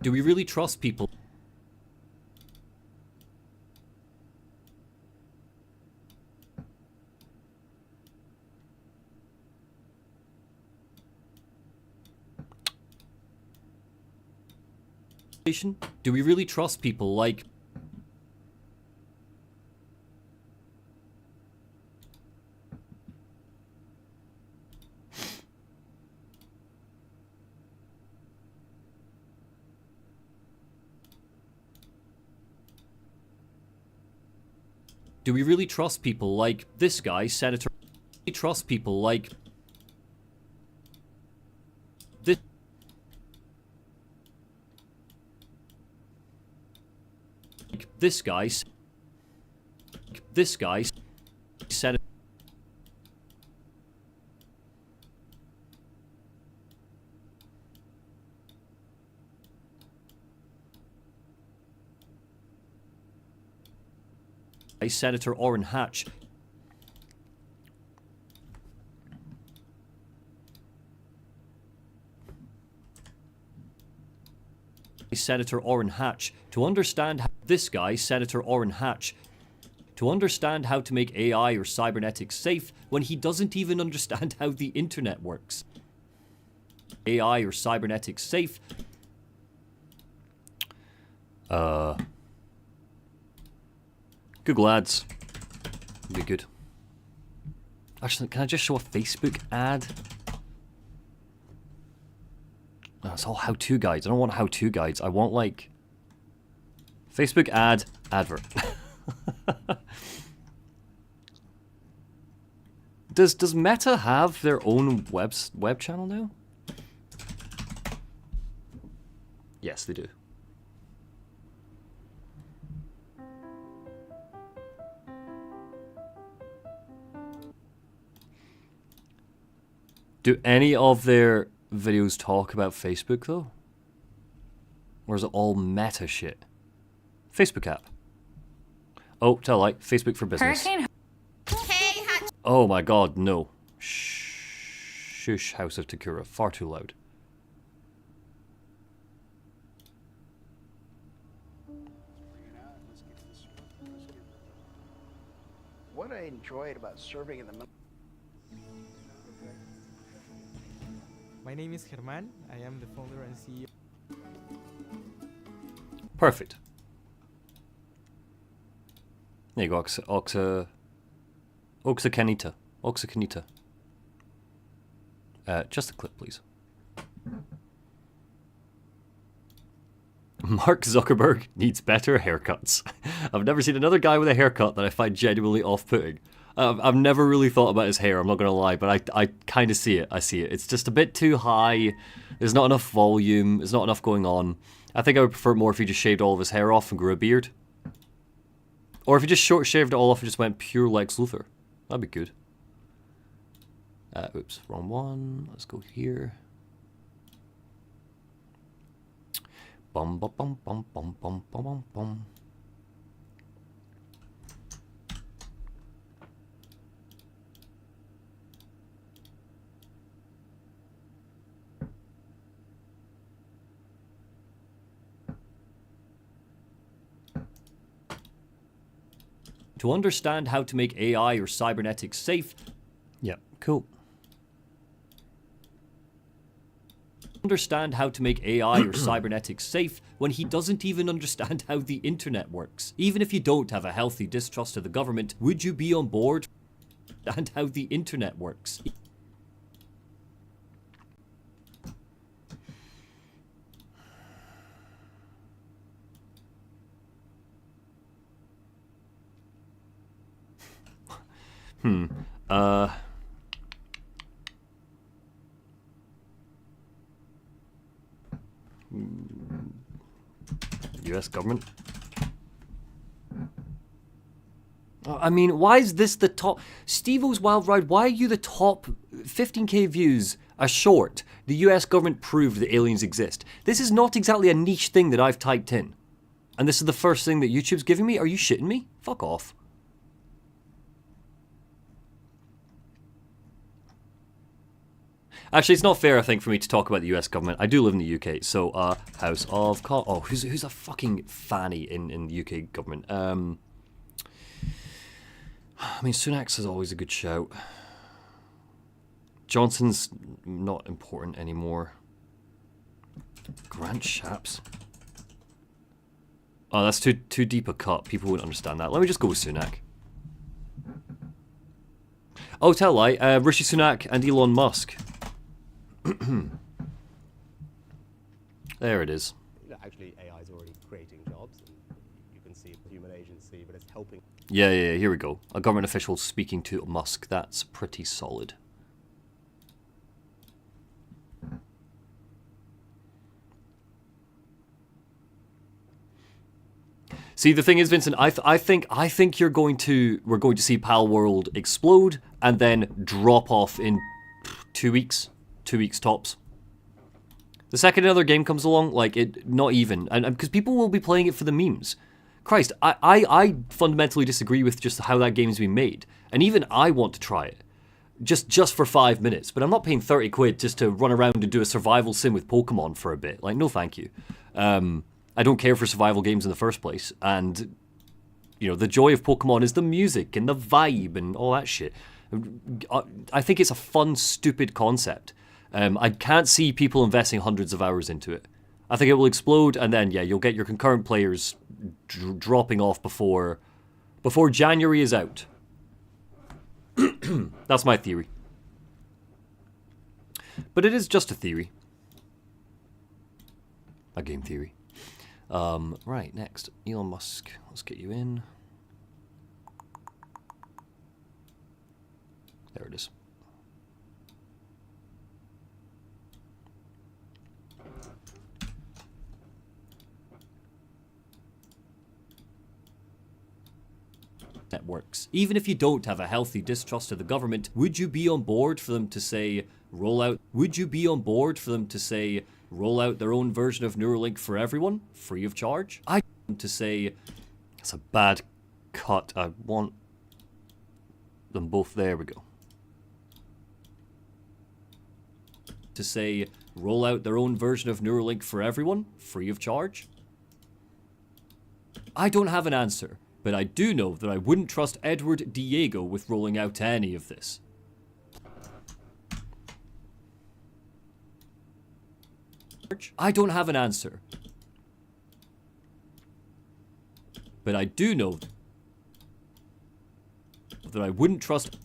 Do we really trust people? Do we really trust people like... Do we really trust people like this guy, Senator? Do we trust people like this? This guy, Senator. Senator Orrin Hatch. Senator Orrin Hatch. To understand this guy, Senator Orrin Hatch, to understand how to make AI or cybernetics safe when he doesn't even understand how the internet works. AI or cybernetics safe. Google Ads would be good. Actually, can I just show a Facebook ad? No, it's all how-to guides. I don't want how-to guides. I want, like, Facebook ad, advert. Does Meta have their own web channel now? Yes, they do. Do any of their videos talk about Facebook, though? Or is it all meta shit? Facebook app. Oh, tell a lie. Facebook for business. Oh my god, no. Shush, House of Takura. Far too loud. What I enjoyed about serving in the military. My name is Germán. I am the founder and CEO. Perfect. There you go, Oxa Canita. Just a clip, please. Mark Zuckerberg needs better haircuts. I've never seen another guy with a haircut that I find genuinely off-putting. I've never really thought about his hair, I'm not going to lie, but I kind of see it. I see it. It's just a bit too high. There's not enough volume. There's not enough going on. I think I would prefer it more if he just shaved all of his hair off and grew a beard. Or if he just shaved it all off and just went pure Lex Luthor. That'd be good. Oops, wrong one. Let's go here. Bum bum bum bum bum bum bum bum. To understand how to make AI or cybernetics safe. Yeah, cool. Understand how to make AI or cybernetics safe when he doesn't even understand how the internet works. Even if you don't have a healthy distrust of the government, would you be on board and how the internet works? US government. I mean, why is this the top? Steve-O's Wild Ride, why are you the top 15k views a short? The US government proved that aliens exist. This is not exactly a niche thing that I've typed in. And this is the first thing that YouTube's giving me? Are you shitting me? Fuck off. Actually, it's not fair, I think, for me to talk about the US government. I do live in the UK, so, House of... Oh, who's a fucking fanny in the UK government? I mean, Sunak's is always a good shout. Johnson's not important anymore. Grant Shapps. Oh, that's too deep a cut. People wouldn't understand that. Let me just go with Sunak. Oh, tell a lie. Rishi Sunak and Elon Musk. There it is. Actually, AI is already creating jobs, and you can see human agency, but it's helping. Yeah, here we go. A government official speaking to Musk. That's pretty solid. See, the thing is, Vincent, I think we're going to see Pal World explode and then drop off in 2 weeks, 2 weeks tops. The second another game comes along, like not even, and because people will be playing it for the memes. Christ, I fundamentally disagree with just how that game's been made, and even I want to try it, just for 5 minutes. But I'm not paying 30 quid just to run around and do a survival sim with Pokemon for a bit. Like, no, thank you. I don't care for survival games in the first place, and you know, the joy of Pokemon is the music and the vibe and all that shit. I think it's a fun, stupid concept. I can't see people investing hundreds of hours into it. I think it will explode, and then yeah, you'll get your concurrent players dropping off before January is out. That's my theory. But it is just a theory. A game theory. Right, next. Elon Musk. Let's get you in. There it is. Networks. Even if you don't have a healthy distrust of the government, would you be on board for them to say roll out? Would you be on board for them to say roll out their own version of Neuralink for everyone, free of charge? I want to say it's a bad cut. I want them both. There we go. To say roll out their own version of Neuralink for everyone, free of charge? I don't have an answer. But I do know that I wouldn't trust Edward Diego with rolling out any of this. I don't have an answer. But I do know that I wouldn't trust...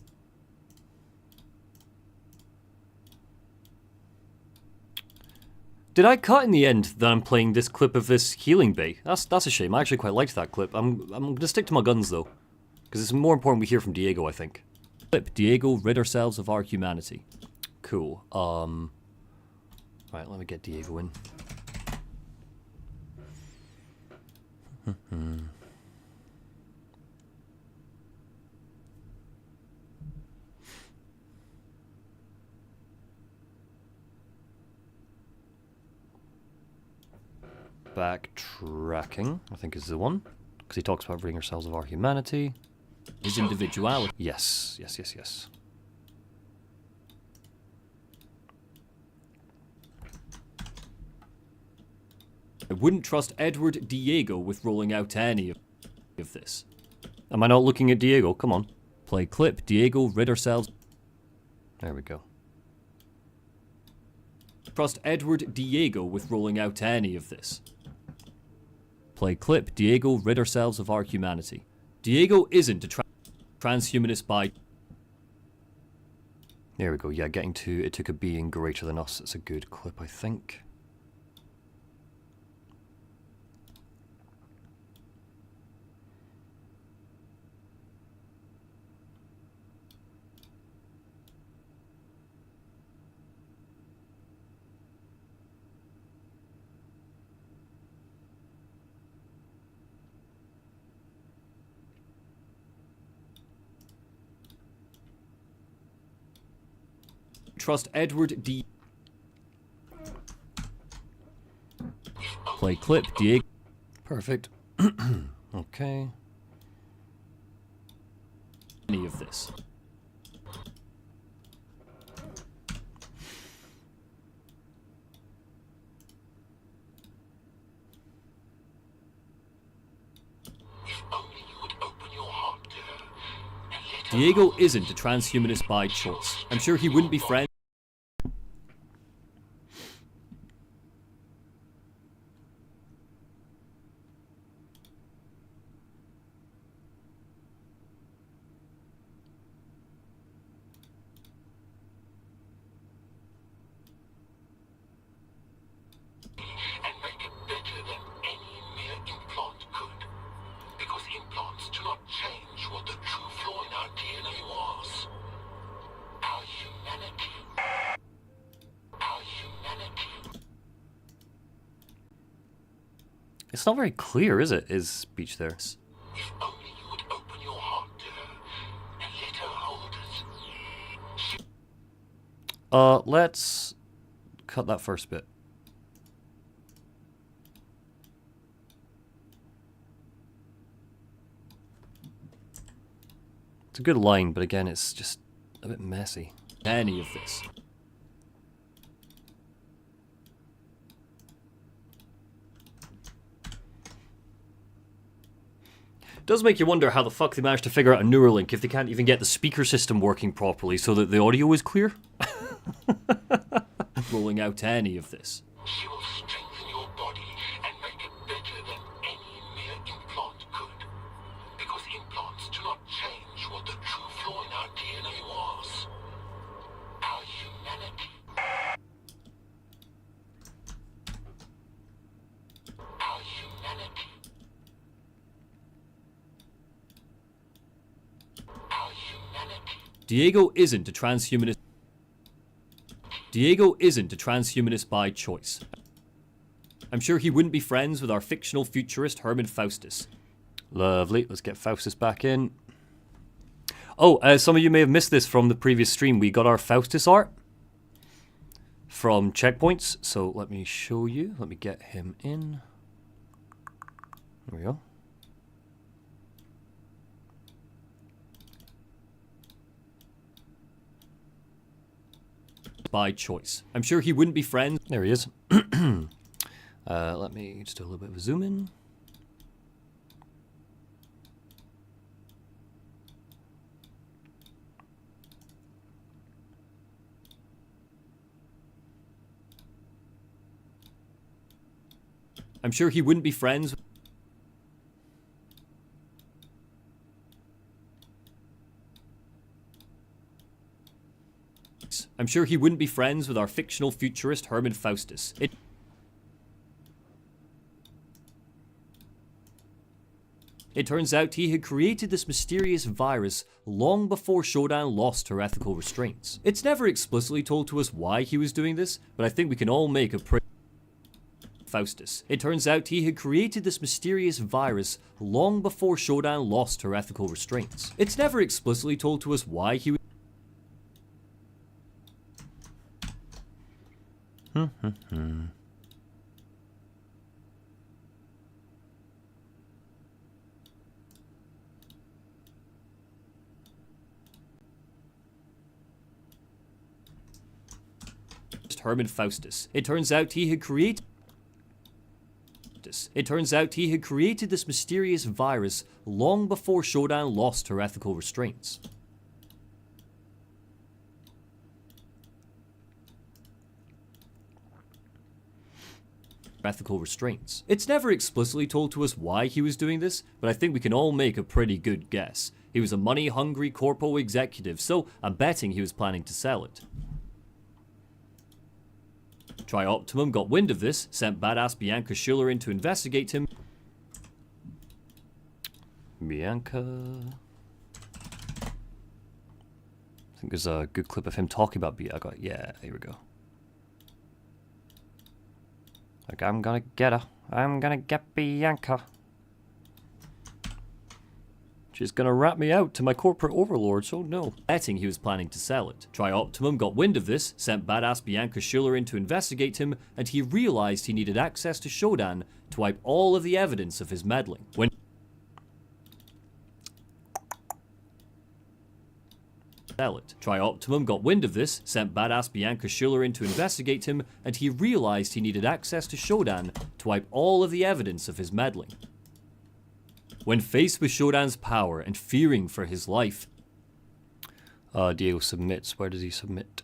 Did I cut in the end that I'm playing this clip of this healing bay? That's a shame. I actually quite liked that clip. I'm gonna stick to my guns though, because it's more important we hear from Diego, I think. Clip. Diego, rid ourselves of our humanity. Cool. Right, let me get Diego in. Backtracking, I think is the one, because he talks about ridding ourselves of our humanity. His individuality. Yes. I wouldn't trust Edward Diego with rolling out any of this. Am I not looking at Diego? Come on. Play clip. Diego, rid ourselves. There we go. Trust Edward Diego with rolling out any of this. Play clip. Diego, rid ourselves of our humanity. Diego isn't a transhumanist by... There we go. Yeah, getting to it took a being greater than us. It's a good clip, I think. Trust Edward D. Play clip, Diego. Perfect. Okay. Any of this. Diego isn't a transhumanist by choice. I'm sure he wouldn't be friends. It's not very clear, is it? His speech there. If only you would open your heart to her and let her hold it. Let's cut that first bit. It's a good line, but again, it's just a bit messy. Any of this. Does make you wonder how the fuck they managed to figure out a Neuralink if they can't even get the speaker system working properly so that the audio is clear. Rolling out any of this. She will strengthen your body and make it better than any mere implant could. Because implants do not change what the true flaw in our DNA was. Our humanity. Our humanity. Our humanity. Diego isn't a transhumanist. Diego isn't a transhumanist by choice. I'm sure he wouldn't be friends with our fictional futurist Herman Faustus. Lovely, let's get Faustus back in. Oh, some of you may have missed this from the previous stream. We got our Faustus art from Checkpoints, so let me show you. Let me get him in. There we go. By choice. I'm sure he wouldn't be friends. There he is. Let me just do a little bit of a zoom in. I'm sure he wouldn't be friends. I'm sure he wouldn't be friends with our fictional futurist Herman Faustus. It turns out he had created this mysterious virus long before Shodan lost her ethical restraints. It's never explicitly told to us why he was doing this, but I think we can all make a pretty Faustus. It turns out he had created this mysterious virus long before Shodan lost her ethical restraints. It's never explicitly told to us why he was Herman Faustus. It turns out he had created this mysterious virus long before Shodan lost her ethical restraints. Ethical restraints. It's never explicitly told to us why he was doing this, but I think we can all make a pretty good guess. He was a money-hungry corpo executive, so I'm betting he was planning to sell it. Trioptimum got wind of this, sent badass Bianca Schuller in to investigate him. Bianca... I think there's a good clip of him talking about Bianca. Yeah, here we go. Like, I'm gonna get her. I'm gonna get Bianca. She's gonna rat me out to my corporate overlords, oh no. Betting he was planning to sell it. Trioptimum got wind of this, sent badass Bianca Schuller in to investigate him, and he realized he needed access to Shodan to wipe all of the evidence of his meddling. When sell it. Trioptimum got wind of this, sent badass Bianca Schuller in to investigate him, and he realized he needed access to Shodan to wipe all of the evidence of his meddling. When faced with Shodan's power and fearing for his life, Diego submits. Where does he submit?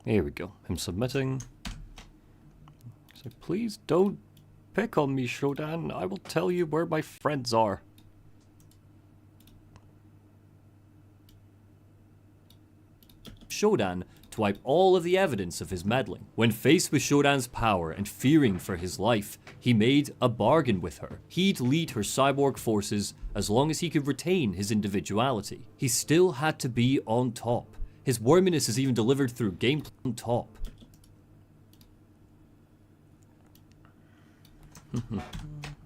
Here we go. I'm submitting. So please don't pick on me, Shodan. I will tell you where my friends are. Shodan to to wipe all of the evidence of his meddling. When faced with Shodan's power and fearing for his life, he made a bargain with her. He'd lead her cyborg forces as long as he could retain his individuality. He still had to be on top. His worminess is even delivered through gameplay on top.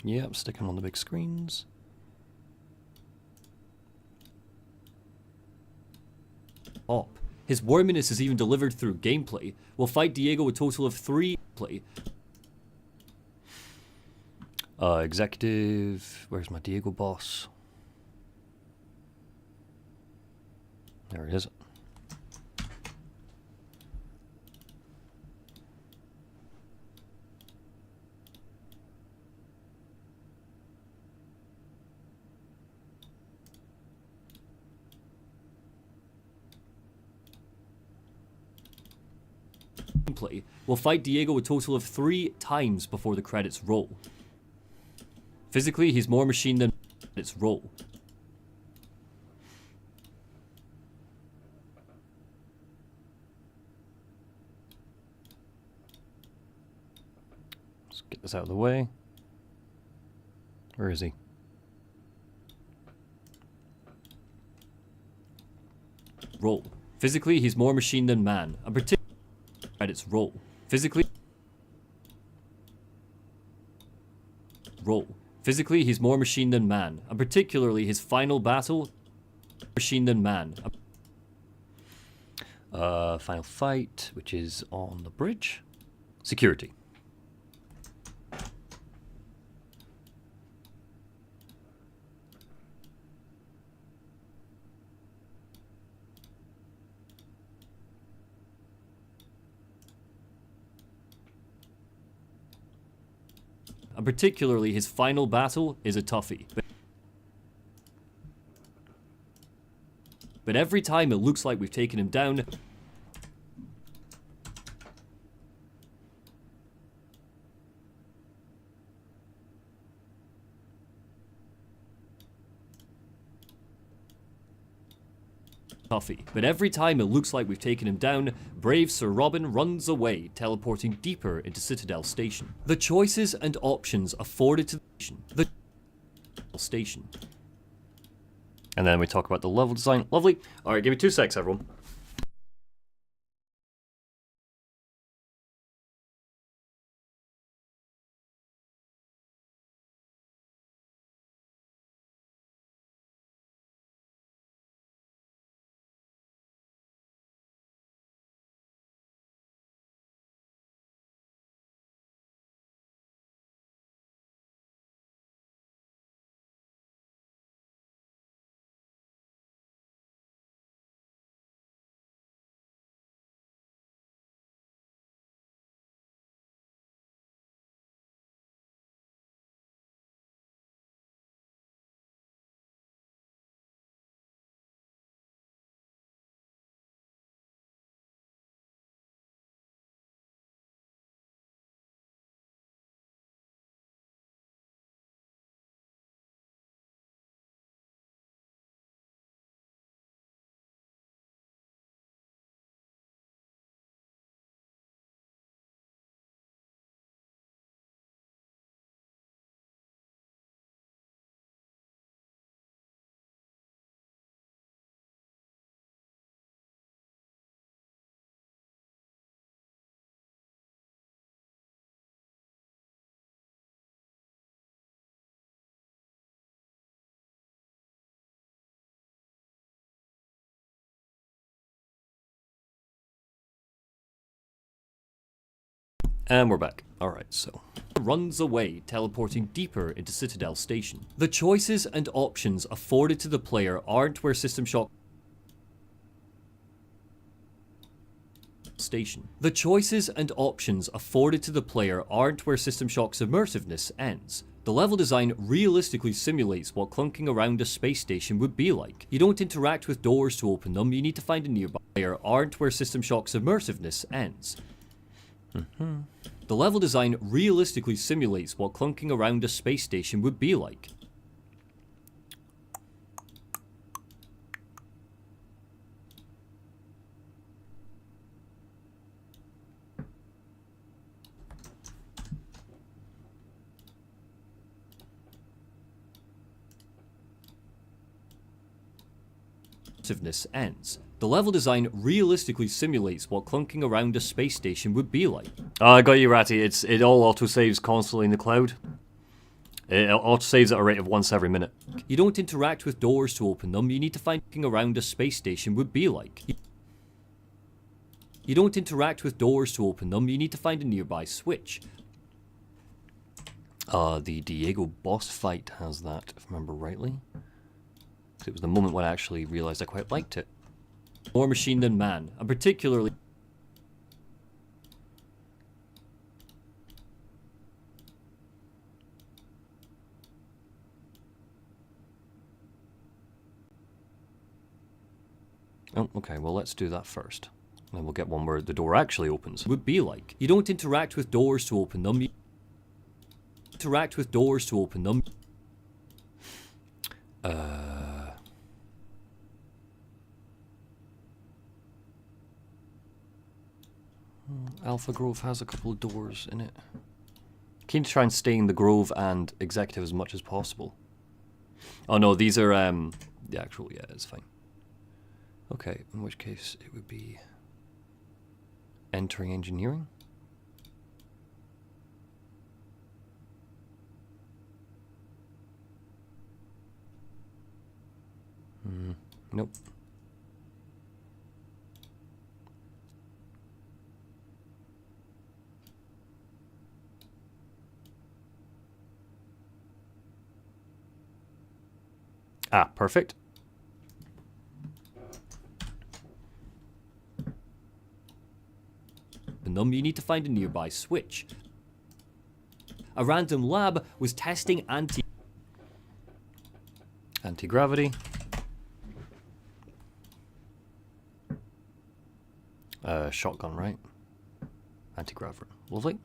Yep, stick him on the big screens. Top. His worminess is even delivered through gameplay. We'll fight Diego a total of 3 play. Executive. Where's my Diego boss? There it is. Play. We'll fight Diego a total of 3 times before the credits roll. Physically, he's more machine than credits roll. Let's get this out of the way. Where is he? Roll. Physically, he's more machine than man. A particular credits roll. Physically, roll. Physically, he's more machine than man, and particularly his final battle, machine than man. Final fight, which is on the bridge. Security. And particularly his final battle is a toughie. But every time it looks like we've taken him down, brave Sir Robin runs away, teleporting deeper into Citadel Station. The choices and options afforded to the station. And then we talk about the level design. Lovely. Alright, give me 2 secs, everyone. And we're back. Alright, so. Runs away, teleporting deeper into Citadel Station. The choices and options afforded to the player aren't where System Shock Station. The choices and options afforded to the player aren't where System Shock's immersiveness ends. The level design realistically simulates what clunking around a space station would be like. You don't interact with doors to open them, you need to find a nearby player aren't where System Shock's immersiveness ends. The level design realistically simulates what clunking around a space station would be like. ends. The level design realistically simulates what clunking around a space station would be like. I got you, Ratty. It all autosaves constantly in the cloud. It autosaves at a rate of once every minute. You don't interact with doors to open them. You need to find clunking around a space station would be like. You don't interact with doors to open them. You need to find a nearby switch. The Diego boss fight has that, if I remember rightly. It was the moment when I actually realized I quite liked it. More machine than man, and particularly... Oh, okay, well let's do that first. Then we'll get one where the door actually opens. Would be like. You don't interact with doors to open them. You interact with doors to open them. Alpha Grove has a couple of doors in it. Keen to try and stay in the Grove and Executive as much as possible. Oh no, these are the actual, yeah, it's fine. Okay, in which case it would be entering engineering. Nope. Ah, perfect. And then you need to find a nearby switch. A random lab was testing anti-gravity. Shotgun, right? Anti-gravity. Lovely.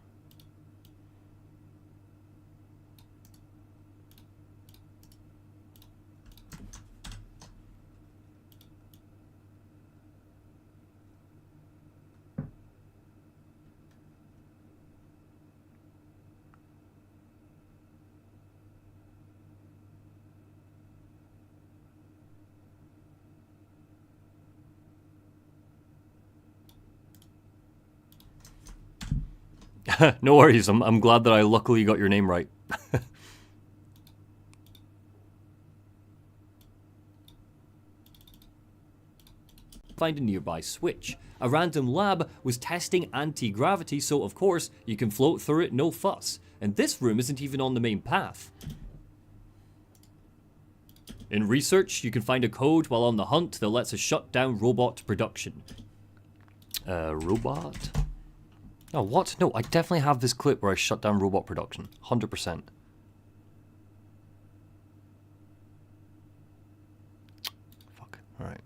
No worries, I'm glad that I luckily got your name right. Find a nearby switch. A random lab was testing anti-gravity, so of course you can float through it, no fuss. And this room isn't even on the main path. In research, you can find a code while on the hunt that lets us shut down robot production. Robot? Oh, what? No, I definitely have this clip where I shut down robot production. 100%. Fuck. Alright.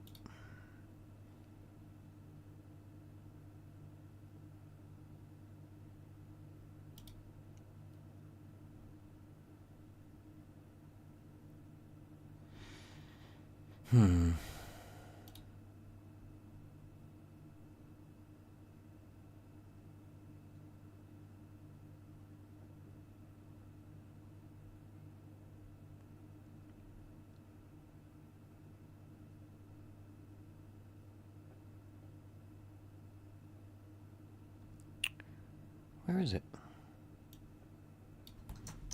Where is it?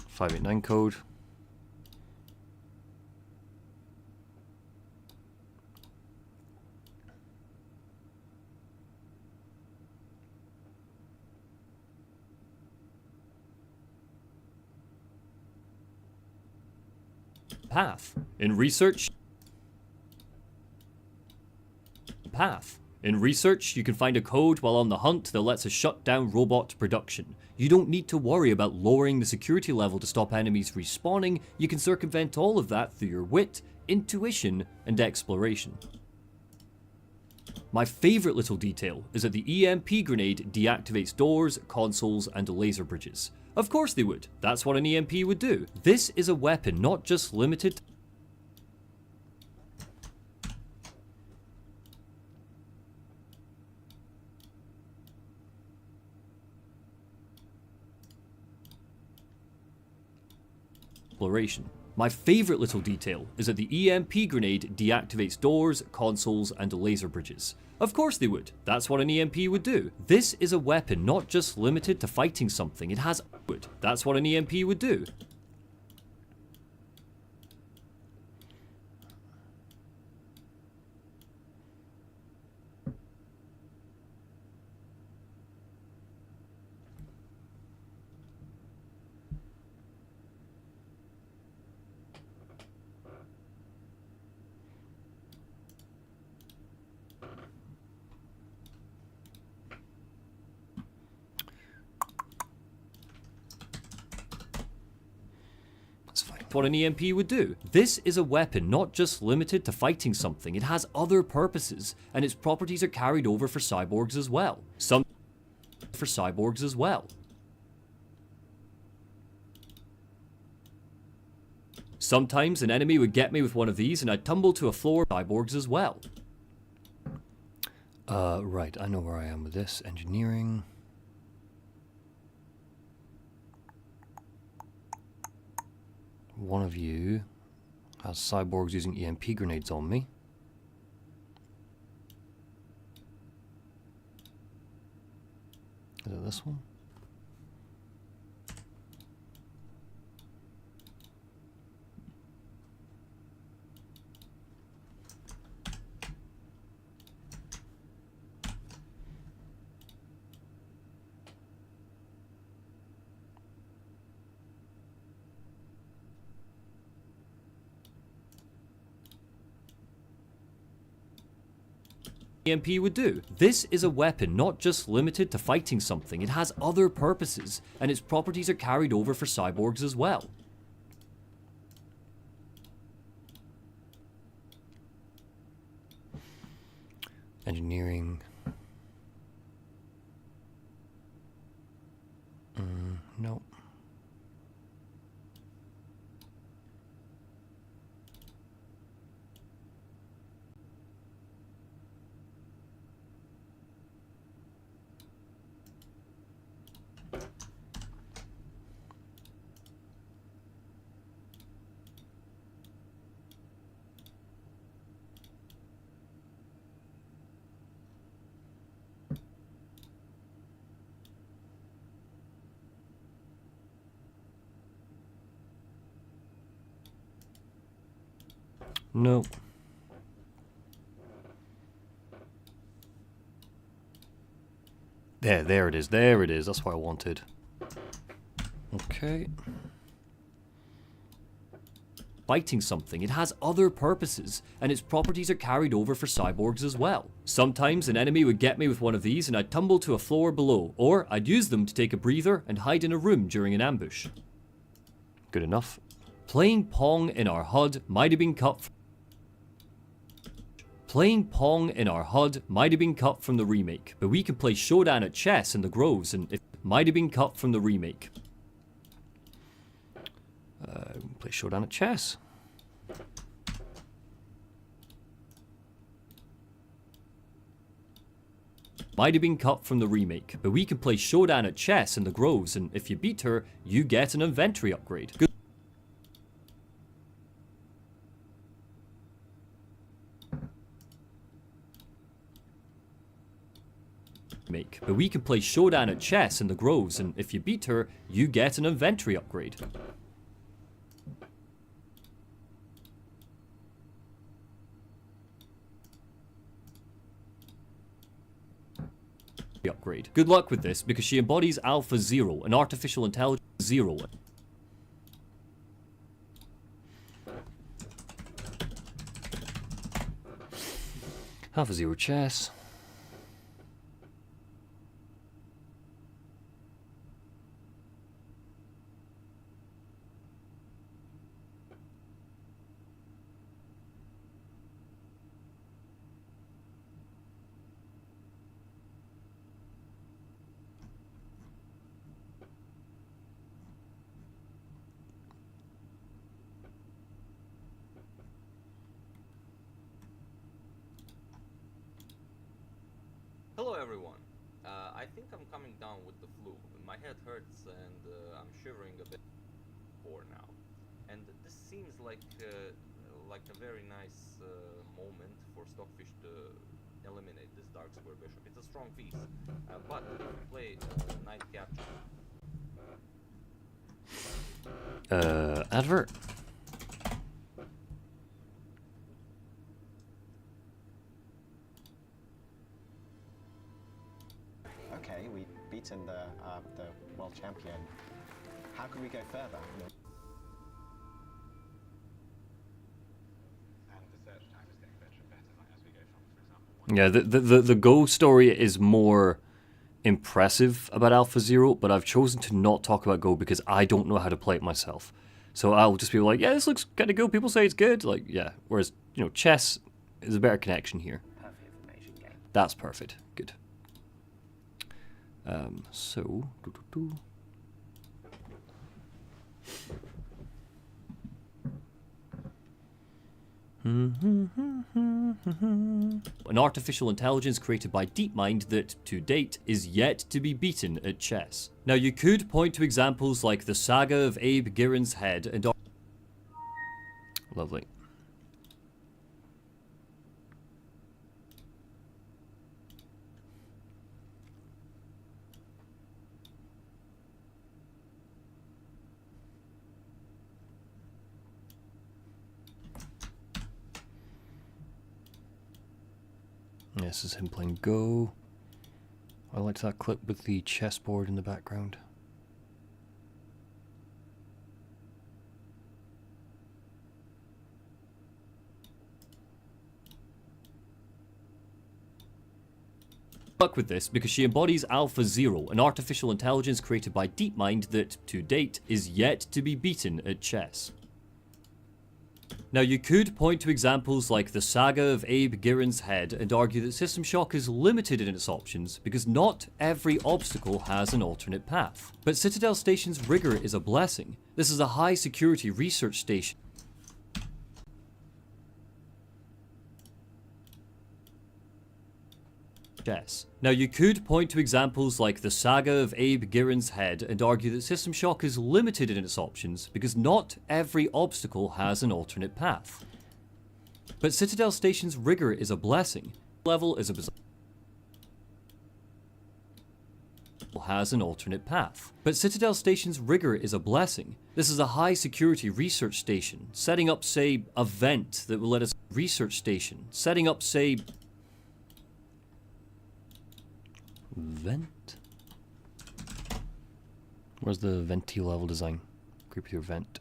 589 code. Path. In research. Path. In research, you can find a code while on the hunt that lets us shut down robot production. You don't need to worry about lowering the security level to stop enemies respawning. You can circumvent all of that through your wit, intuition, and exploration. My favorite little detail is that the EMP grenade deactivates doors, consoles, and laser bridges. Of course they would. That's what an EMP would do. This is a weapon not just limited exploration. My favourite little detail is that the EMP grenade deactivates doors, consoles, and laser bridges. Of course they would. That's what an EMP would do. This is a weapon not just limited to fighting something. It has... That's what an EMP would do. What an EMP would do. This is a weapon not just limited to fighting something. It has other purposes, and its properties are carried over for cyborgs as well. Sometimes an enemy would get me with one of these, and I'd tumble to a floor. Cyborgs as well. Right, I know where I am with this. Engineering. One of you has cyborgs using EMP grenades on me. Is it this one? EMP would do. This is a weapon not just limited to fighting something. It has other purposes, and its properties are carried over for cyborgs as well. Engineering. No. No. There it is. There it is. That's what I wanted. Okay. Fighting something. It has other purposes, and its properties are carried over for cyborgs as well. Sometimes an enemy would get me with one of these, and I'd tumble to a floor below, or I'd use them to take a breather and hide in a room during an ambush. Good enough. Playing Pong in our HUD might have been cut. Playing Pong in our HUD might have been cut from the remake, but we can play Showdown at chess in the Groves, and it might have been cut from the remake. Play Showdown at chess. Might have been cut from the remake, but we can play Showdown at chess in the Groves, and if you beat her, you get an inventory upgrade. Good. But we can play Showdown at chess in the Groves, and if you beat her, you get an inventory upgrade. Upgrade. Good luck with this, because she embodies Alpha Zero, an artificial intelligence zero. Alpha Zero chess. Hello everyone. I think I'm coming down with the flu. My head hurts and I'm shivering a bit more now. And this seems like a very nice moment for Stockfish to eliminate this Dark Square Bishop. It's a strong piece, but if you play Knight Capture. Advert. Okay, we've beaten the world champion. How can we go further? You know? And the search time is getting better and better, like as we go from, for example. Yeah, the Go story is more impressive about AlphaZero, but I've chosen to not talk about Go because I don't know how to play it myself. So I'll just be like, yeah, this looks kind of good. People say it's good. Like, yeah. Whereas, you know, chess is a better connection here. Perfect information game. That's perfect. Good. So. An artificial intelligence created by DeepMind that, to date, is yet to be beaten at chess. Now, you could point to examples like the saga of Abe Girin's head and... Lovely. This is him playing Go. I liked that clip with the chessboard in the background. Fuck with this because she embodies AlphaZero, an artificial intelligence created by DeepMind that, to date, is yet to be beaten at chess. Now, you could point to examples like the saga of Abe Girin's head and argue that System Shock is limited in its options because not every obstacle has an alternate path. But Citadel Station's rigor is a blessing. This is a high-security research station. Chess. Now, you could point to examples like the saga of Abe Girin's head and argue that System Shock is limited in its options because not every obstacle has an alternate path. But Citadel Station's rigor is a blessing. Level is a has an alternate path. But Citadel Station's rigor is a blessing. This is a high-security research station, setting up, say, a vent that will let us research station, setting up, say, vent? Where's the venti level design? Creep through vent.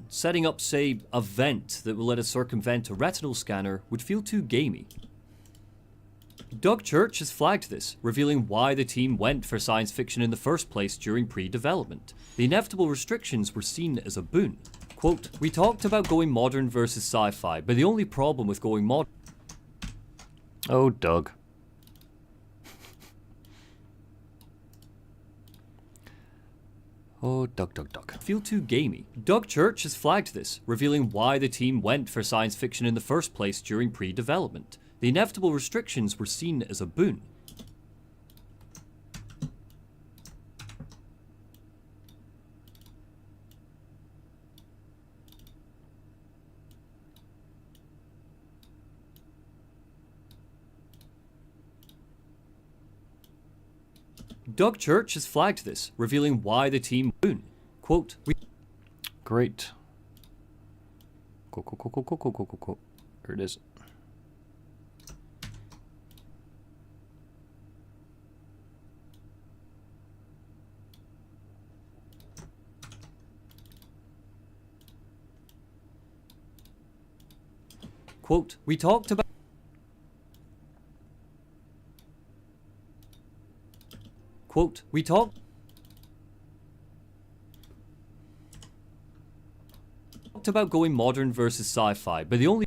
Setting up, say, a vent that will let us circumvent a retinal scanner would feel too gamey. Doug Church has flagged this, revealing why the team went for science fiction in the first place during pre-development. The inevitable restrictions were seen as a boon. Quote, "We talked about going modern versus sci-fi, but the only problem with going modern..." Oh, Doug. Oh, Doug. Feel too gamey. Doug Church has flagged this, revealing why the team went for science fiction in the first place during pre-development. The inevitable restrictions were seen as a boon. Doug Church has flagged this, revealing why the team boon. Quote, Great. Cool. Here it is. Quote, "We talked about..." Quote, "We talked about going modern versus sci-fi, but the only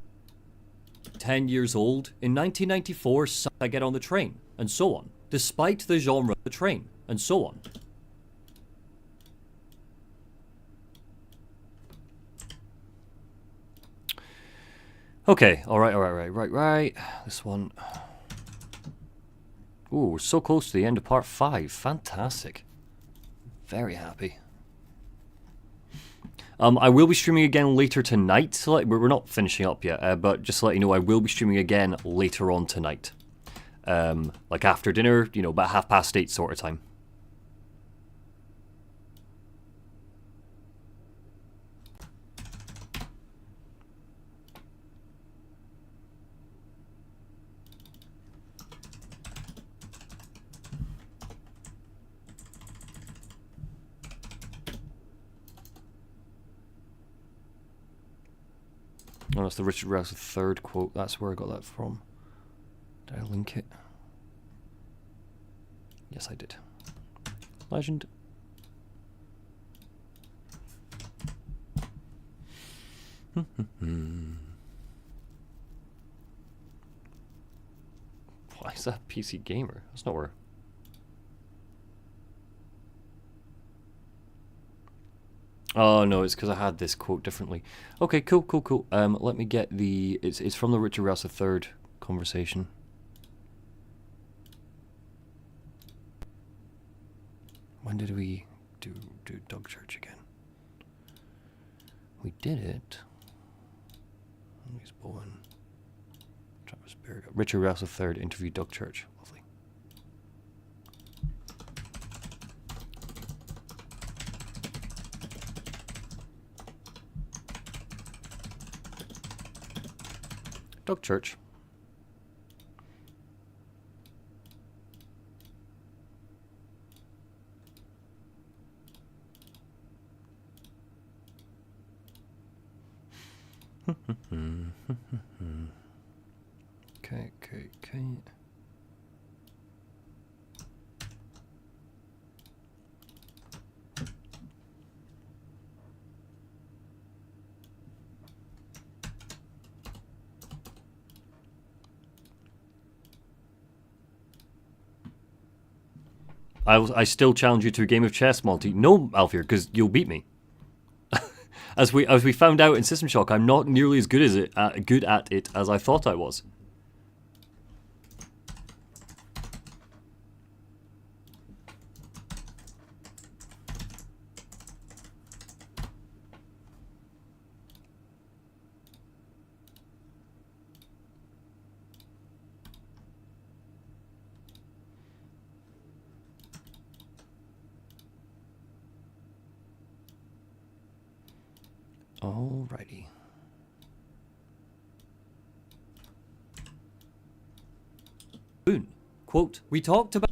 10 years old, in 1994, I get on the train, and so on, despite the genre of the train, and so on." Okay, right. This one. Ooh, we're so close to the end of part 5. Fantastic. Very happy. I will be streaming again later tonight. So we're not finishing up yet, but just to let you know, I will be streaming again later on tonight. Like after dinner, you know, about 8:30 sort of time. Oh, that's the Richard Rouse III quote. That's where I got that from. Did I link it? Yes, I did. Legend. Why is that PC Gamer? That's not where... Oh no, it's because I had this quote differently. Okay, cool. Let me get the... It's from the Richard Rouse III conversation. When did we do Doug Church again? We did it. He's Bowen. Travis Berg. Richard Rouse III interviewed Doug Church. Lovely. Doug Church. Okay. I still challenge you to a game of chess, Monty. No, Alfir, because you'll beat me. As we found out in System Shock, I'm not nearly as good at it as I thought I was. Alrighty. Boon. Quote, we talked about...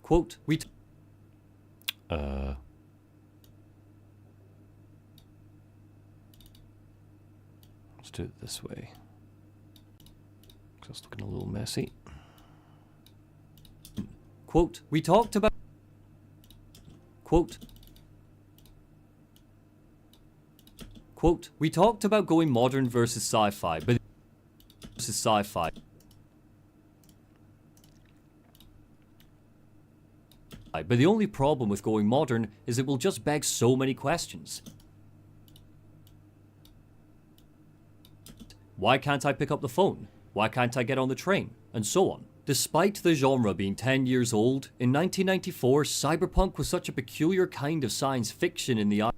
Quote, we... Let's do it this way. Because it's looking a little messy. Quote, we talked about... Quote... Quote, we talked about going modern versus sci-fi, but the only problem with going modern is it will just beg so many questions. Why can't I pick up the phone? Why can't I get on the train? And so on. Despite the genre being 10 years old, in 1994, cyberpunk was such a peculiar kind of science fiction in the eye,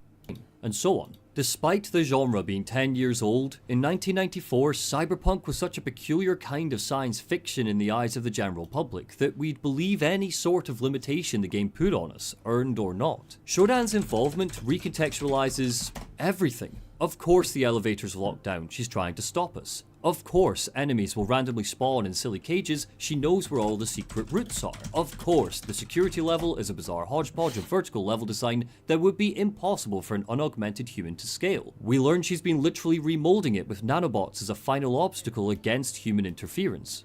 and so on. Despite the genre being 10 years old, in 1994, cyberpunk was such a peculiar kind of science fiction in the eyes of the general public that we'd believe any sort of limitation the game put on us, earned or not. Shodan's involvement recontextualizes everything. Of course the elevator's locked down, she's trying to stop us. Of course, enemies will randomly spawn in silly cages, she knows where all the secret routes are. Of course, the security level is a bizarre hodgepodge of vertical level design that would be impossible for an unaugmented human to scale. We learn she's been literally remolding it with nanobots as a final obstacle against human interference.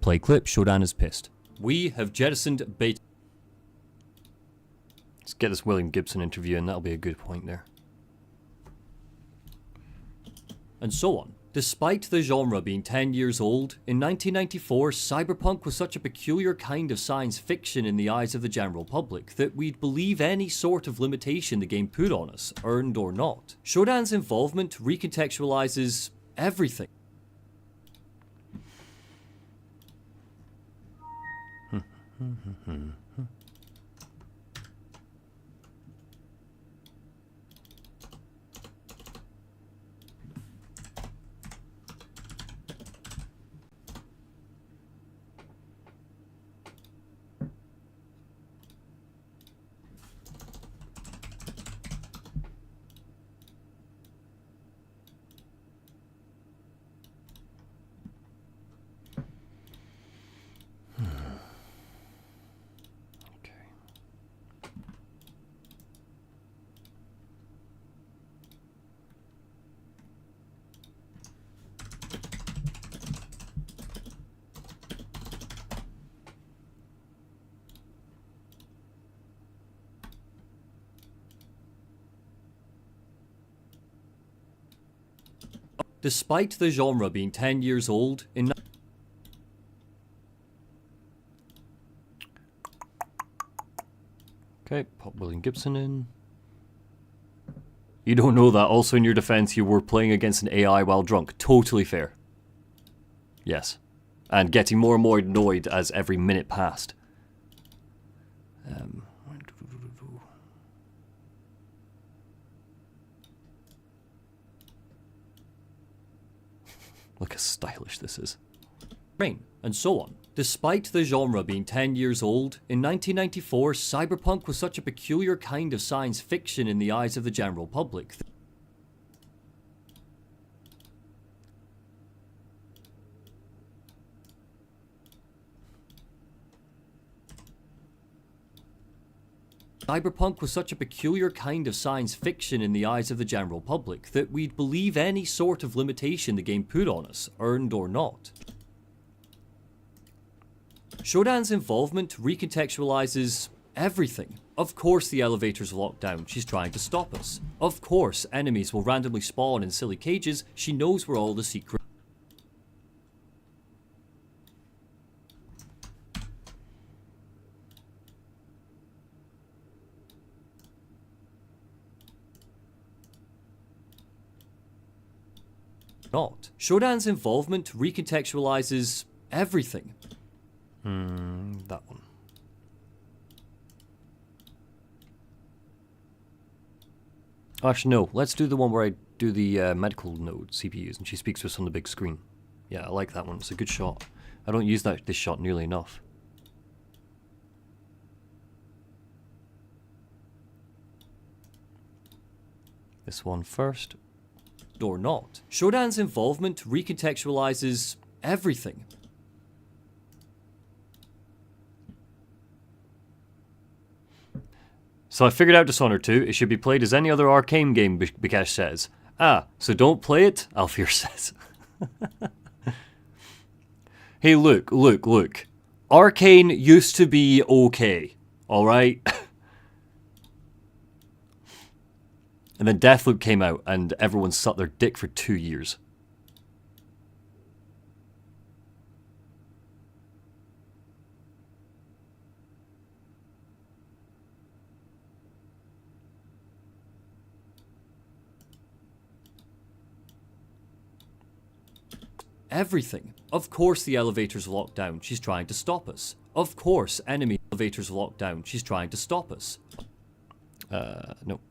Play clip, Shodan is pissed. We have jettisoned beta. Let's get this William Gibson interview and that'll be a good point there. And so on. Despite the genre being 10 years old, in 1994, cyberpunk was such a peculiar kind of science fiction in the eyes of the general public that we'd believe any sort of limitation the game put on us, earned or not. Shodan's involvement recontextualizes everything. Despite the genre being 10 years old, in okay, pop William Gibson in. You don't know that. Also, in your defense, you were playing against an AI while drunk. Totally fair. Yes. And getting more and more annoyed as every minute passed. Look how stylish this is. Rain, and so on. Despite the genre being 10 years old, in 1994, cyberpunk was such a peculiar kind of science fiction in the eyes of the general public. Cyberpunk was such a peculiar kind of science fiction in the eyes of the general public that we'd believe any sort of limitation the game put on us, earned or not. Shodan's involvement recontextualizes everything. Of course the elevator's locked down, she's trying to stop us. Of course enemies will randomly spawn in silly cages, she knows where all the secret... not. Shodan's involvement recontextualizes everything. That one. Actually, no. Let's do the one where I do the medical node CPUs and she speaks to us on the big screen. Yeah, I like that one. It's a good shot. I don't use this shot nearly enough. This one first. Or not. Shodan's involvement recontextualizes everything. So I figured out Dishonored 2. It should be played as any other arcane game, Bikesh says. Ah, so don't play it? Alfir says. Hey, look. Arcane used to be okay. Alright? And then Deathloop came out and everyone sucked their dick for 2 years. Everything. Of course the elevator's locked down, she's trying to stop us. Of course enemy elevator's locked down, she's trying to stop us. No.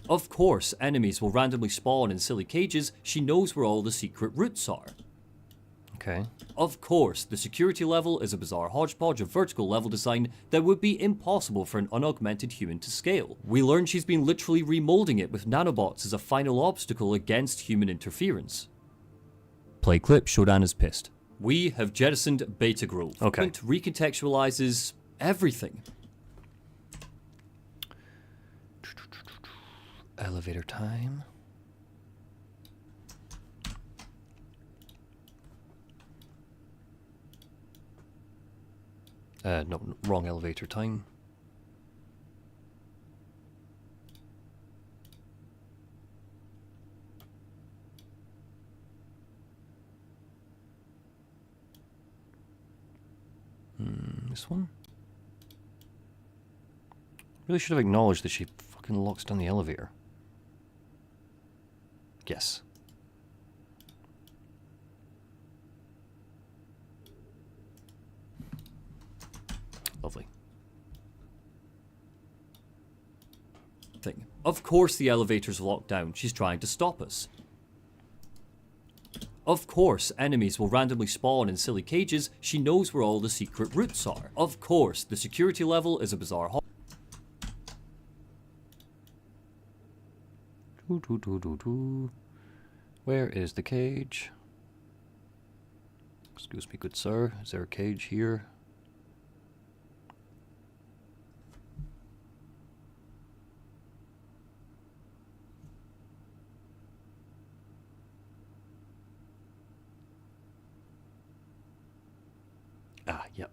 Of course, enemies will randomly spawn in silly cages, she knows where all the secret routes are. Okay. Of course, the security level is a bizarre hodgepodge of vertical level design that would be impossible for an unaugmented human to scale. We learn she's been literally remolding it with nanobots as a final obstacle against human interference. Play clip, Shodan is pissed. We have jettisoned Beta Grove. Okay. It recontextualizes everything. Elevator time. No, wrong elevator time. This one? Really should have acknowledged that she fucking locks down the elevator. Yes. Lovely. Thing. Of course the elevator's locked down. She's trying to stop us. Of course, enemies will randomly spawn in silly cages. She knows where all the secret routes are. Of course, the security level is a bizarre hole. Where is the cage? Excuse me, good sir. Is there a cage here? Ah, yep.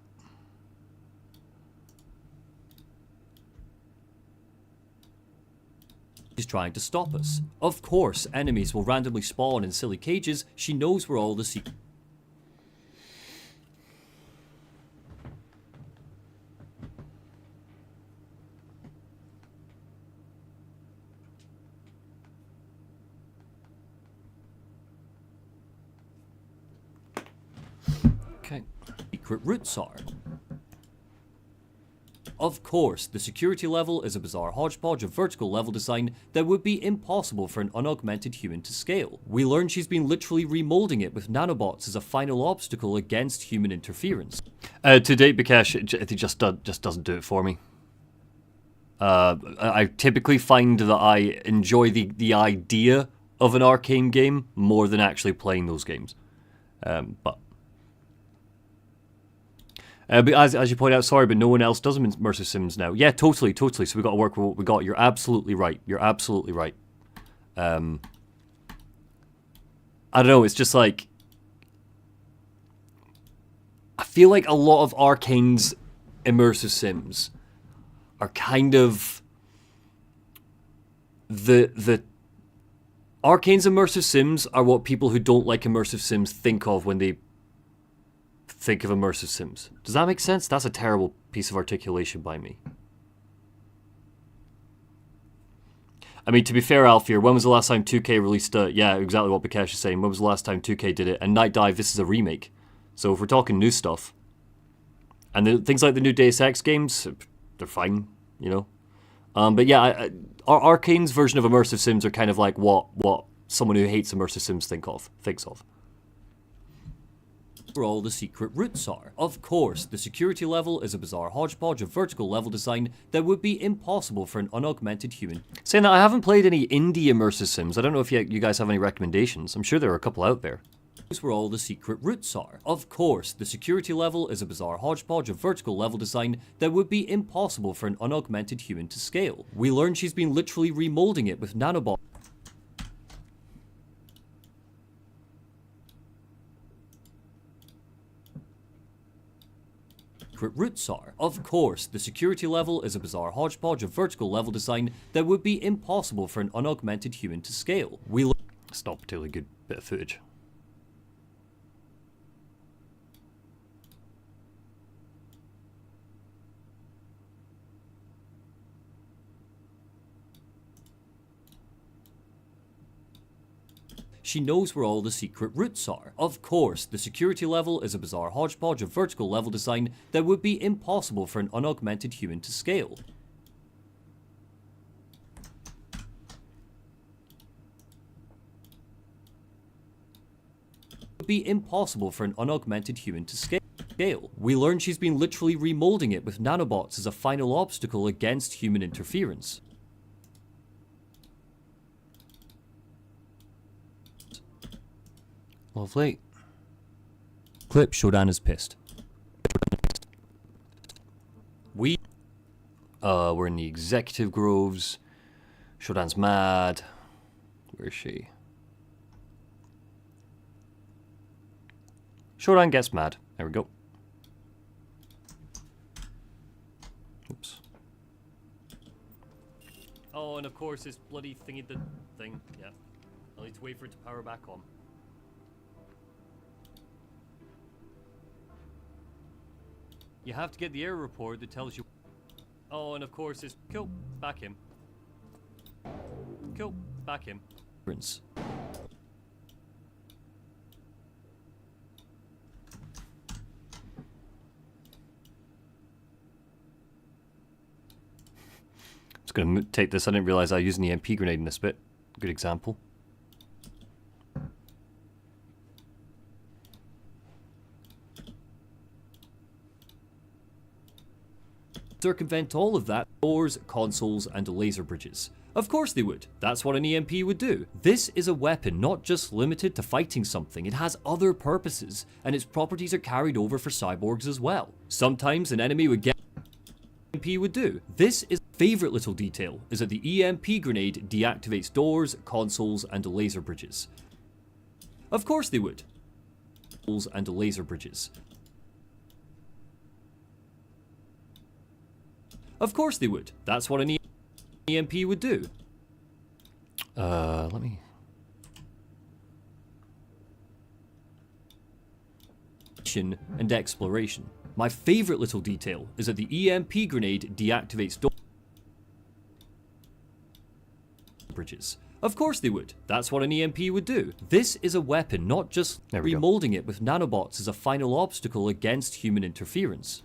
She's trying to stop us. Of course, enemies will randomly spawn in silly cages. She knows where all the secret... Okay. Secret routes are. Of course, the security level is a bizarre hodgepodge of vertical level design that would be impossible for an unaugmented human to scale. We learn she's been literally remolding it with nanobots as a final obstacle against human interference. To date, Bikesh, it just doesn't do it for me. I typically find that I enjoy the idea of an arcane game more than actually playing those games. But as you point out, sorry, but no one else does immersive sims now. Yeah, totally. So we got to work with what we got. You're absolutely right. I don't know, it's just like... I feel like a lot of Arcane's immersive sims are kind of... The Arcane's immersive sims are what people who don't like immersive sims think of when they think of immersive sims. Does that make sense? That's a terrible piece of articulation by me. I mean, to be fair, Alfir, when was the last time 2K released yeah, exactly what Bikesh is saying. When was the last time 2K did it? And Night Dive, this is a remake. So if we're talking new stuff, and things like the new Deus Ex games, they're fine, you know? But yeah, Arcane's version of immersive sims are kind of like what someone who hates immersive sims thinks of. Where all the secret routes are. Of course, the security level is a bizarre hodgepodge of vertical level design that would be impossible for an unaugmented human. Saying that, I haven't played any indie immersive sims. I don't know if you guys have any recommendations. I'm sure there are a couple out there. Where all the secret routes are. Of course, the security level is a bizarre hodgepodge of vertical level design that would be impossible for an unaugmented human to scale. We learn she's been literally remolding it with nanobots. Routes are. Of course, the security level is a bizarre hodgepodge of vertical level design that would be impossible for an unaugmented human to scale. It's not a particularly good bit of footage. She knows where all the secret routes are. Of course, the security level is a bizarre hodgepodge of vertical level design that would be impossible for an unaugmented human to scale. It would be impossible for an unaugmented human to scale. We learn she's been literally remolding it with nanobots as a final obstacle against human interference. Lovely. Clip, Shodan is pissed. We're in the executive groves. Shodan's mad. Where is she? Shodan gets mad. There we go. Oops. Oh, and of course this bloody thingy, the thing. Yeah. I'll need to wait for it to power back on. You have to get the error report that tells you... Oh, and of course it's... Cool, back him. Cool, back him. It's gonna take this. I didn't realize I was using the EMP grenade in this bit. Good example. Circumvent all of that. Doors, consoles, and laser bridges. Of course they would. That's what an EMP would do. This is a weapon not just limited to fighting something, it has other purposes, and its properties are carried over for cyborgs as well. Sometimes an enemy would get EMP would do. This is favorite little detail, is that the EMP grenade deactivates doors, consoles, and laser bridges. Of course they would. And laser bridges. Of course they would. That's what an EMP would do. Let me... And exploration. My favorite little detail is that the EMP grenade deactivates bridges. Of course they would. That's what an EMP would do. This is a weapon, not just remolding it with nanobots as a final obstacle against human interference.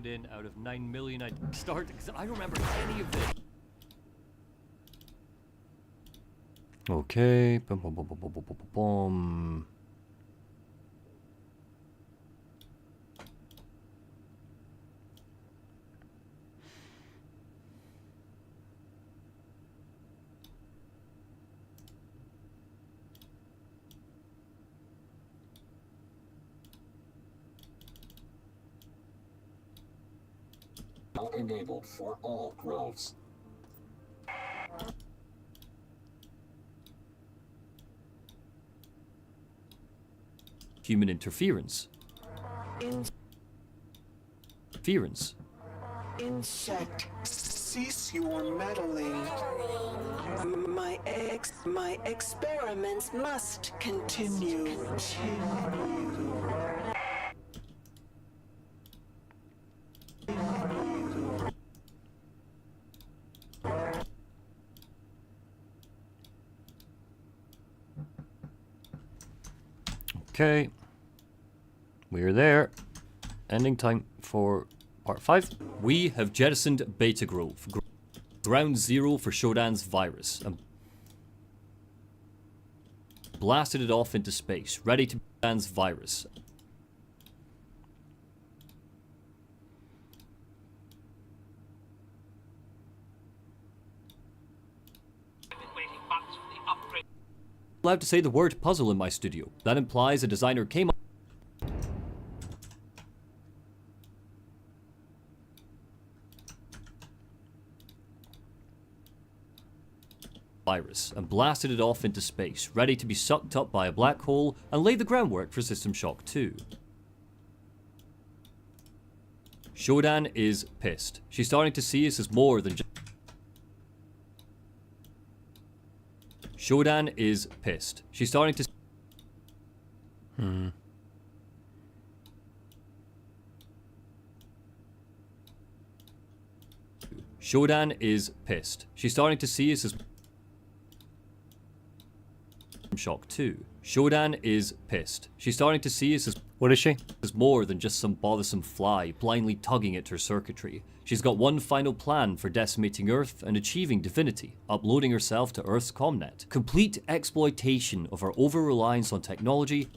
In out of 9 million I start because I don't remember any of this. Okay. Boom, boom, boom, boom, boom, boom, boom, boom. Enabled for all groves. Human interference. Interference. Insect, cease your meddling. My experiments must continue. Okay, we're there. Ending time for part 5. We have jettisoned Beta Grove, ground zero for Shodan's virus, and blasted it off into space, ready to Shodan's virus. Allowed to say the word puzzle in my studio. That implies a designer came up virus and blasted it off into space, ready to be sucked up by a black hole and lay the groundwork for System Shock 2. Shodan is pissed. She's starting to see us as more than just... Shodan is pissed. She's starting to... Shodan is pissed. She's starting to see us as... Shock 2. Shodan is pissed. She's starting to see us as... What is she? As more than just some bothersome fly blindly tugging at her circuitry. She's got one final plan for decimating Earth and achieving divinity, uploading herself to Earth's comnet. Complete exploitation of her over-reliance on technology.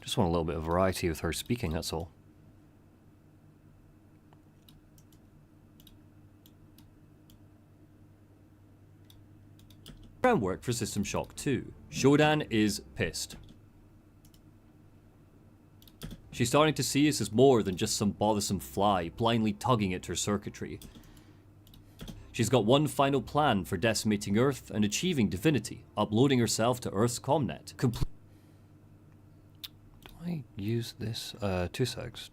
Just want a little bit of variety with her speaking, that's all. Groundwork for System Shock 2. Shodan is pissed. She's starting to see us as more than just some bothersome fly blindly tugging at her circuitry. She's got one final plan for decimating Earth and achieving divinity, uploading herself to Earth's comnet. Do I use this? 2 secs.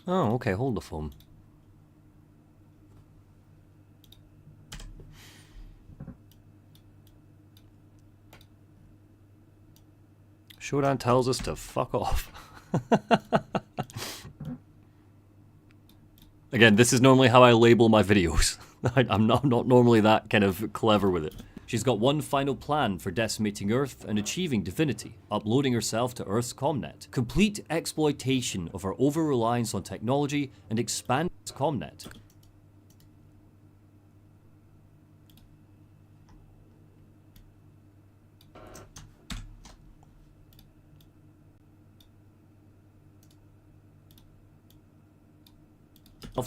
Oh, okay, hold the phone. Showdown tells us to fuck off. Again, this is normally how I label my videos. I'm not normally that kind of clever with it. She's got one final plan for decimating Earth and achieving divinity, uploading herself to Earth's comnet. Complete exploitation of her over-reliance on technology and expand its comnet.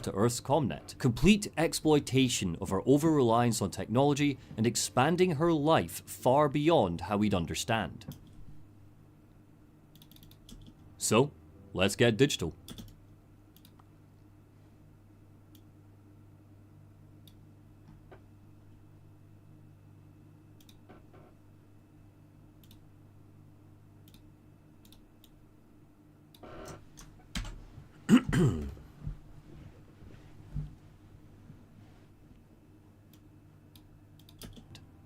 To Earth's comnet. Complete exploitation of her over-reliance on technology and expanding her life far beyond how we'd understand. So, let's get digital.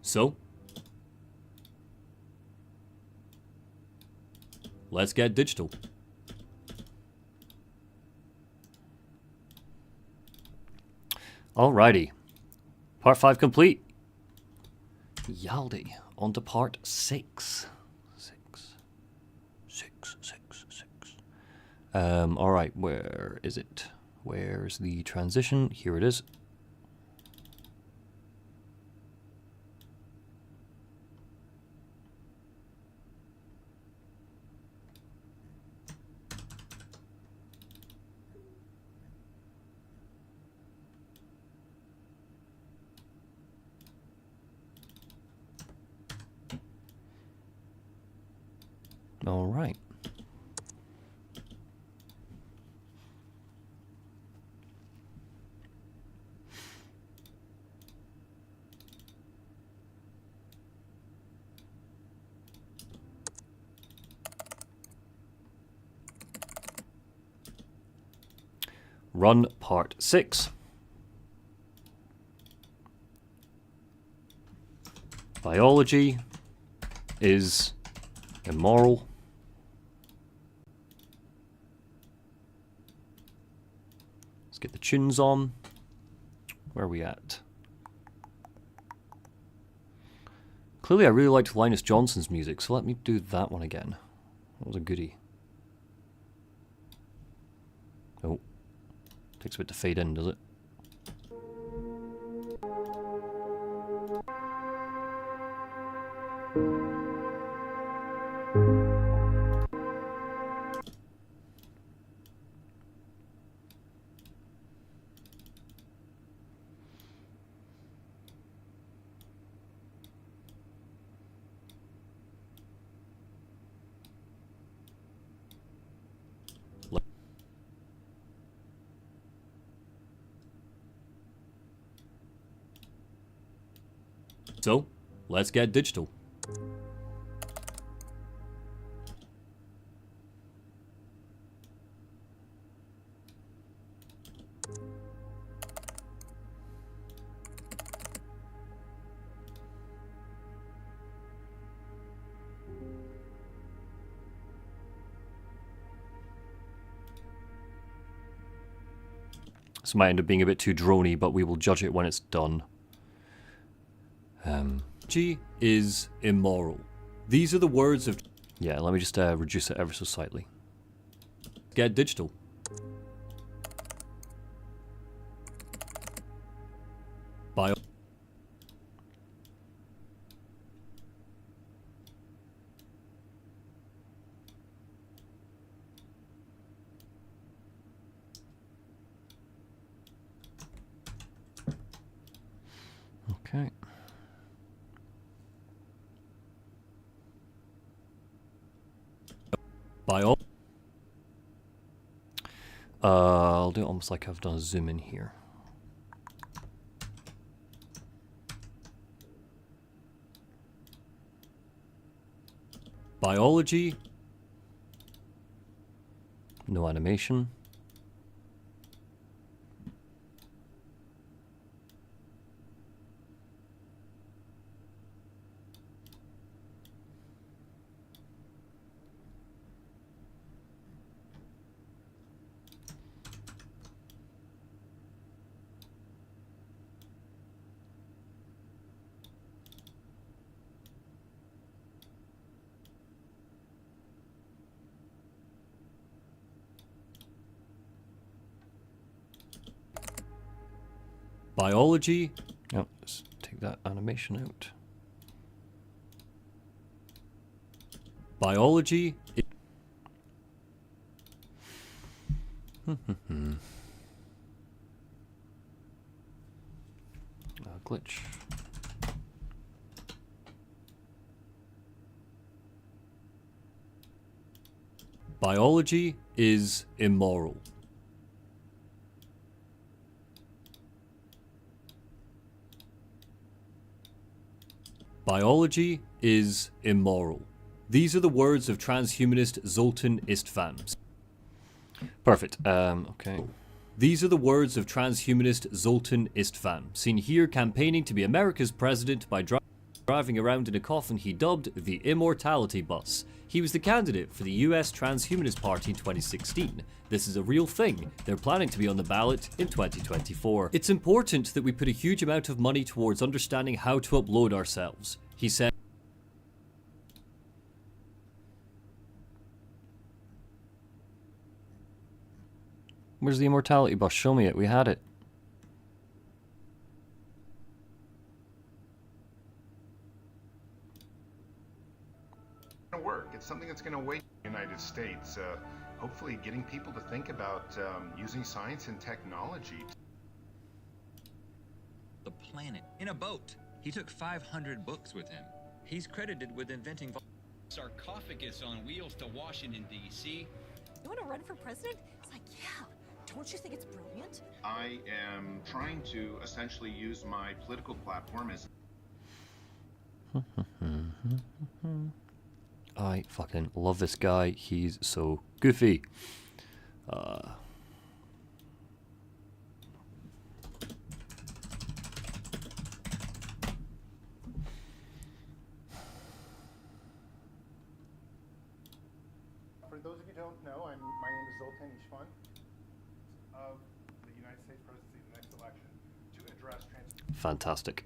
So, let's get digital. Alrighty. Part 5 complete. Yaldi. On to part 6. Alright, where is it? Where's the transition? Here it is. All right. Run part 6. Biology is immoral. Let's get the tunes on. Where are we at? Clearly I really liked Linus Johnson's music, so let me do that one again. That was a goodie. Oh. Takes a bit to fade in, does it? So, let's get digital. This might end up being a bit too droney, but we will judge it when it's done. G is immoral. These are the words of... Yeah, let me just reduce it ever so slightly. Get digital. Bio... Okay. By all... I'll do it almost like I've done a zoom in here. Biology. No animation. Biology. Oh, let's take that animation out. Biology. Glitch. Biology is immoral. Biology is immoral. These are the words of transhumanist Zoltan Istvan. Perfect. Okay. These are the words of transhumanist Zoltan Istvan, seen here campaigning to be America's president by driving around in a coffin he dubbed the Immortality Bus. He was the candidate for the US Transhumanist Party in 2016. This is a real thing. They're planning to be on the ballot in 2024. It's important that we put a huge amount of money towards understanding how to upload ourselves, he said. Where's the Immortality Bus? Show me it. We had it. Work. It's something that's going to wait in the United States. Hopefully getting people to think about using science and technology. The planet in a boat. He took 500 books with him. He's credited with inventing sarcophagus on wheels to Washington, D.C. You want to run for president? It's like, yeah. Don't you think it's brilliant? I am trying to essentially use my political platform as I fucking love this guy. He's so goofy. For those of you who don't know, my name is Zoltan Istvan of the United States presidency in the next election to address Fantastic.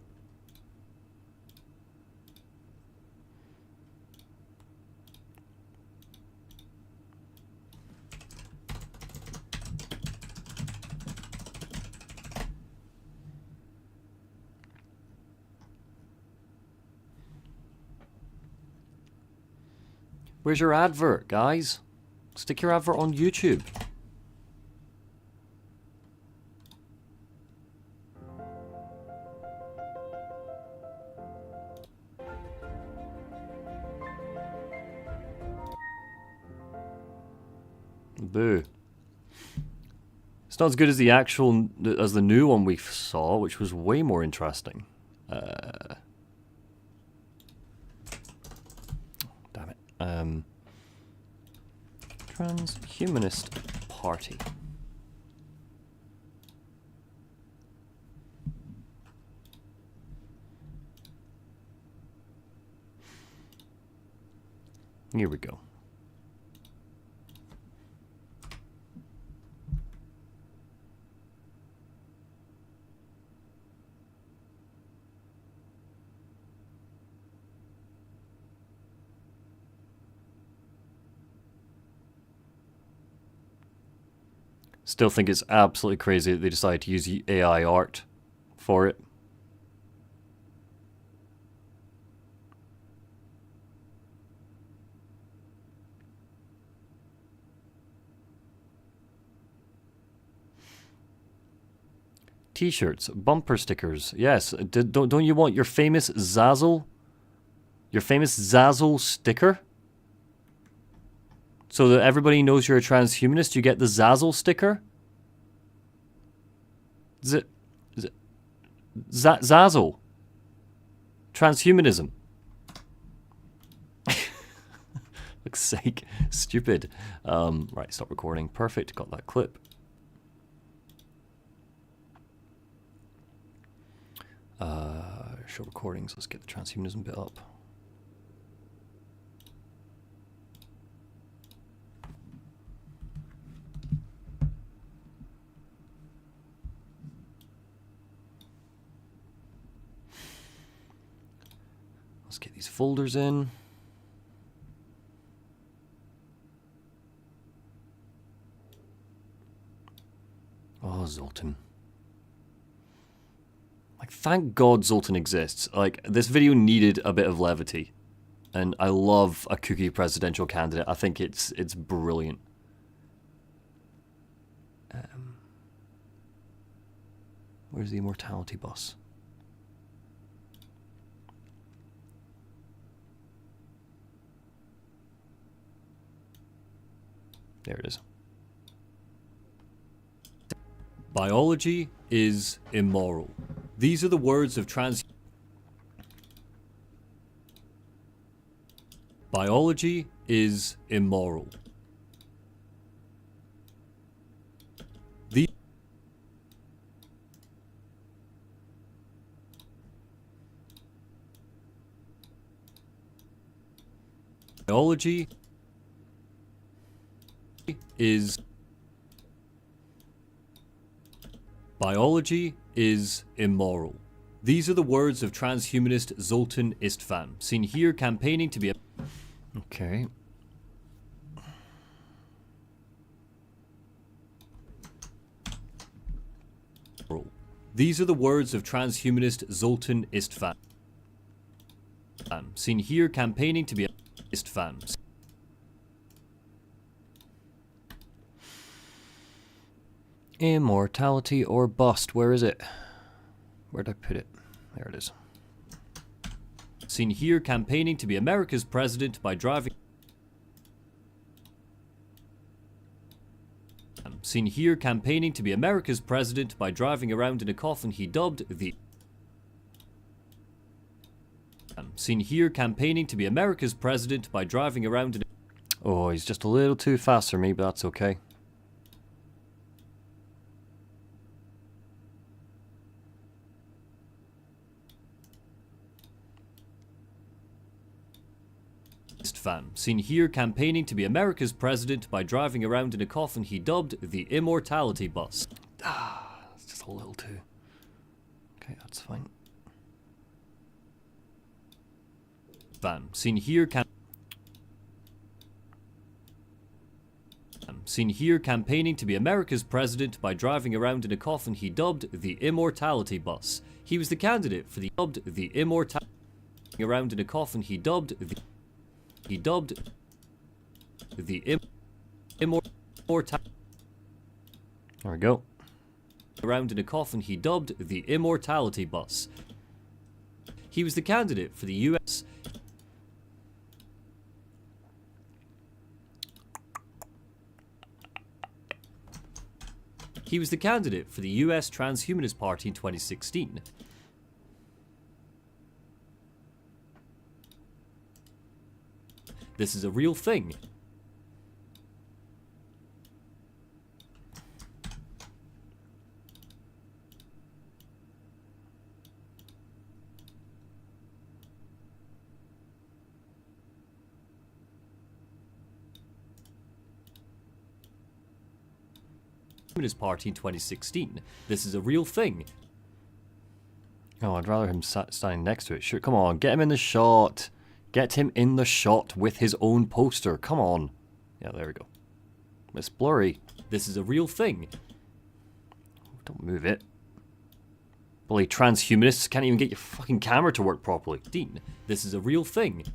Where's your advert, guys? Stick your advert on YouTube. Boo. It's not as good as the actual, as the new one we saw, which was way more interesting. Damn it. Transhumanist Party. Here we go. Still think it's absolutely crazy that they decided to use AI art for it. T-shirts, bumper stickers. Yes, don't you want your famous Zazzle? Your famous Zazzle sticker? So that everybody knows you're a transhumanist, you get the Zazzle sticker? Zazzle. Transhumanism. Fuck's sake. Stupid. Right, stop recording. Perfect. Got that clip. Show recordings. Let's get the transhumanism bit up. Let's get these folders in. Oh, Zoltan. Like, thank God Zoltan exists. Like, this video needed a bit of levity. And I love a kooky presidential candidate. I think it's brilliant. Where's the immortality bus? There it is. Biology is immoral. These are the words of Biology is immoral. Biology is immoral. These are the words of transhumanist Zoltan Istvan, seen here campaigning to be a... Okay. These are the words of transhumanist Zoltan Istvan, seen here campaigning to be a... Istvan. Immortality or bust. Where is it? Where'd I put it? There it is. Seen here campaigning to be America's president by driving... Seen here campaigning to be America's president by driving around in a coffin he dubbed the... Seen here campaigning to be America's president by driving around in... Oh, he's just a little too fast for me, but that's okay. Fan. Seen here campaigning to be America's president by driving around in a coffin he dubbed the Immortality Bus. Ah, it's just a little too... Okay, that's fine. Fan. Seen here campaigning to be America's president by driving around in a coffin he dubbed the Immortality Bus. He was the candidate for the Immortality... Around in a coffin he dubbed the... Immortality. There we go. Around in a coffin he dubbed the Immortality Bus. He was the candidate for the US. He was the candidate for the US Transhumanist Party in 2016. This is a real thing. Communist Party in 2016. This is a real thing. Oh, I'd rather him standing next to it. Sure, come on, get him in the shot. Get him in the shot with his own poster. Come on. Yeah, there we go. It's blurry. This is a real thing. Don't move it. Bloody transhumanists can't even get your fucking camera to work properly. Dean, this is a real thing.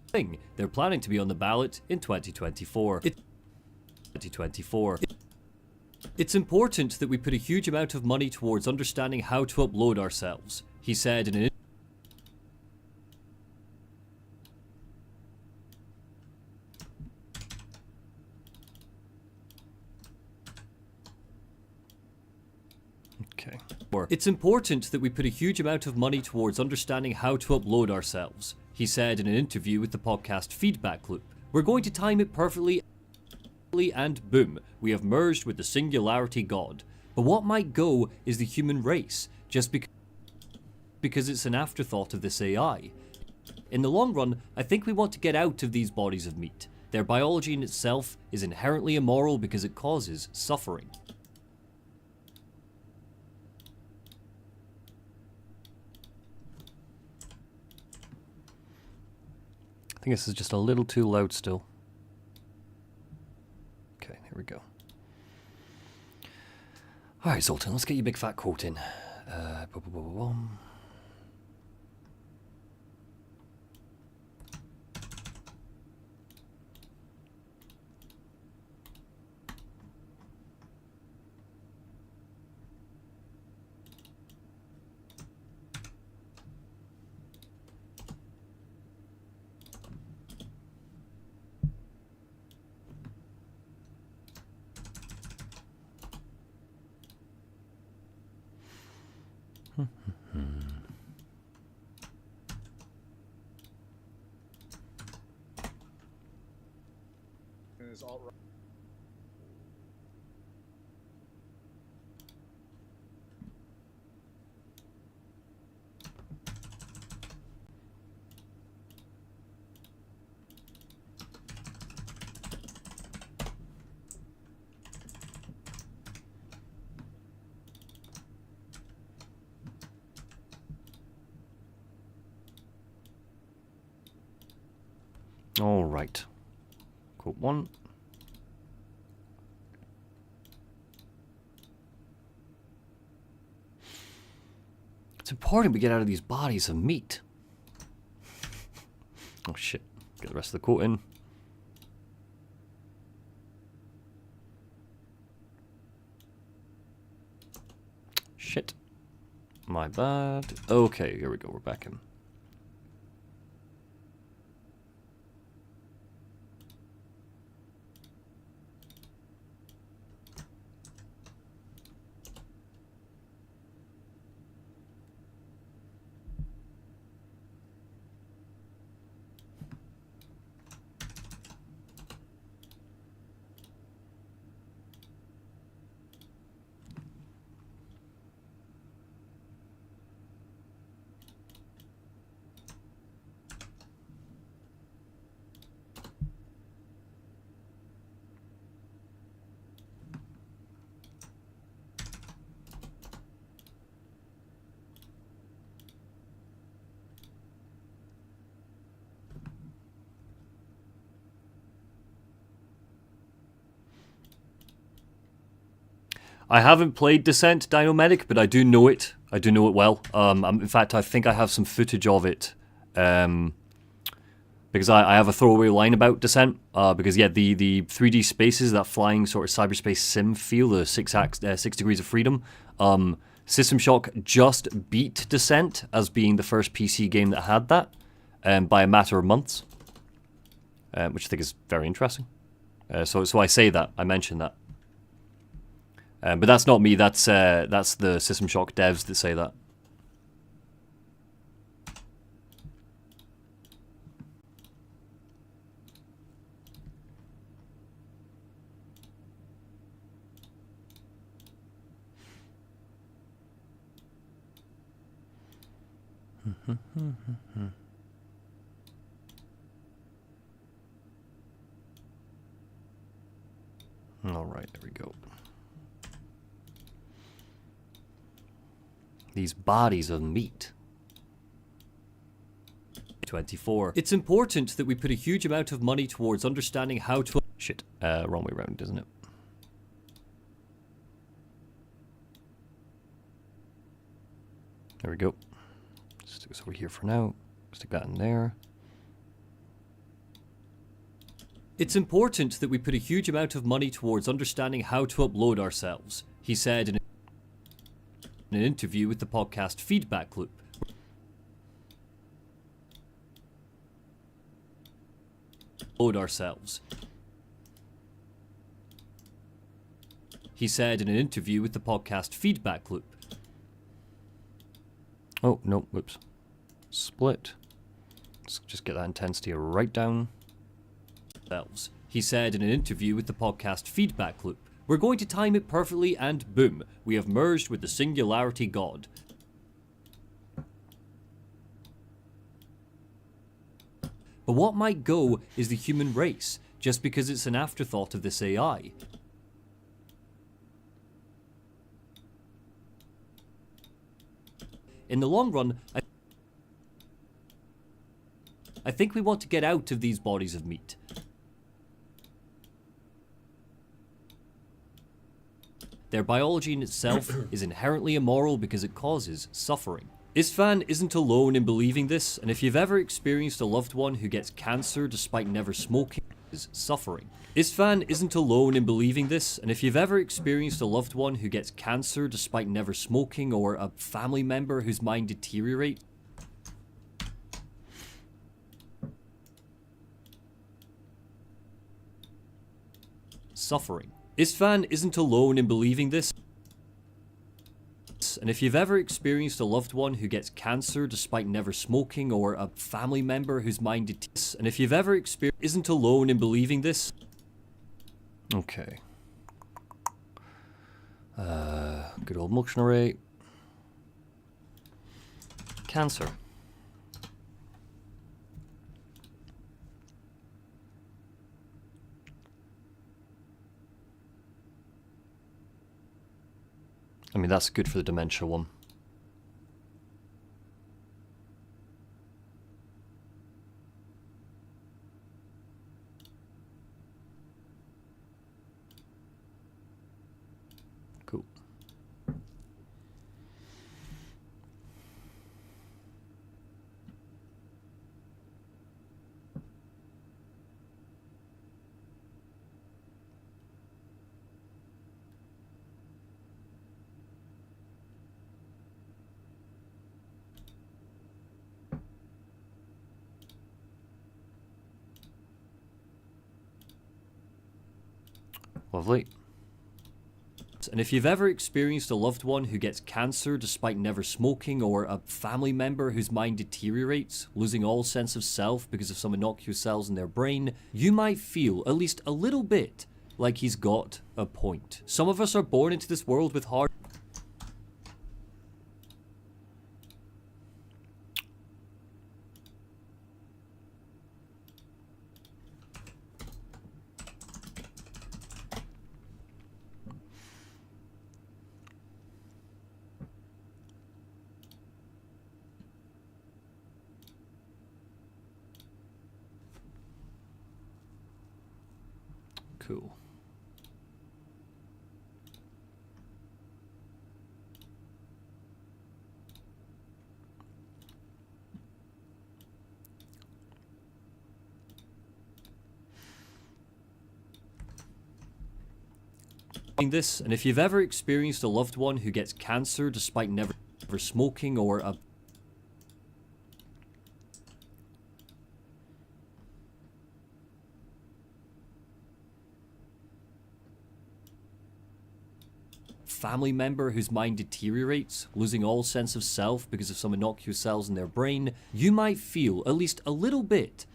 thing. They're planning to be on the ballot in 2024. It's important that we put a huge amount of money towards understanding how to upload ourselves, he said in an It's important that we put a huge amount of money towards understanding how to upload ourselves, he said in an interview with the podcast Feedback Loop. We're going to time it perfectly and boom, we have merged with the singularity god. But what might go is the human race, just because it's an afterthought of this AI. In the long run, I think we want to get out of these bodies of meat. Their biology in itself is inherently immoral because it causes suffering. I think this is just a little too loud still. Okay, here we go. Alright, Zoltan, let's get your big fat quote in. All right. Quote 1. It's important we get out of these bodies of meat. Oh shit. Get the rest of the quote in. Shit. My bad. Okay, here we go. We're back in. I haven't played Descent Dino-Medic, but I do know it. I do know it well. In fact, I think I have some footage of it. Because I have a throwaway line about Descent. Because, yeah, the 3D spaces, that flying sort of cyberspace sim feel, the 6 degrees of freedom. System Shock just beat Descent as being the first PC game that had that. By a matter of months. Which I think is very interesting. So I say that. I mention that. But that's not me, that's the System Shock devs that say that. All right, there we go. These bodies of meat. 24. It's important that we put a huge amount of money towards understanding how to... Shit, wrong way around, isn't it? There we go. Stick this over here for now. Stick that in there. It's important that we put a huge amount of money towards understanding how to upload ourselves, he said in an interview with the podcast Feedback Loop. Upload ourselves. He said in an interview with the podcast Feedback Loop. Oh, no, whoops. Split. Let's just get that intensity right down. He said in an interview with the podcast Feedback Loop, "We're going to time it perfectly and boom, we have merged with the singularity God." But what might go is the human race, just because it's an afterthought of this AI. In the long run, I think we want to get out of these bodies of meat. Their biology in itself is inherently immoral because it causes suffering. Istvan isn't alone in believing this, and if you've ever experienced a loved one who gets cancer despite never smoking, is suffering. Istvan isn't alone in believing this, and if you've ever experienced a loved one who gets cancer despite never smoking, or a family member whose mind deteriorates, suffering. Istvan isn't alone in believing this, and if you've ever experienced a loved one who gets cancer despite never smoking, or a family member whose mind deteriorates, and if you've ever experienced, isn't alone in believing this. Okay. Good old motion array. Cancer. I mean, that's good for the dementia one. Cool. Lovely. And if you've ever experienced a loved one who gets cancer despite never smoking, or a family member whose mind deteriorates, losing all sense of self because of some innocuous cells in their brain, you might feel at least a little bit like he's got a point. Some of us are born into this world with hard... Cool. This, and if you've ever experienced a loved one who gets cancer despite never smoking, or a family member whose mind deteriorates, losing all sense of self because of some innocuous cells in their brain, you might feel at least a little bit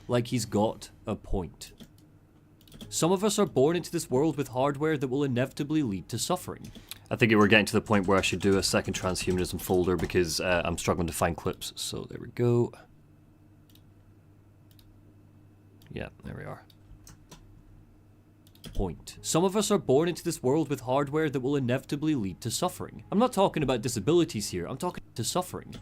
like he's got a point. Some of us are born into this world with hardware that will inevitably lead to suffering. I think we're getting to the point where I should do a second transhumanism folder because I'm struggling to find clips. So there we go. Yeah, there we are. Point. Some of us are born into this world with hardware that will inevitably lead to suffering. I'm not talking about disabilities here, I'm talking to suffering.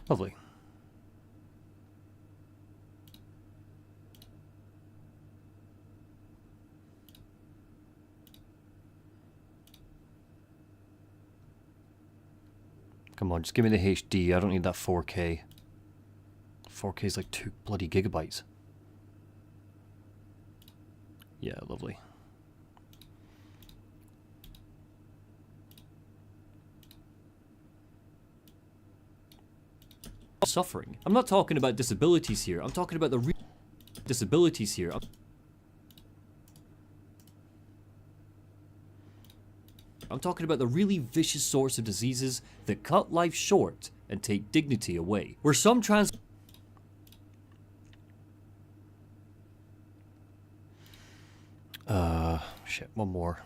Lovely. Come on, just give me the HD. I don't need that 4K. 4K is like 2 bloody gigabytes. Yeah, lovely. Suffering. I'm not talking about disabilities here. I'm talking about the real disabilities here. I'm talking about the really vicious sorts of diseases that cut life short and take dignity away. Where some shit, one more.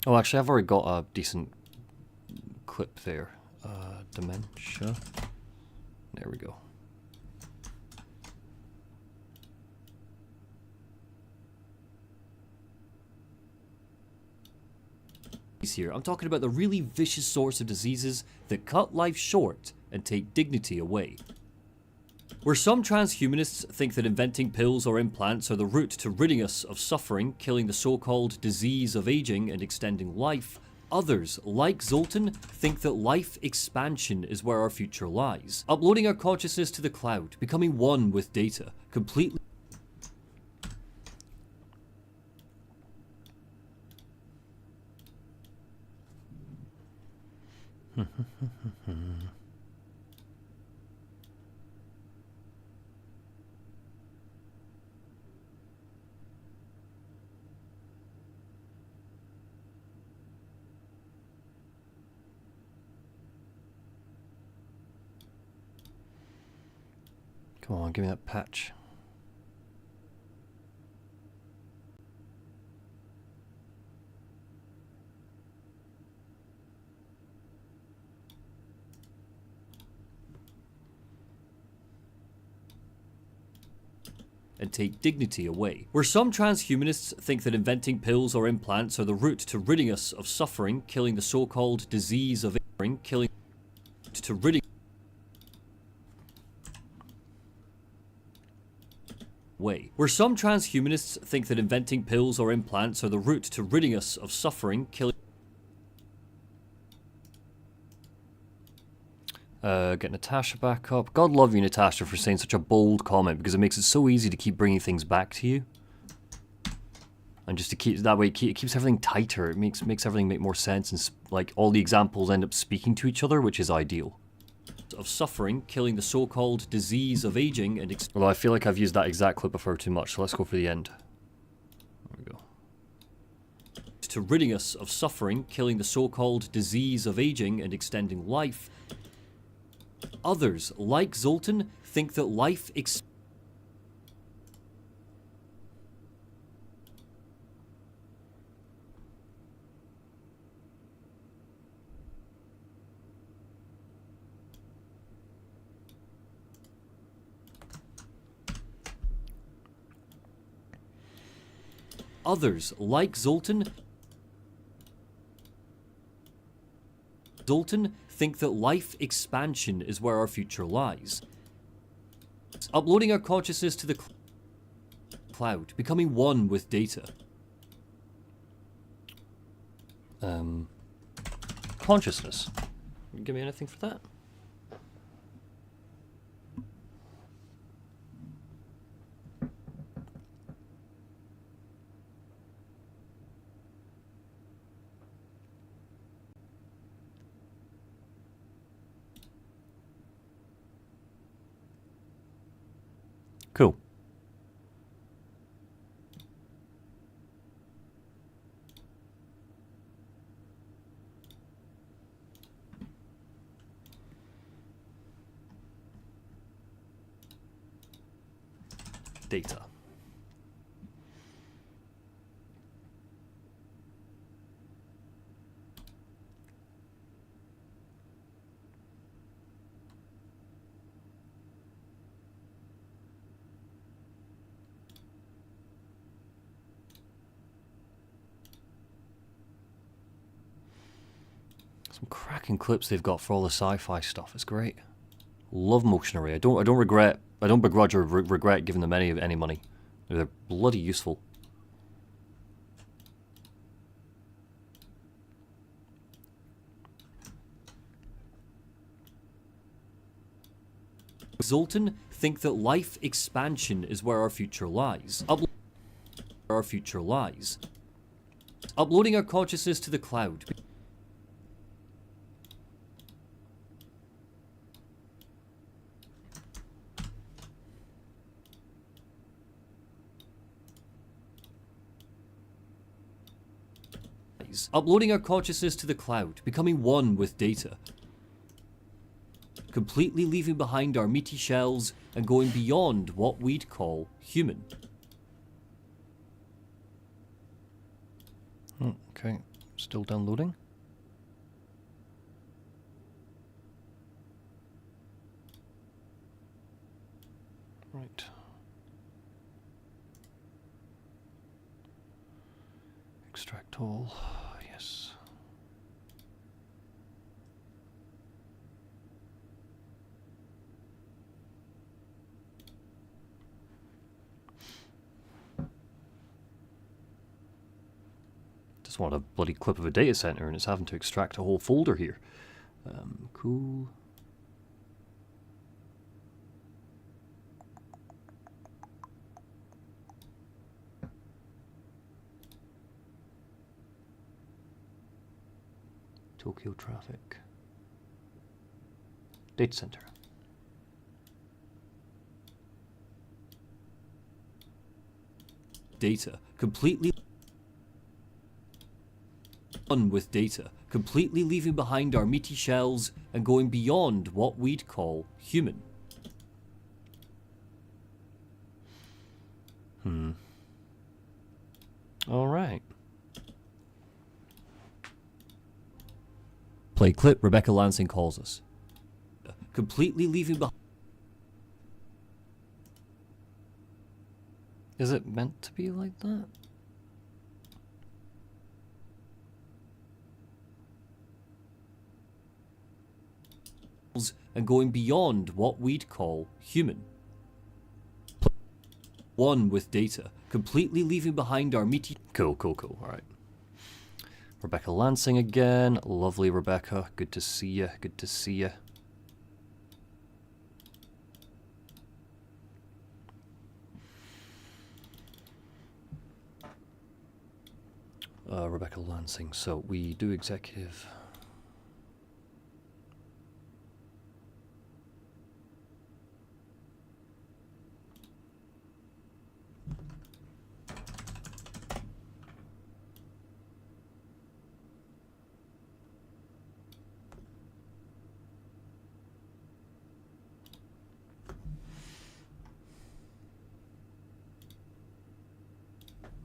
Oh, actually, I've already got a decent clip there. Dementia. There we go. Here, I'm talking about the really vicious sorts of diseases that cut life short and take dignity away. Where some transhumanists think that inventing pills or implants are the route to ridding us of suffering, killing the so-called disease of aging and extending life, others, like Zoltan, think that life expansion is where our future lies. Uploading our consciousness to the cloud, becoming one with data, completely Come on, give me that patch. And take dignity away. Where some transhumanists think that inventing pills or implants are the route to ridding us of suffering, killing the so-called disease of aging, killing to ridding way. Where some transhumanists think that inventing pills or implants are the route to ridding us of suffering, killing get Natasha back up. God love you, Natasha, for saying such a bold comment, because it makes it so easy to keep bringing things back to you. And just to keep that way, it keeps everything tighter. It makes everything make more sense, and like all the examples end up speaking to each other, which is ideal. Of suffering, killing the so-called disease of aging, and although I feel like I've used that exact clip before too much, so let's go for the end. There we go. To ridding us of suffering, killing the so-called disease of aging and extending life. Others, like Zoltan, think that life Others, like Zoltan, think that life expansion is where our future lies. Uploading our consciousness to the cloud, becoming one with data. Consciousness. Give me anything for that? Cool. Data. Some cracking clips they've got for all the sci-fi stuff. It's great. Love motion array. I don't begrudge or regret giving them any money. They're bloody useful. Zoltan think that life expansion is where our future lies. Uploading our consciousness to the cloud. Uploading our consciousness to the cloud, becoming one with data. Completely leaving behind our meaty shells and going beyond what we'd call human. Okay, still downloading. Right. Extract all, yes. Just want a bloody clip of a data center and it's having to extract a whole folder here. Cool. Tokyo traffic. Data center. Data. Completely done with data. Completely leaving behind our meaty shells and going beyond what we'd call human. Alright. Play clip, Rebecca Lansing calls us. Completely leaving behind. Is it meant to be like that? And going beyond what we'd call human. One with data. Completely leaving behind our meaty... Cool. Alright. Rebecca Lansing again. Lovely Rebecca. Good to see you. Rebecca Lansing. So we do executive.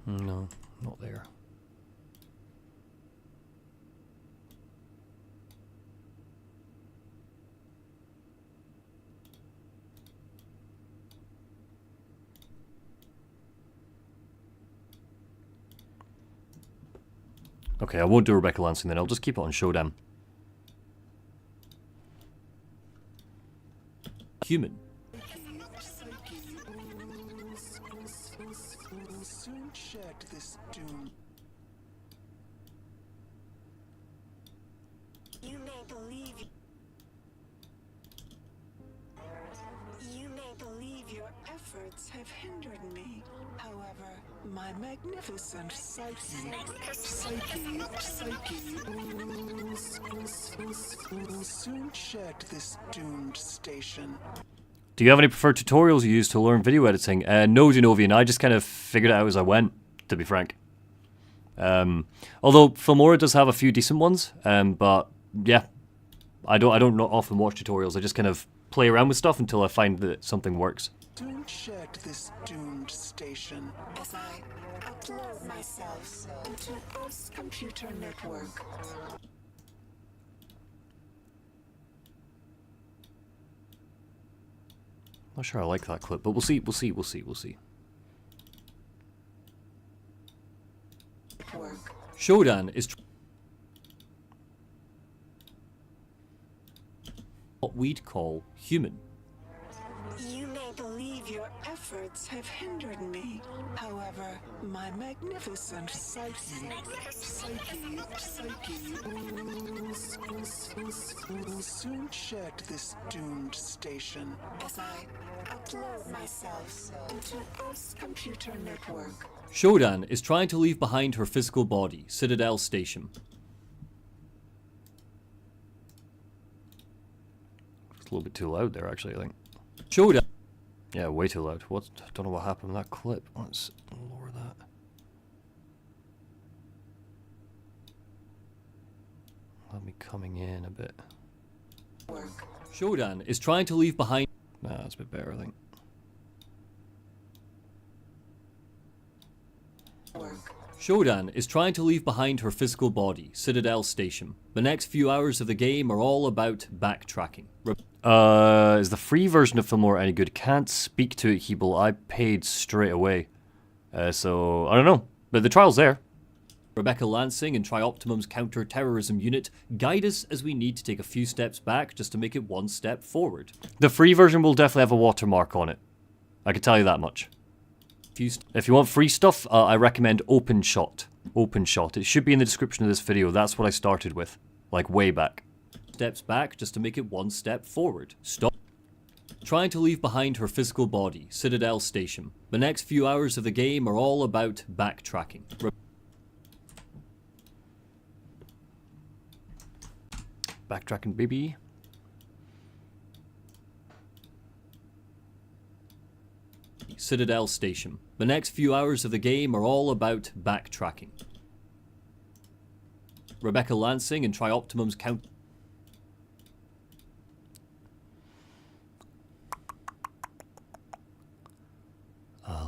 No, not there. Okay, I won't do Rebecca Lansing then, I'll just keep it on Showdown. Human. Soon shed this doom. You may believe your efforts have hindered me. However, my magnificent psyche will soon shed this doomed station. Do you have any preferred tutorials you use to learn video editing? No, Genovian. I just kind of figured it out as I went, to be frank. Although Filmora does have a few decent ones, but yeah, I don't often watch tutorials. I just kind of play around with stuff until I find that something works. Soon shed this doomed station as I upload myself into Earth's computer network. Not sure I like that clip, but we'll see. Shodan is... what we'd call human. You may believe your efforts have hindered me. However, my magnificent psyche will soon shed this doomed station as I upload myself into Earth's computer network. Shodan is trying to leave behind her physical body, Citadel Station. It's a little bit too loud there, actually, I think. Shodan. Yeah, way too loud. What? I don't know what happened with that clip. Let's lower that. Let me coming in a bit. Shodan is trying to leave behind. Nah, that's a bit better, I think. Shodan is trying to leave behind her physical body, Citadel Station. The next few hours of the game are all about backtracking. Is the free version of Filmora any good? Can't speak to it, Hebel. I paid straight away. So, I don't know. But the trial's there. Rebecca Lansing and Trioptimum's counter-terrorism unit guide us as we need to take a few steps back just to make it one step forward. The free version will definitely have a watermark on it. I can tell you that much. If you want free stuff, I recommend Openshot. Openshot. It should be in the description of this video. That's what I started with. Like, way back. Steps back just to make it one step forward. Stop. Trying to leave behind her physical body, Citadel Station. The next few hours of the game are all about backtracking. Backtracking, baby. Citadel Station. The next few hours of the game are all about backtracking. Rebecca Lansing and Trioptimum's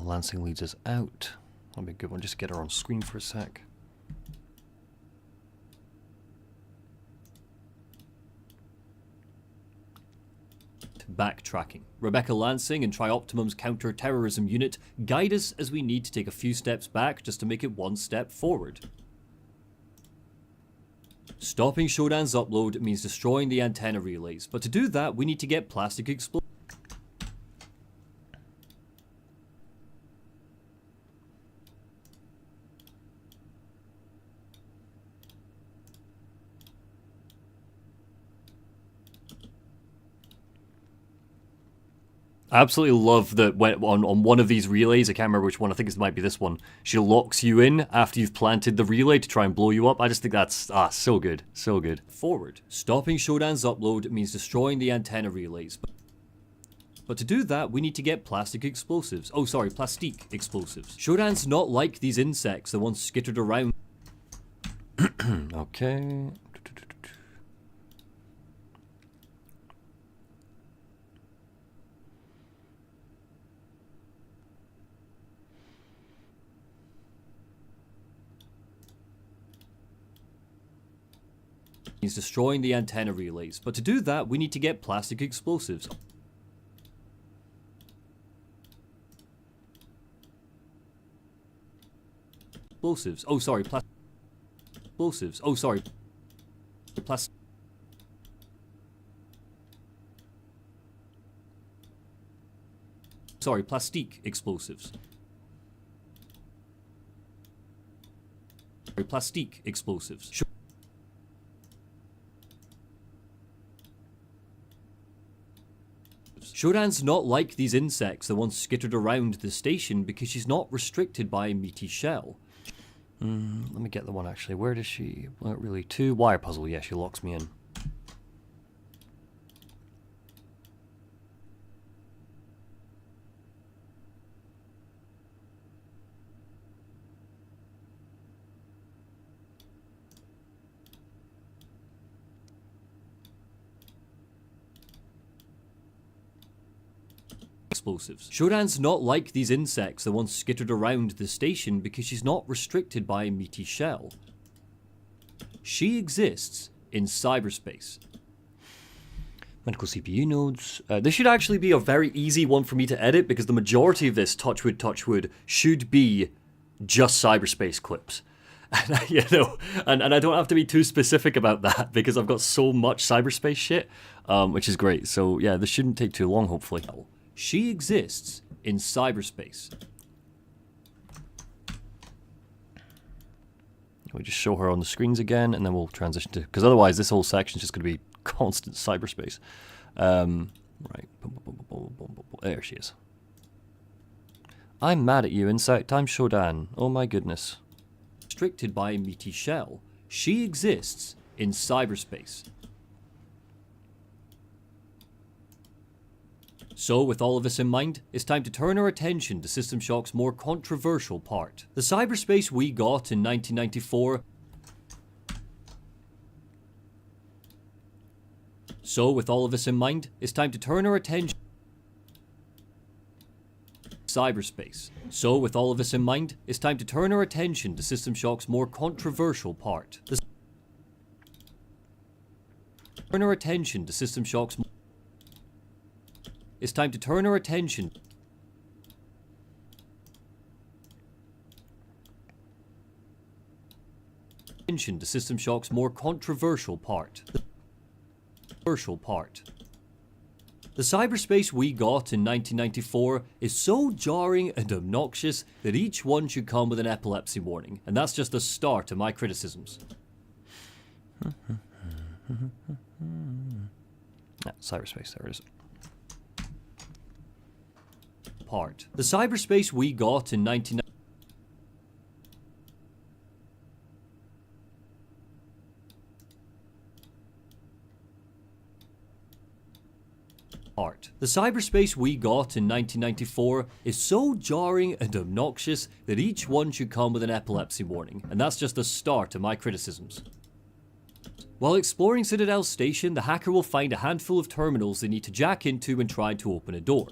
Lansing leads us out. That'll be a good one. Just get her on screen for a sec. Backtracking. Rebecca Lansing and Trioptimum's counter-terrorism unit guide us as we need to take a few steps back just to make it one step forward. Stopping Shodan's upload means destroying the antenna relays, but to do that we need to get plastic explosives. I absolutely love that when on one of these relays, I can't remember which one, I think it might be this one, she locks you in after you've planted the relay to try and blow you up. I just think that's, so good, so good. Forward. Stopping Shodan's upload means destroying the antenna relays. But to do that, we need to get plastic explosives. Oh, sorry, plastique explosives. Shodan's not like these insects, the ones skittered around. Okay. Destroying the antenna relays, but to do that we need to get plastic explosives. Explosives. Oh, sorry, explosives. Oh, sorry, sorry, plastique explosives. Sorry, plastique explosives. Shodan's not like these insects, the ones skittered around the station, because she's not restricted by a meaty shell. Let me get the one actually. Where does she? Not really. 2 wire puzzle. Yeah, she locks me in. Explosives. Shodan's not like these insects, the ones skittered around the station, because she's not restricted by a meaty shell. She exists in cyberspace. Medical CPU nodes. This should actually be a very easy one for me to edit, because the majority of this, touch wood, should be just cyberspace clips. And, you know, and I don't have to be too specific about that because I've got so much cyberspace shit, which is great. So yeah, this shouldn't take too long, hopefully. She exists in cyberspace. We just show her on the screens again, and then we'll transition to, because otherwise this whole section is just going to be constant cyberspace. Right, there she is. I'm mad at you, insect. I'm Shodan. Oh my goodness. Restricted by a meaty shell. She exists in cyberspace. So, with all of this in mind, it's time to turn our attention to System Shock's more controversial part. The cyberspace we got in 1994. So, with all of this in mind, it's time to turn our attention cyberspace. So, with all of this in mind, it's time to turn our attention to System Shock's more controversial part. Turn our attention to System Shock's. It's time to turn our attention to System Shock's more controversial part. The cyberspace we got in 1994 is so jarring and obnoxious that each one should come with an epilepsy warning, and that's just the start of my criticisms. Cyberspace, there it is. The cyberspace we got in 1994 The cyberspace we got in 1994 is so jarring and obnoxious that each one should come with an epilepsy warning, and that's just the start of my criticisms. While exploring Citadel Station, the hacker will find a handful of terminals they need to jack into and try to open a door.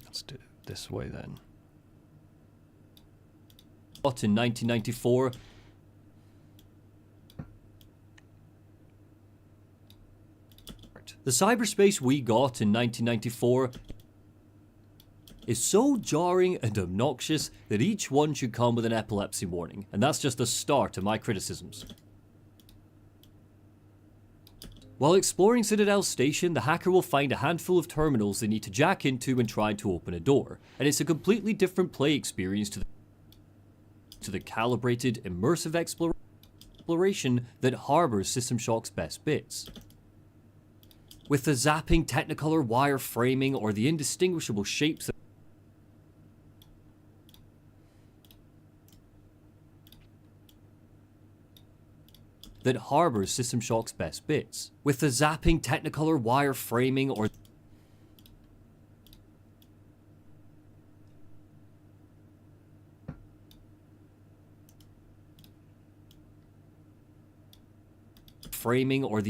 Let's do it this way then. In 1994, the cyberspace we got in 1994 is so jarring and obnoxious that each one should come with an epilepsy warning, and that's just the start of my criticisms. While exploring Citadel Station, the hacker will find a handful of terminals they need to jack into and try to open a door, and it's a completely different play experience to the calibrated, immersive exploration that harbors System Shock's best bits. With the zapping Technicolor wire framing or the indistinguishable shapes that harbors System Shock's best bits. With the zapping Technicolor wire framing or the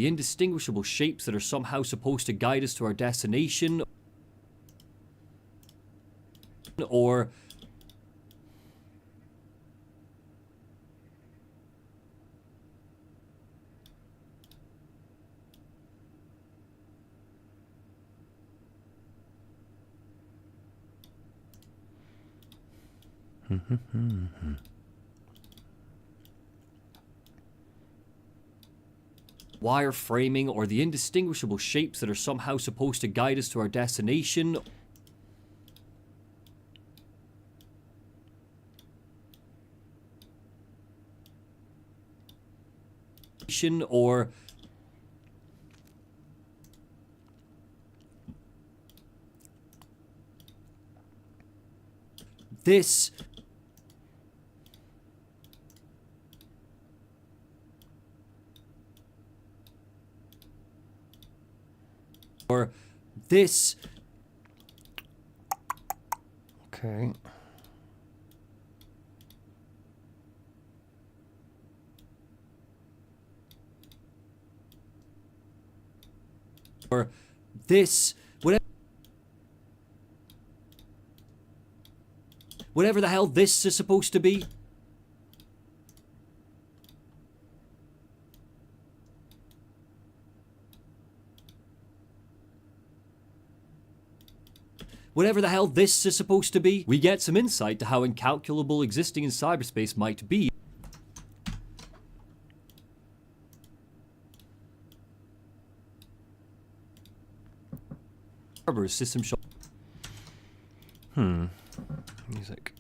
indistinguishable shapes that are somehow supposed to guide us to our destination, or wire framing or the indistinguishable shapes that are somehow supposed to guide us to our destination, or this or this. Okay. Or this, whatever the hell this is supposed to be. Whatever the hell this is supposed to be, we get some insight to how incalculable existing in cyberspace might be. servers, system shop. Music.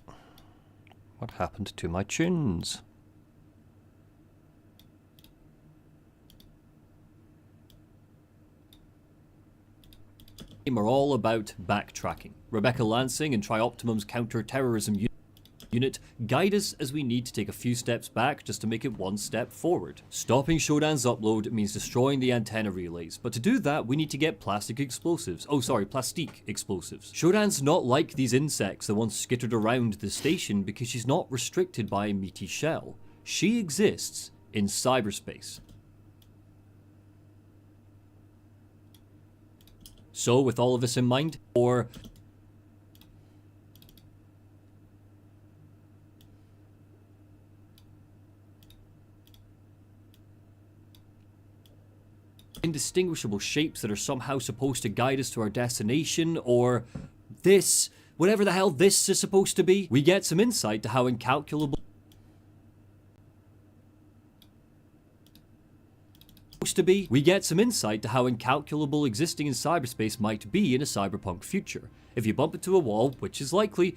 What happened to my tunes? Are all about backtracking. Rebecca Lansing and Trioptimum's counter-terrorism unit guide us as we need to take a few steps back just to make it one step forward. Stopping Shodan's upload means destroying the antenna relays, but to do that we need to get plastic explosives. Oh sorry, plastique explosives. Shodan's not like these insects that once skittered around the station because she's not restricted by a meaty shell. She exists in cyberspace. So with all of this in mind, or indistinguishable shapes that are somehow supposed to guide us to our destination, or this, whatever the hell this is supposed to be, we get some insight to how incalculable existing in cyberspace might be in a cyberpunk future. If you bump into a wall, which is likely,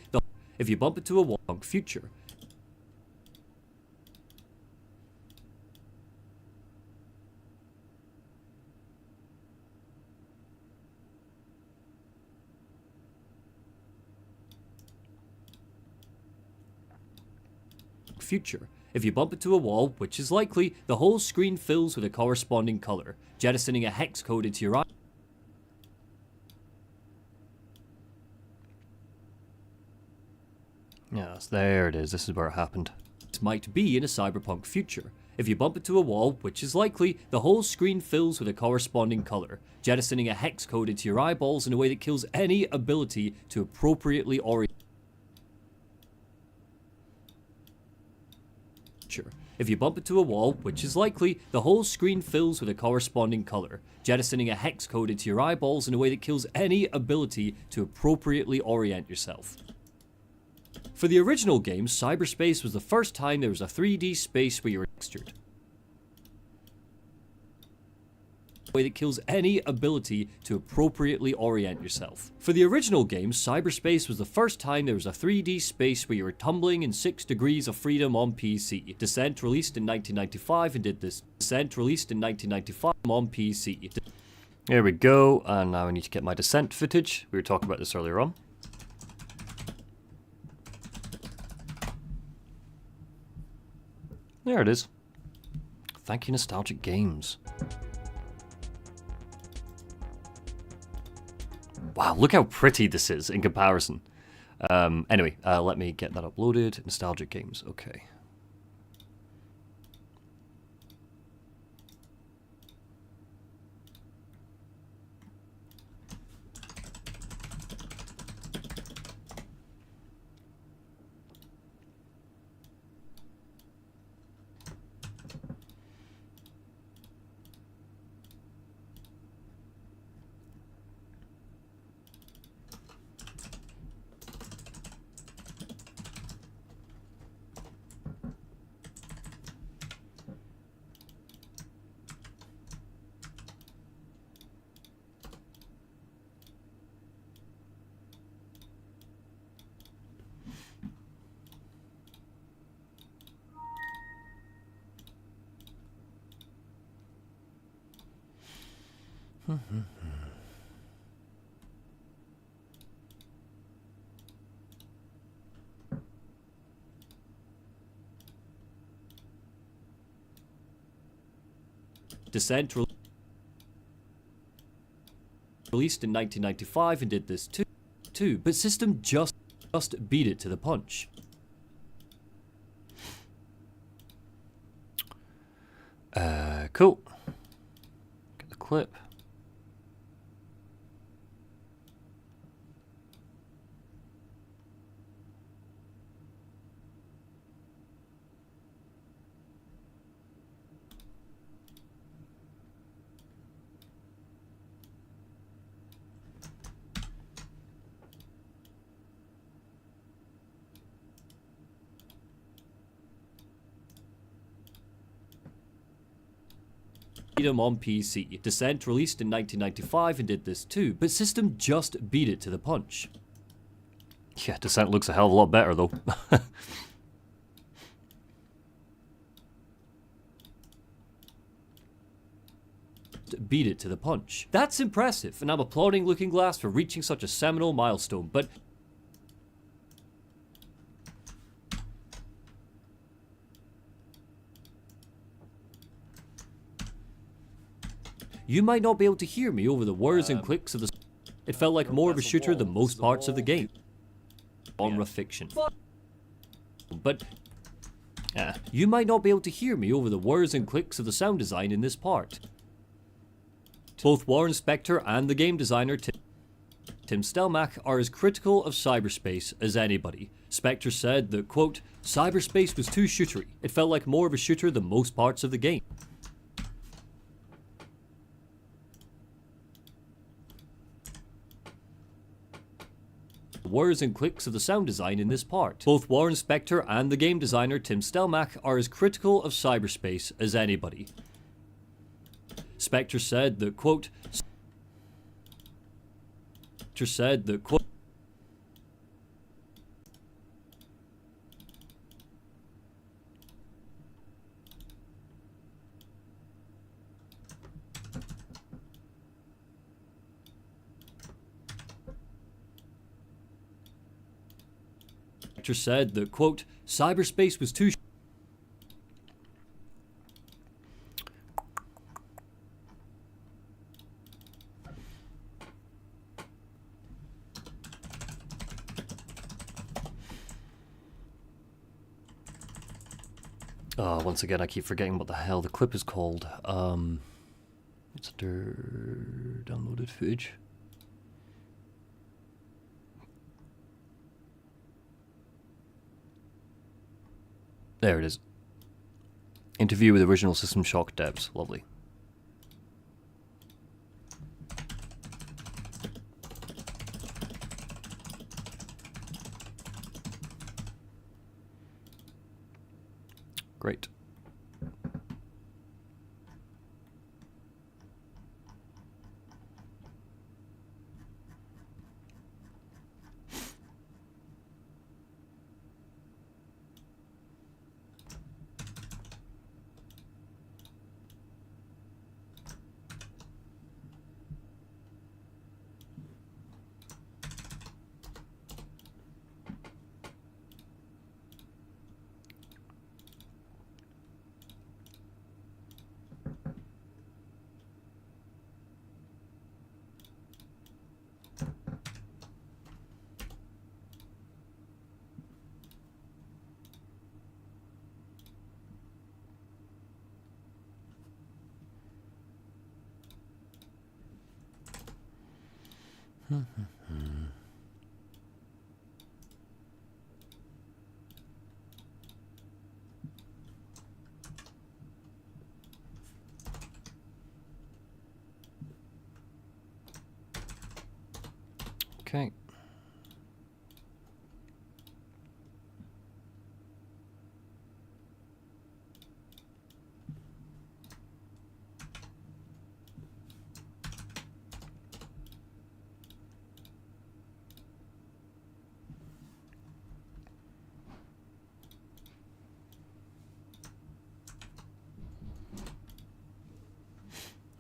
future. If you bump into a wall, which is likely, the whole screen fills with a corresponding color, jettisoning a hex code into your eye. Yes, there it is. This is where it happened. It might be in a cyberpunk future. If you bump into a wall, which is likely, the whole screen fills with a corresponding color, jettisoning a hex code into your eyeballs in a way that kills any ability to appropriately orient. If you bump into a wall, which is likely, the whole screen fills with a corresponding color, jettisoning a hex code into your eyeballs in a way that kills any ability to appropriately orient yourself. For the original game, cyberspace was the first time there was a 3D space where you were textured. Way that kills any ability to appropriately orient yourself. For the original game, cyberspace was the first time there was a 3D space where you were tumbling in 6 Degrees of Freedom on PC. Descent released in 1995 and did this. Descent released in 1995 on PC. There we go, and now I need to get my Descent footage. We were talking about this earlier on. There it is. Thank you, Nostalgic Games. Wow, look how pretty this is in comparison. Anyway, let me get that uploaded. Nostalgic Games, okay. Descent released in 1995 and did this too, but System just beat it to the punch. Cool. Get the clip. freedom on PC. Descent released in 1995 and did this too, but System just beat it to the punch. Yeah, Descent looks a hell of a lot better though. Beat it to the punch. That's impressive, and I'm applauding Looking Glass for reaching such a seminal milestone, but you might not be able to hear me over the words and clicks of the... It felt like more of a shooter than most parts of the game. Genre fiction. But... you might not be able to hear me over the whirs and clicks of the sound design in this part. Both Warren Spector and the game designer Tim Stelmach are as critical of cyberspace as anybody. Spector said that, quote, cyberspace was too shootery. It felt like more of a shooter than most parts of the game. Whirs and clicks of the sound design in this part. Both Warren Spector and the game designer Tim Stelmach are as critical of cyberspace as anybody. Spector said that, quote, Spector said that, quote, Spector said that, quote, cyberspace was too once again, I keep forgetting what the hell the clip is called. It's downloaded footage. There it is. Interview with original System Shock devs. Lovely. Great. Okay.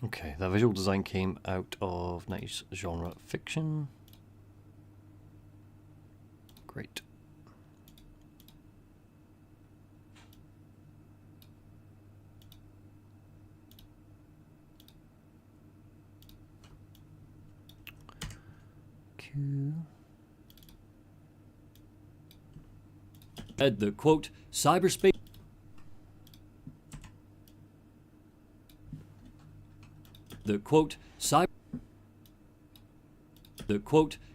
Okay, that visual design came out of nice genre fiction. Great. Q. The quote, cyberspace. The quote,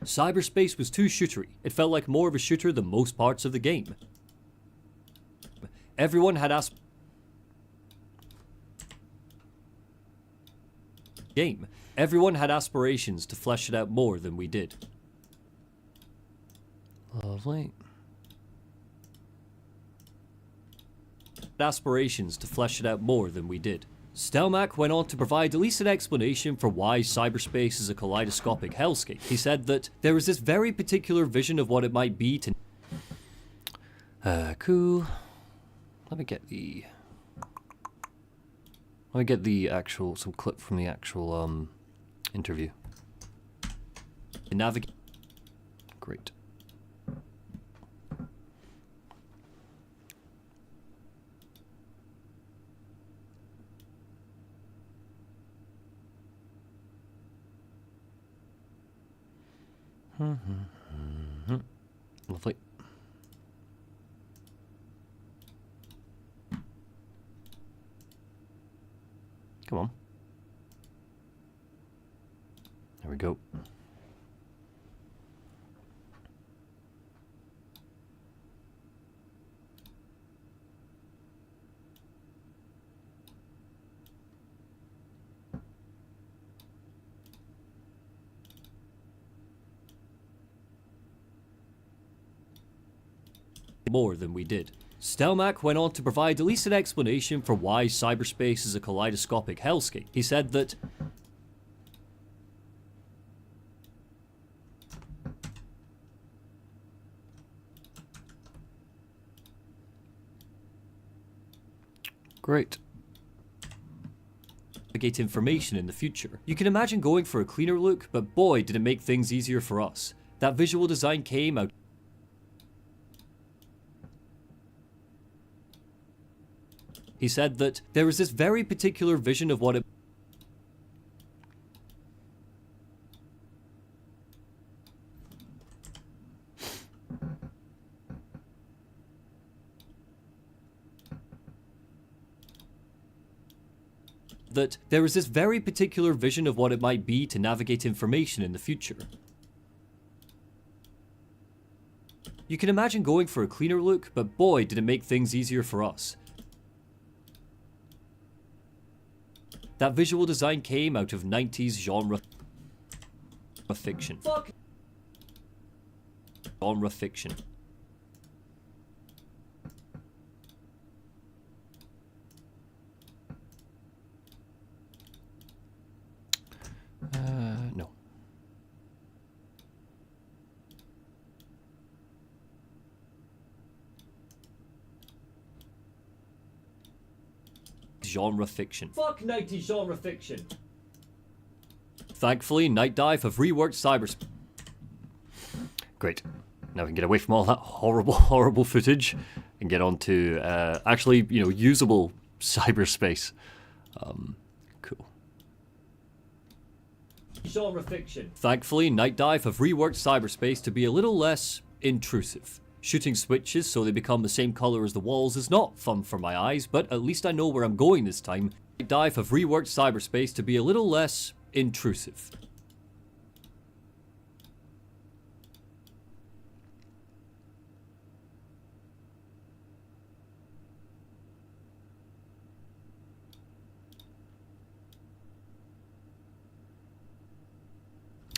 cyberspace was too shootery. It felt like more of a shooter than most parts of the game. Everyone had Everyone had aspirations to flesh it out more than we did. Lovely. Aspirations to flesh it out more than we did. Stelmach went on to provide at least an explanation for why cyberspace is a kaleidoscopic hellscape. He said that there is this very particular vision of what it might be to... cool. Let me get the actual, some clip from the actual, interview. Navigate. Great. Lovely. Come on. There we go. More than we did. Stelmach went on to provide at least an explanation for why cyberspace is a kaleidoscopic hellscape. He said that great. Navigate information in the future. You can imagine going for a cleaner look, but boy did it make things easier for us. That visual design came out. He said that there is this very particular vision of what it... that there is this very particular vision of what it might be to navigate information in the future. You can imagine going for a cleaner look, but boy did it make things easier for us. That visual design came out of 90s genre fiction. Fuck. Genre fiction. No. Genre fiction. Fuck 90s genre fiction. Thankfully, Night Dive have reworked cyberspace. Great. Now we can get away from all that horrible footage and get on to actually, you know, usable cyberspace. Cool. Genre fiction. Thankfully, Night Dive have reworked cyberspace to be a little less intrusive. Shooting switches so they become the same color as the walls is not fun for my eyes, but at least I know where I'm going this time. Night Dive have reworked cyberspace to be a little less intrusive.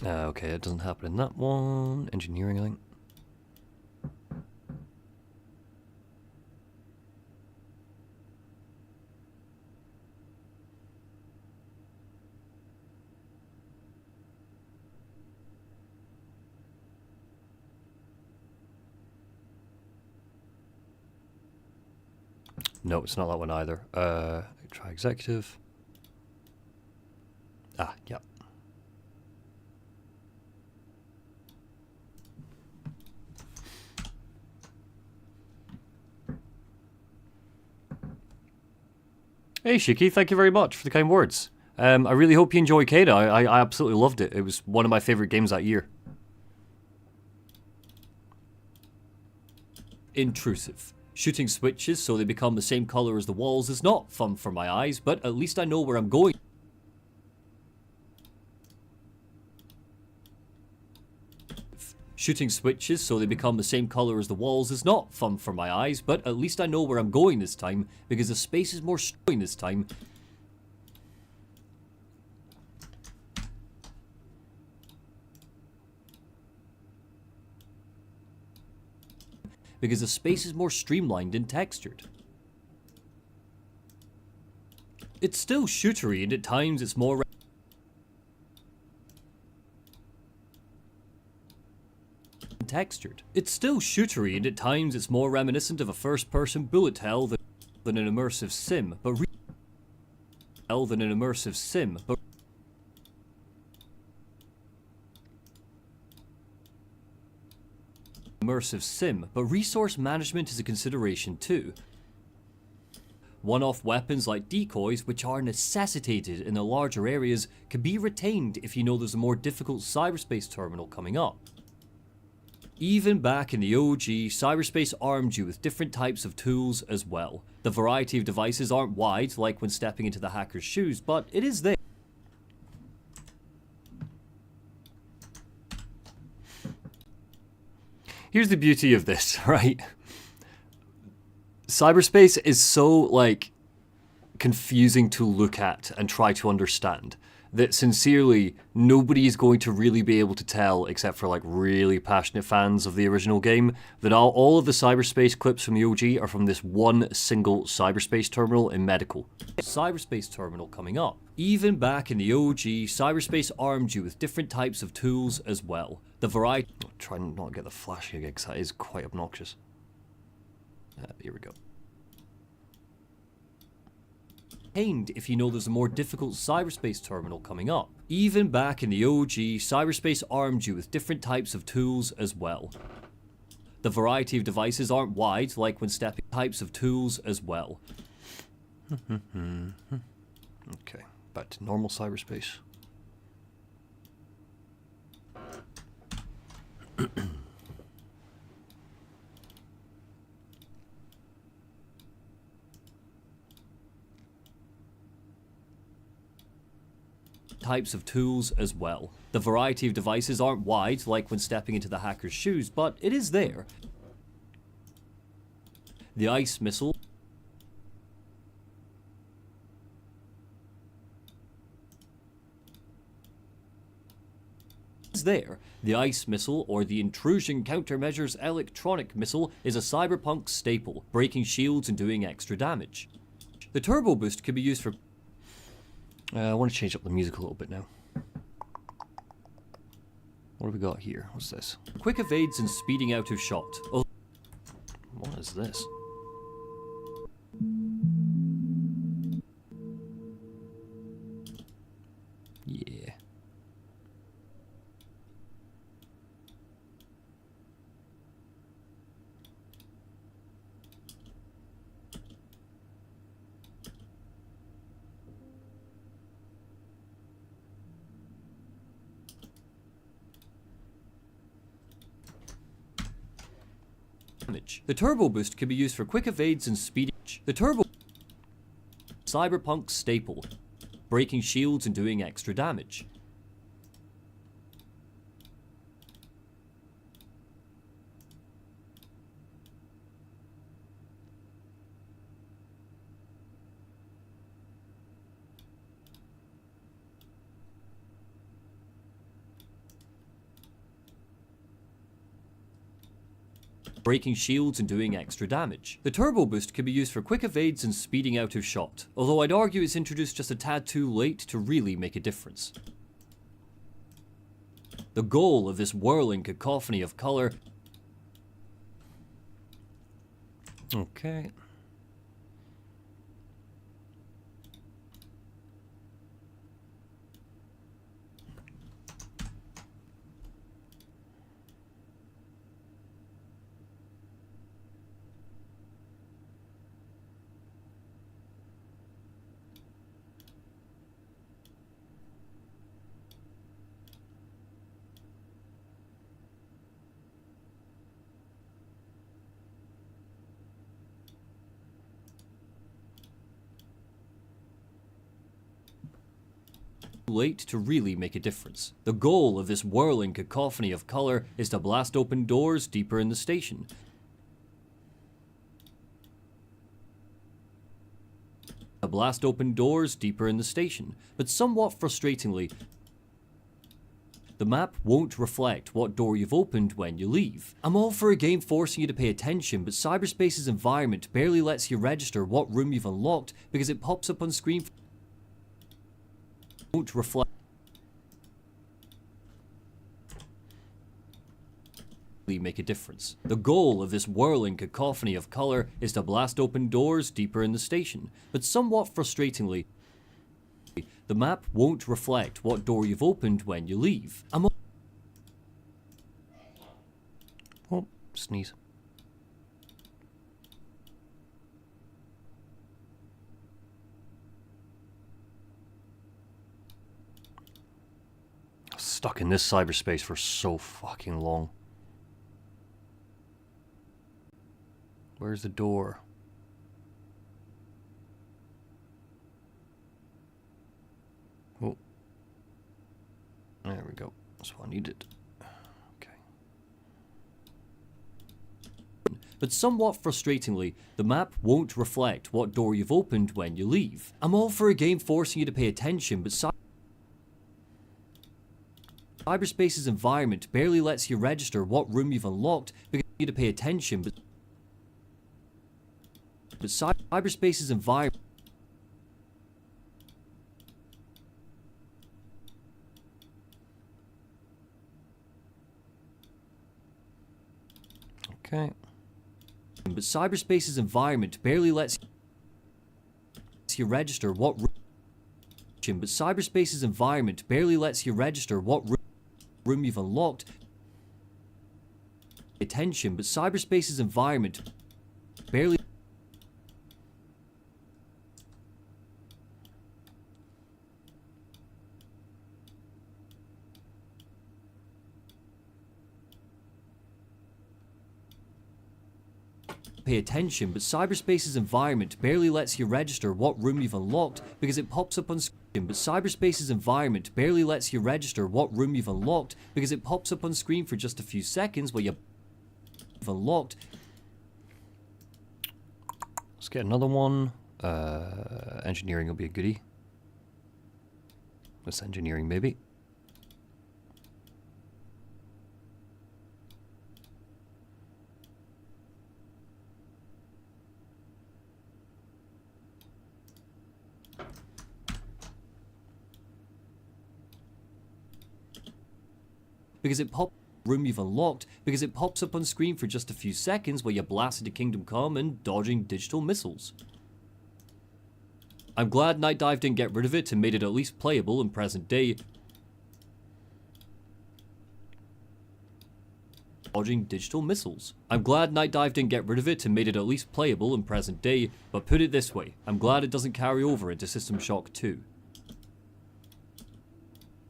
Okay, it doesn't happen in that one. Engineering, I think. No, it's not that one either. Try executive. Ah, yeah. Hey Shiki, thank you very much for the kind words. I really hope you enjoy Kada. I absolutely loved it. It was one of my favorite games that year. Intrusive. Shooting switches so they become the same color as the walls is not fun for my eyes, but at least I know where I'm going. Shooting switches so they become the same color as the walls is not fun for my eyes, but at least I know where I'm going this time, because the space is more strong this time. Because the space is more streamlined and textured. It's still shootery, and at times it's more textured. It's still shootery, and at times it's more reminiscent of a first-person bullet hell than an immersive sim, but resource management is a consideration too. One-off weapons like decoys, which are necessitated in the larger areas, can be retained if you know there's a more difficult cyberspace terminal coming up. Even back in the OG, cyberspace armed you with different types of tools as well. The variety of devices aren't wide, like when stepping into the hacker's shoes, but it is there. Here's the beauty of this, right? Cyberspace is so, like, confusing to look at and try to understand that sincerely nobody is going to really be able to tell, except for like really passionate fans of the original game, that all of the cyberspace clips from the OG are from this one single cyberspace terminal in medical. Cyberspace terminal coming up. Even back in the OG, cyberspace armed you with different types of tools as well. The variety... I'll try and not get the flashing again, because that is quite obnoxious. Here we go. If you know there's a more difficult cyberspace terminal coming up. Even back in the OG, cyberspace armed you with different types of tools as well. The variety of devices aren't wide, like when stepping types of tools as well. Okay, back to normal cyberspace. Types of tools as well. The variety of devices aren't wide, like when stepping into the hacker's shoes, but it is there. The ice missile is there. The ice missile, or the intrusion countermeasures electronic missile, is a cyberpunk staple, breaking shields and doing extra damage. The turbo boost can be used for... I want to change up the music a little bit now. What have we got here? What's this? Quick evades and speeding out of shot. Oh, what is this? Yeah. The turbo boost can be used for quick evades and speed. The turbo cyberpunk staple, breaking shields and doing extra damage. Breaking shields and doing extra damage. The turbo boost can be used for quick evades and speeding out of shot, although I'd argue it's introduced just a tad too late to really make a difference. The goal of this whirling cacophony of color... Okay. Late to really make a difference. The goal of this whirling cacophony of color is to blast open doors deeper in the station. Blast open doors deeper in the station, but somewhat frustratingly, the map won't reflect what door you've opened when you leave. I'm all for a game forcing you to pay attention, but cyberspace's environment barely lets you register what room you've unlocked because it pops up on screen. won't reflect make a difference. The goal of this whirling cacophony of color is to blast open doors deeper in the station, but somewhat frustratingly, the map won't reflect what door you've opened when you leave. Oh, sneeze. Stuck in this cyberspace for so fucking long. Where's the door? Oh. There we go. That's what I needed. Okay. But somewhat frustratingly, the map won't reflect what door you've opened when you leave. I'm all for a game forcing you to pay attention, but cyberspace's environment barely lets you register what room you've unlocked because you need to pay attention, but cyberspace's environment okay. But cyberspace's environment barely lets you register what room. But cyberspace's environment barely lets you register what room you've unlocked. Attention, but cyberspace's environment barely. Pay attention, but cyberspace's environment barely lets you register what room you've unlocked because it pops up on screen. But cyberspace's environment barely lets you register what room you've unlocked because it pops up on screen for just a few seconds while you've unlocked. Let's get another one. Engineering will be a goodie. That's engineering, maybe. Because it room you've unlocked because it pops up on screen for just a few seconds while you're blasted to Kingdom Come and dodging digital missiles. I'm glad Night Dive didn't get rid of it and made it at least playable in present day. Dodging digital missiles. I'm glad Night Dive didn't get rid of it and made it at least playable in present day, but put it this way, I'm glad it doesn't carry over into System Shock 2.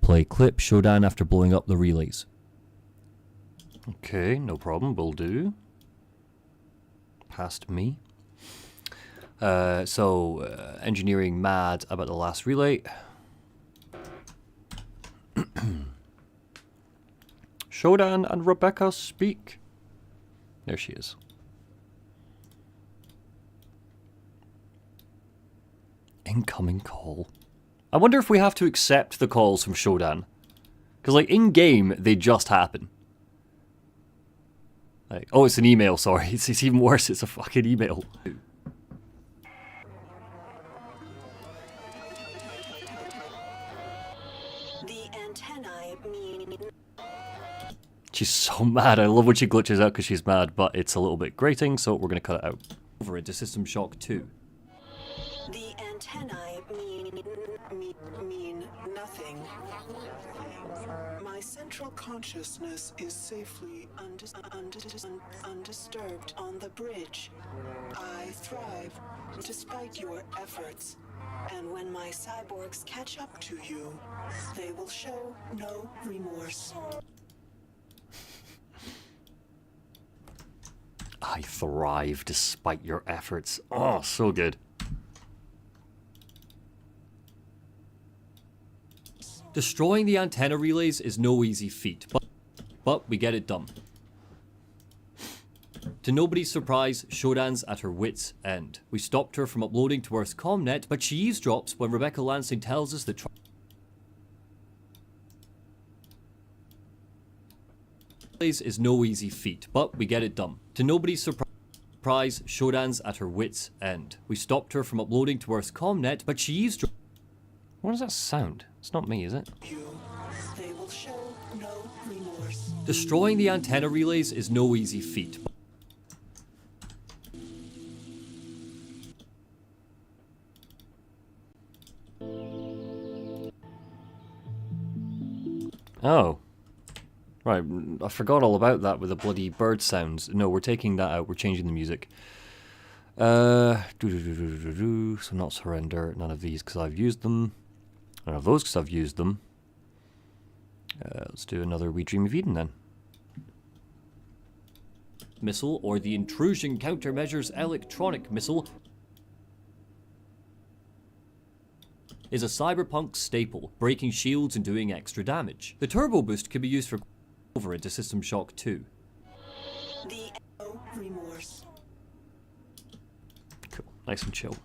Play clip showdown after blowing up the relays. Okay, no problem, will do. Past me. Engineering mad about the last relay. Showdown and Rebecca speak. There she is. Incoming call. I wonder if we have to accept the calls from Showdown. Because, like, in-game, they just happen. Like, oh, it's an email, sorry. It's even worse, it's a fucking email. The antennae mean... She's so mad. I love when she glitches out because she's mad, but it's a little bit grating, so we're going to cut it out. Over into System Shock 2. The antennae mean nothing. My central consciousness is safely undisturbed on the bridge. I thrive despite your efforts. And when my cyborgs catch up to you, they will show no remorse. I thrive despite your efforts. Oh, so good. Destroying the antenna relays is no easy feat, but we get it done. To nobody's surprise, Showdown's at her wit's end. We stopped her from uploading to Earth's ComNet, but she eavesdrops when Rebecca Lansing tells us that is no easy feat, but we get it done. To nobody's surprise, Showdown's at her wit's end. We stopped her from uploading to Earth's ComNet, but she eavesdrops. What does that sound? It's not me, is it? They will show no remorse. Destroying the antenna relays is no easy feat. Oh. Right, I forgot all about that with the bloody bird sounds. No, we're taking that out. We're changing the music. So not surrender. None of these because I've used them. None of those because I've used them. Let's do another We Dream of Eden then. Missile, or the Intrusion Countermeasures Electronic Missile, is a cyberpunk staple, breaking shields and doing extra damage. The turbo boost can be used for over into System Shock 2. The no remorse. Cool, nice and chill.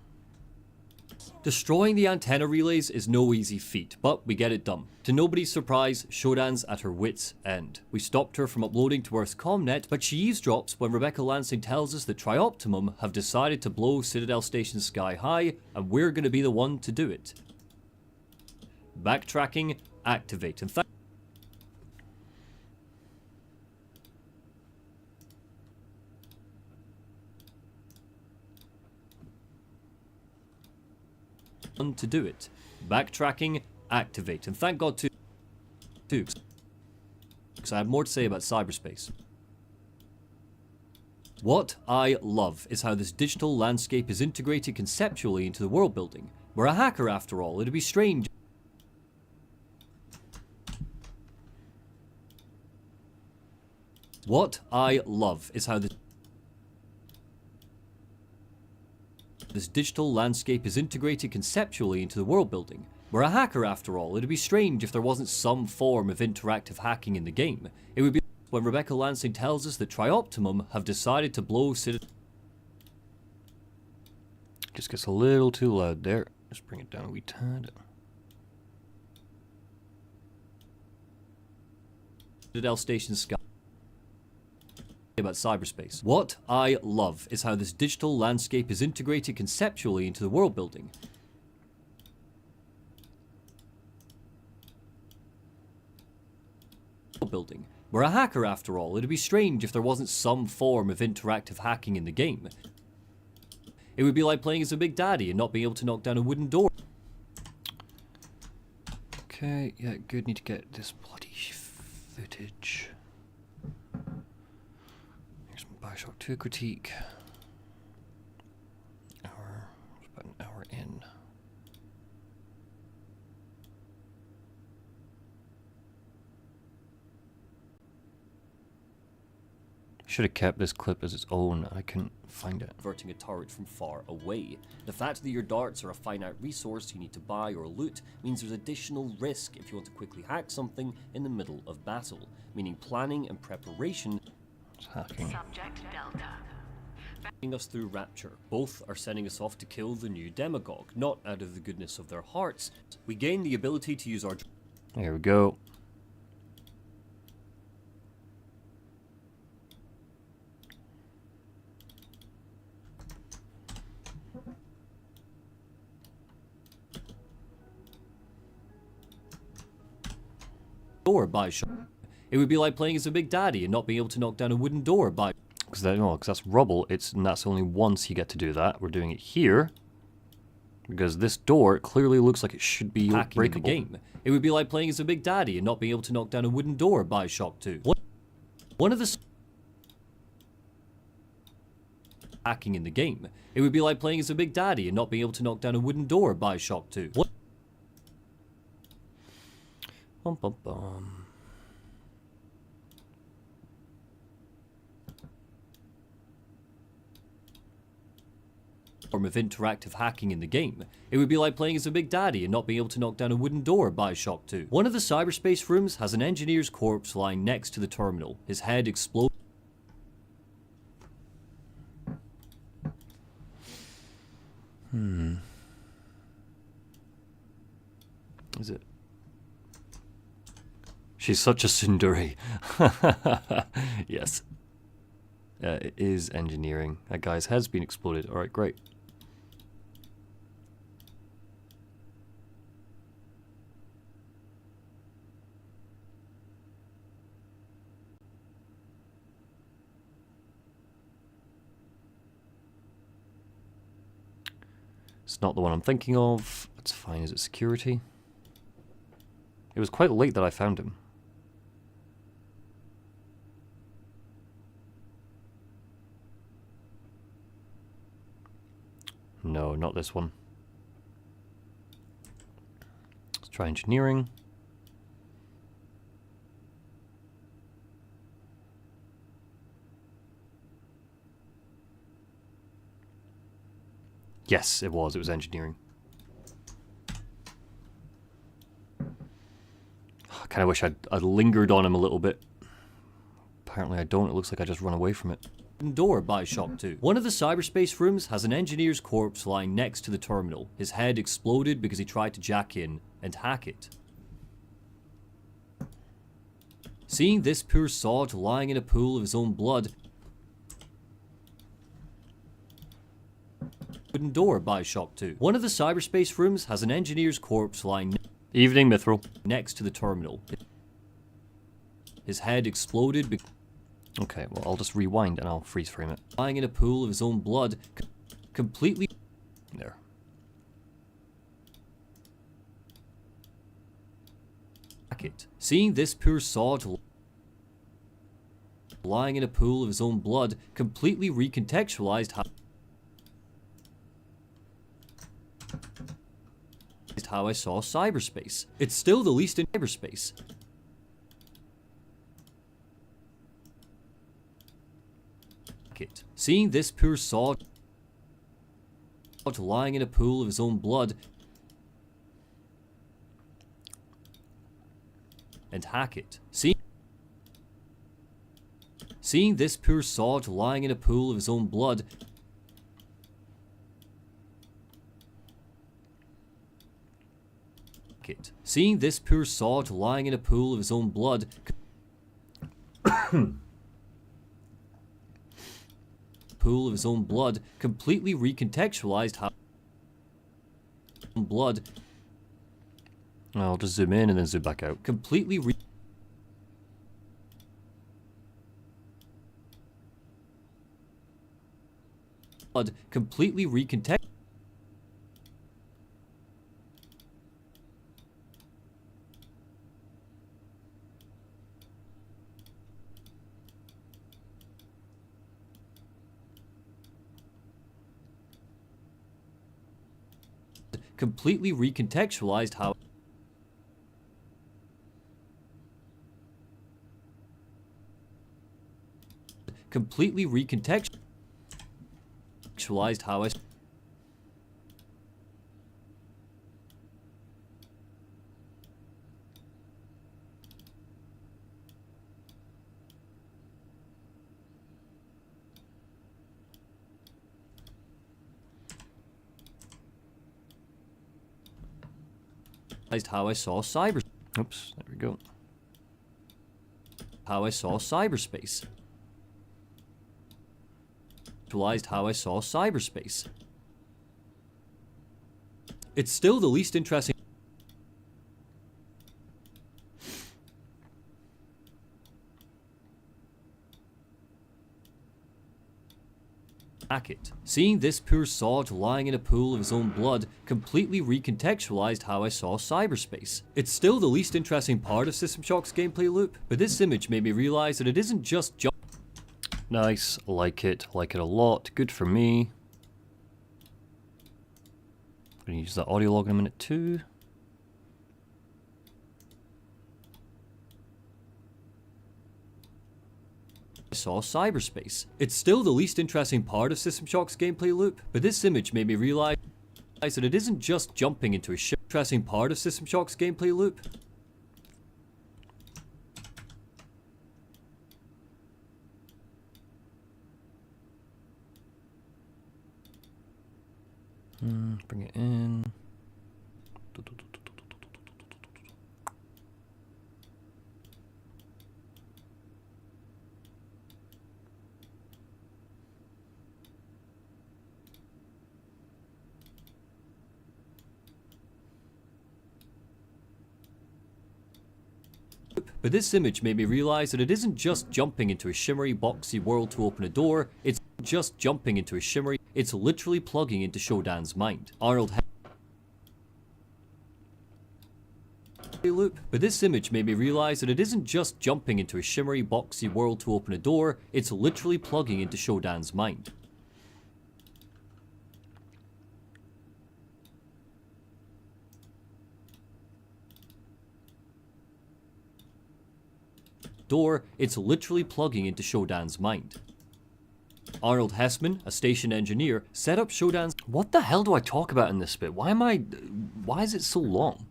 Destroying the antenna relays is no easy feat, but we get it done. To nobody's surprise, Shodan's at her wit's end. We stopped her from uploading to Earth's Comnet, but she eavesdrops when Rebecca Lansing tells us that Trioptimum have decided to blow Citadel Station sky high, and we're going to be the one to do it. Backtracking, activate, and to do it. Backtracking, activate, and thank God too, because I have more to say about cyberspace. What I love is how this digital landscape is integrated conceptually into the world building. We're a hacker after all, it'd be strange. What I love is how this digital landscape is integrated conceptually into the world building. We're a hacker after all, it'd be strange if there wasn't some form of interactive hacking in the game. It would be when Rebecca Lansing tells us that Trioptimum have decided to blow Citadel. Just gets a little too loud there. Just bring it down a wee tad. Citadel Station Sky. About cyberspace. What I love is how this digital landscape is integrated conceptually into the world building. We're a hacker after all, it'd be strange if there wasn't some form of interactive hacking in the game. It would be like playing as a Big Daddy and not being able to knock down a wooden door. Okay, yeah, good, need to get this bloody footage. Bioshock 2 critique. It's about an hour in. Should have kept this clip as its own. I couldn't find it. Averting a turret from far away. The fact that your darts are a finite resource you need to buy or loot means there's additional risk if you want to quickly hack something in the middle of battle, meaning planning and preparation. Hacking. Subject Delta. Us through Rapture. Both are sending us off to kill the new demagogue, not out of the goodness of their hearts. We gain the ability to use our... There we go. Door by shot. It would be like playing as a Big Daddy and not being able to knock down a wooden door by... Because that's rubble, and that's only once you get to do that. We're doing it here. Because this door clearly looks like it should be breakable. In the game. It would be like playing as a Big Daddy and not being able to knock down a wooden door by Shock 2. One of the... Hacking in the game. It would be like playing as a Big Daddy and not being able to knock down a wooden door by Shock 2. Bum bum bum. Form of interactive hacking in the game. It would be like playing as a Big Daddy and not being able to knock down a wooden door by Shock 2. One of the cyberspace rooms has an engineer's corpse lying next to the terminal. His head explodes. Is it? She's such a tsundere. Yes. It is engineering. That guy's head's been exploded. Alright, great. It's not the one I'm thinking of. That's fine. Is it security? It was quite late that I found him. No, not this one. Let's try engineering. Yes, it was engineering. I kind of wish I'd lingered on him a little bit. Apparently I don't. It looks like I just run away from it. Door by Shock 2. One of the cyberspace rooms has an engineer's corpse lying next to the terminal. His head exploded because he tried to jack in and hack it. Seeing this poor sod lying in a pool of his own blood. Wooden Door by Shock 2. One of the cyberspace rooms has an engineer's corpse lying Evening, Mithril. Next to the terminal. His head exploded Okay, well, I'll just rewind and I'll freeze frame it. Lying in a pool of his own blood, completely... There. Seeing this poor sod lying in a pool of his own blood, completely recontextualized how I saw cyberspace. It's still the least in cyberspace. Seeing this poor sod lying in a pool of his own blood and hack it. Seeing this poor sod lying in a pool of his own blood Seeing this poor sod lying in a pool of his own blood pool of his own blood completely recontextualized how blood I'll just zoom in and then zoom back out. Completely blood completely recontextualized completely recontextualized how completely recontextualized how I saw cyber. Oops, there we go. How I saw cyberspace. Realized how I saw cyberspace. It's still the least interesting. Seeing this poor sod lying in a pool of his own blood completely recontextualized how I saw cyberspace. It's still the least interesting part of System Shock's gameplay loop, but this image made me realize that it isn't just Nice, like it a lot, good for me. I'm gonna use that audio log in a minute too. Saw cyberspace. It's still the least interesting part of System Shock's gameplay loop, but this image made me realize that it isn't just jumping into a interesting part of System Shock's gameplay loop. Bring it in. But this image made me realize that it isn't just jumping into a shimmery, boxy world to open a door, it's just jumping into a shimmery it's literally plugging into Shodan's mind. Arnold loop, but this image made me realize that it isn't just jumping into a shimmery boxy world to open a door, it's literally plugging into Shodan's mind. Door, it's literally plugging into Shodan's mind. Arnold Hessman, a station engineer, set up Shodan's... What the hell do I talk about in this bit? Why is it so long?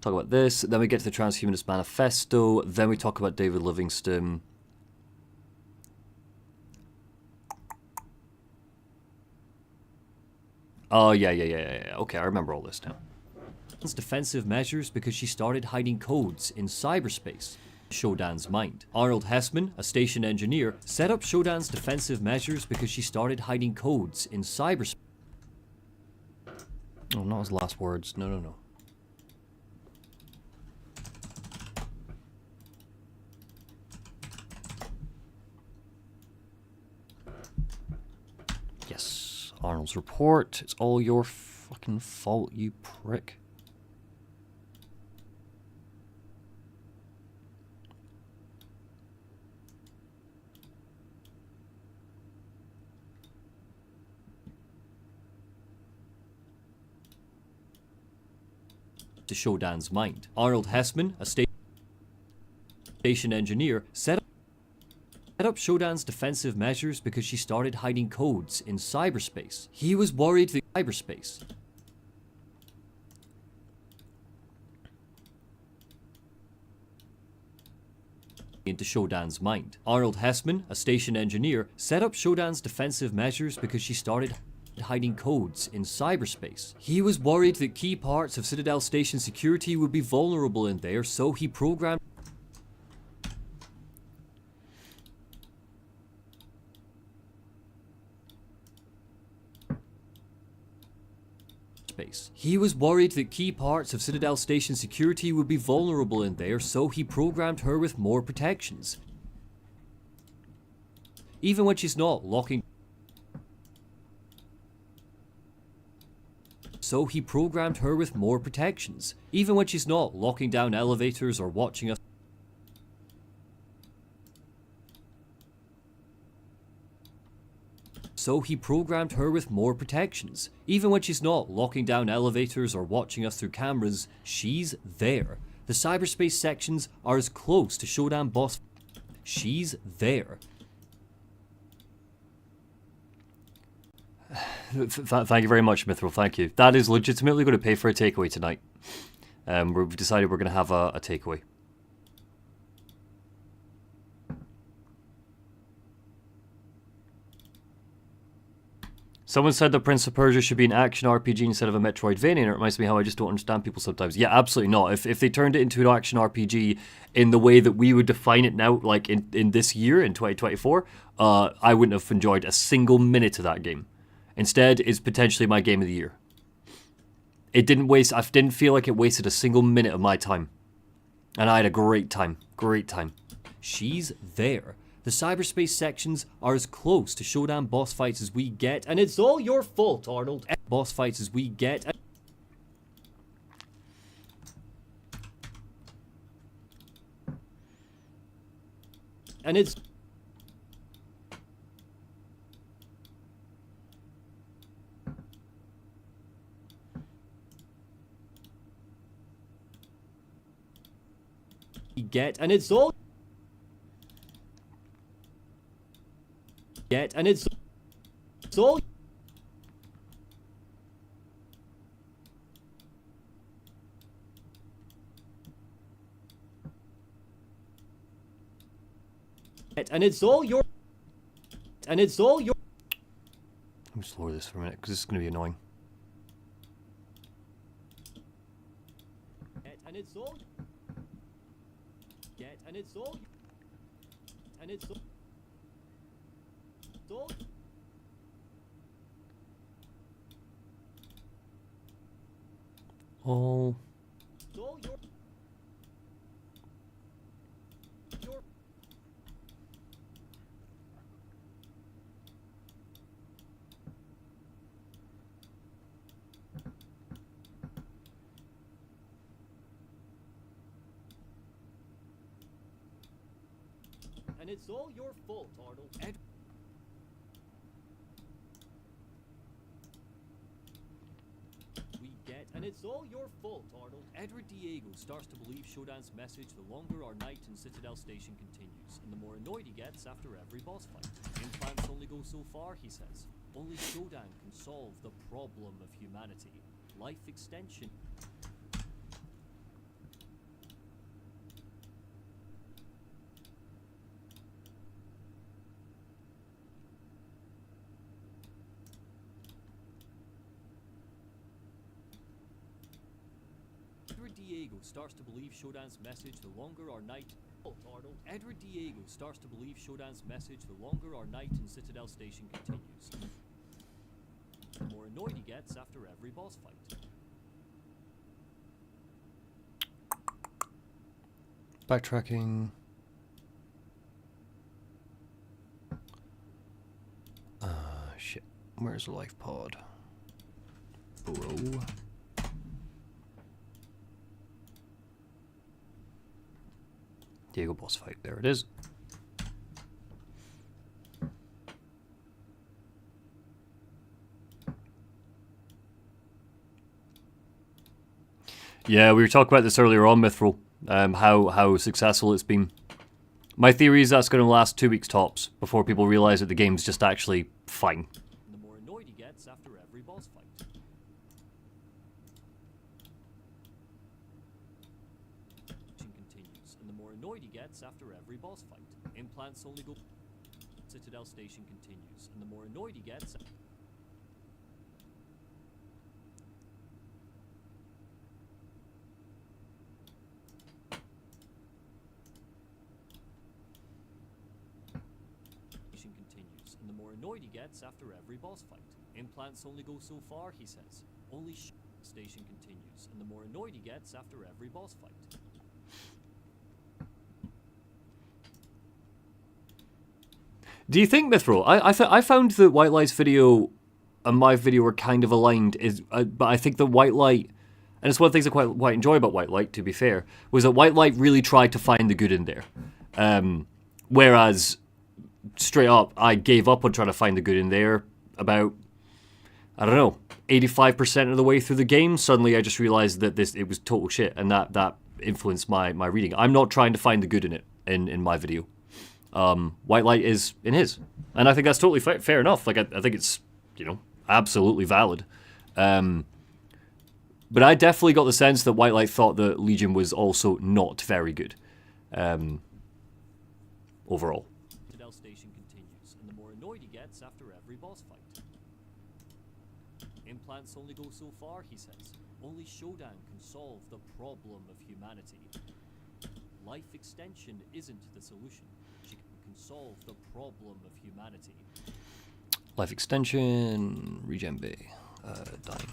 Talk about this, then we get to the Transhumanist Manifesto, then we talk about David Livingstone. Oh, yeah. Okay, I remember all this now. Defensive measures because she started hiding codes in cyberspace. Shodan's mind. Arnold Hessman, a station engineer, set up Shodan's defensive measures because she started hiding codes in cyberspace. Oh, not his last words. No. Yes, Arnold's report. It's all your fucking fault, you prick. To Shodan's mind. Arnold Hessman, a station engineer, set up Shodan's defensive measures because she started hiding codes in cyberspace. He was worried that cyberspace. Into Shodan's mind. Arnold Hessman, a station engineer, set up Shodan's defensive measures because she started hiding codes in cyberspace. He was worried that key parts of Citadel Station security would be vulnerable in there, so he programmed space. He was worried that key parts of Citadel Station security would be vulnerable in there, so he programmed her with more protections. Even when she's not locking. So he programmed her with more protections, even when she's not locking down elevators or watching us. So he programmed her with more protections, even when she's not locking down elevators or watching us through cameras. She's there. The cyberspace sections are as close to Shodan boss. She's there. Thank you very much, Mithril. Thank you. That is legitimately going to pay for a takeaway tonight. We've decided we're going to have a takeaway. Someone said that Prince of Persia should be an action RPG instead of a Metroidvania, and it reminds me how I just don't understand people sometimes. Yeah, absolutely not. If they turned it into an action RPG in the way that we would define it now, like in this year, in 2024, I wouldn't have enjoyed a single minute of that game. Instead, it's potentially my game of the year. I didn't feel like it wasted a single minute of my time. And I had a great time. Great time. She's there. The cyberspace sections are as close to Shodan boss fights as we get, and it's all your fault, Arnold. Boss fights as we get. And it's... and it's all and it's all and it's all your Let me just lower this for a minute because this is going to be annoying. And it's all and it's all all your and it's all your fault, Arnold. And it's all your fault, Arnold. Edward Diego starts to believe Shodan's message the longer our night in Citadel Station continues, and the more annoyed he gets after every boss fight. Implants only go so far, he says. Only Shodan can solve the problem of humanity. Life extension. Edward Diego starts to believe Shodan's message the longer our night. Arnold. Edward Diego starts to believe Shodan's message the longer our night in Citadel Station continues. The more annoyed he gets after every boss fight. Backtracking. Shit. Where's the life pod? Bro. Diego boss fight. There it is. Yeah, we were talking about this earlier on, Mithril. How successful it's been. My theory is that's going to last 2 weeks tops before people realize that the game's just actually fine. The more annoyed he gets after every boss fight. Continues, and the more annoyed he gets after every boss fight. Implants only go. Citadel Station continues, and the more annoyed he gets. Continues, and the more annoyed he gets after every boss fight. Implants only go so far, he says. Only Station continues, and the more annoyed he gets after every boss fight. Do you think, Mithril? I found that White Light's video and my video were kind of aligned, but I think that White Light, and it's one of the things I quite enjoy about White Light, to be fair, was that White Light really tried to find the good in there. Whereas, straight up, I gave up on trying to find the good in there about, I don't know, 85% of the way through the game. Suddenly I just realized that it was total shit, and that influenced my reading. I'm not trying to find the good in it in my video. White Light is in his, and I think that's totally fair enough. Like I think it's, you know, absolutely valid. But I definitely got the sense that White Light thought that Legion was also not very good overall. Citadel Station continues, and the more annoyed he gets after every boss fight. Implants only go so far, he says. Only Shodan can solve the problem of humanity. Life extension isn't the solution. She can solve the problem of humanity. Life extension, regen bay, dying.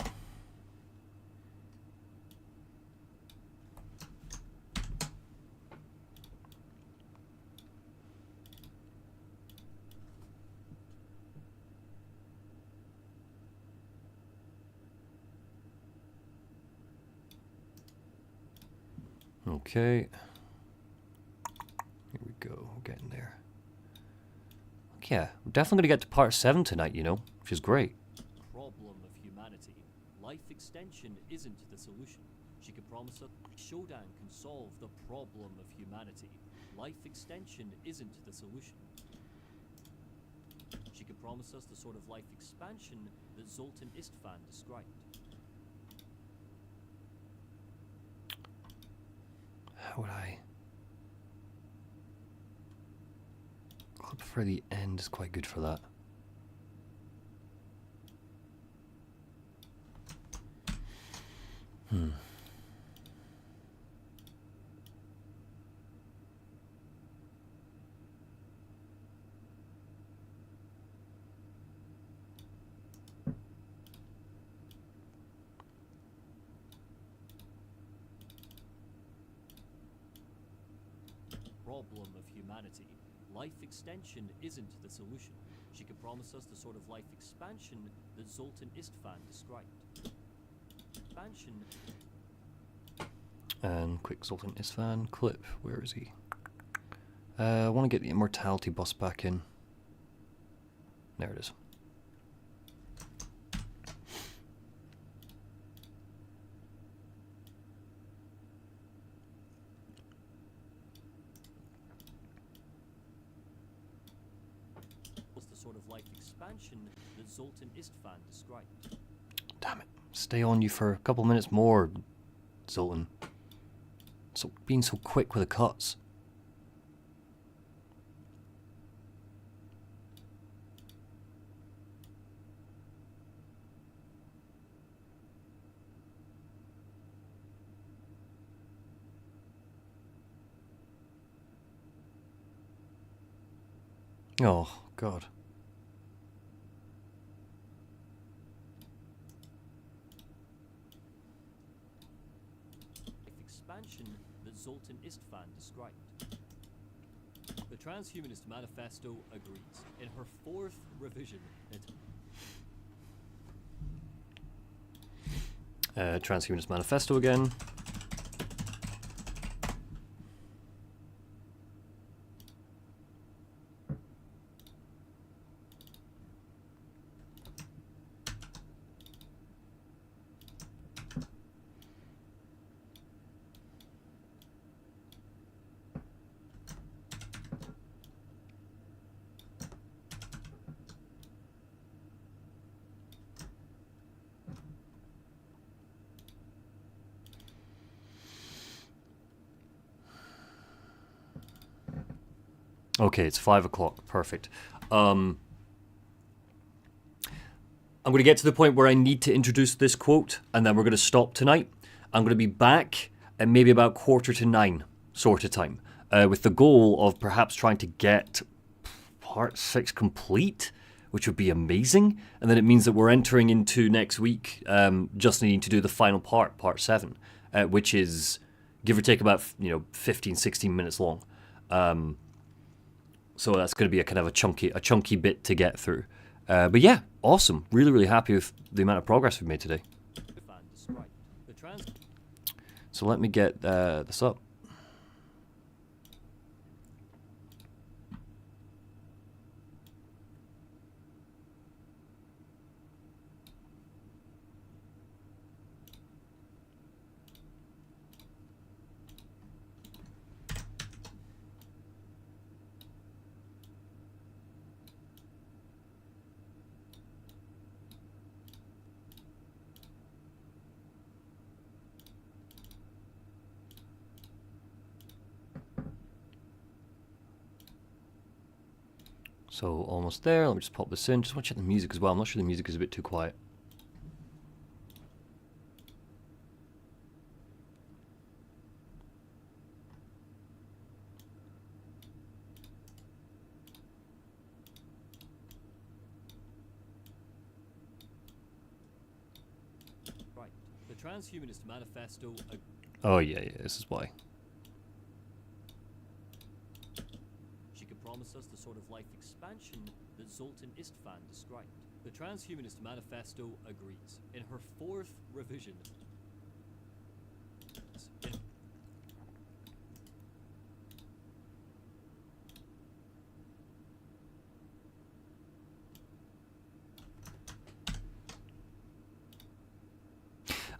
Okay. Here we go, we're getting there. Yeah, we're definitely going to get to part 7 tonight, you know, which is great. Problem of humanity. Life extension isn't the solution. She can promise us Shodan can solve the problem of humanity. Life extension isn't the solution. She can promise us the sort of life expansion that Zoltan Istvan described. How would I? Clip for the end is quite good for that. Problem of humanity. Life extension isn't the solution. She can promise us the sort of life expansion that Zoltan Istvan described. Expansion. And quick Zoltan Istvan clip. Where is he? I want to get the immortality bus back in. There it is. Was the sort of life expansion that Zoltan Istvan described. Damn it. Stay on you for a couple minutes more, Zoltan. So being so quick with the cuts. Oh, God. Expansion that Zoltan Istvan described. The Transhumanist Manifesto agrees. In her 4th revision, Transhumanist Manifesto again. Okay, it's 5 o'clock. Perfect. I'm going to get to the point where I need to introduce this quote, and then we're going to stop tonight. I'm going to be back at maybe about 8:45 sort of time, with the goal of perhaps trying to get part 6 complete, which would be amazing. And then it means that we're entering into next week, just needing to do the final part 7, which is give or take about 15, 16 minutes long. So that's going to be a kind of a chunky bit to get through. But yeah, awesome. Really, really happy with the amount of progress we've made today. So let me get this up. So almost there. Let me just pop this in. Just want to check the music as well. I'm not sure the music is a bit too quiet. Right. The Transhumanist Manifesto. Oh yeah, this is why. Promise us the sort of life expansion that Zoltan Istvan described. The Transhumanist Manifesto agrees. In her 4th revision,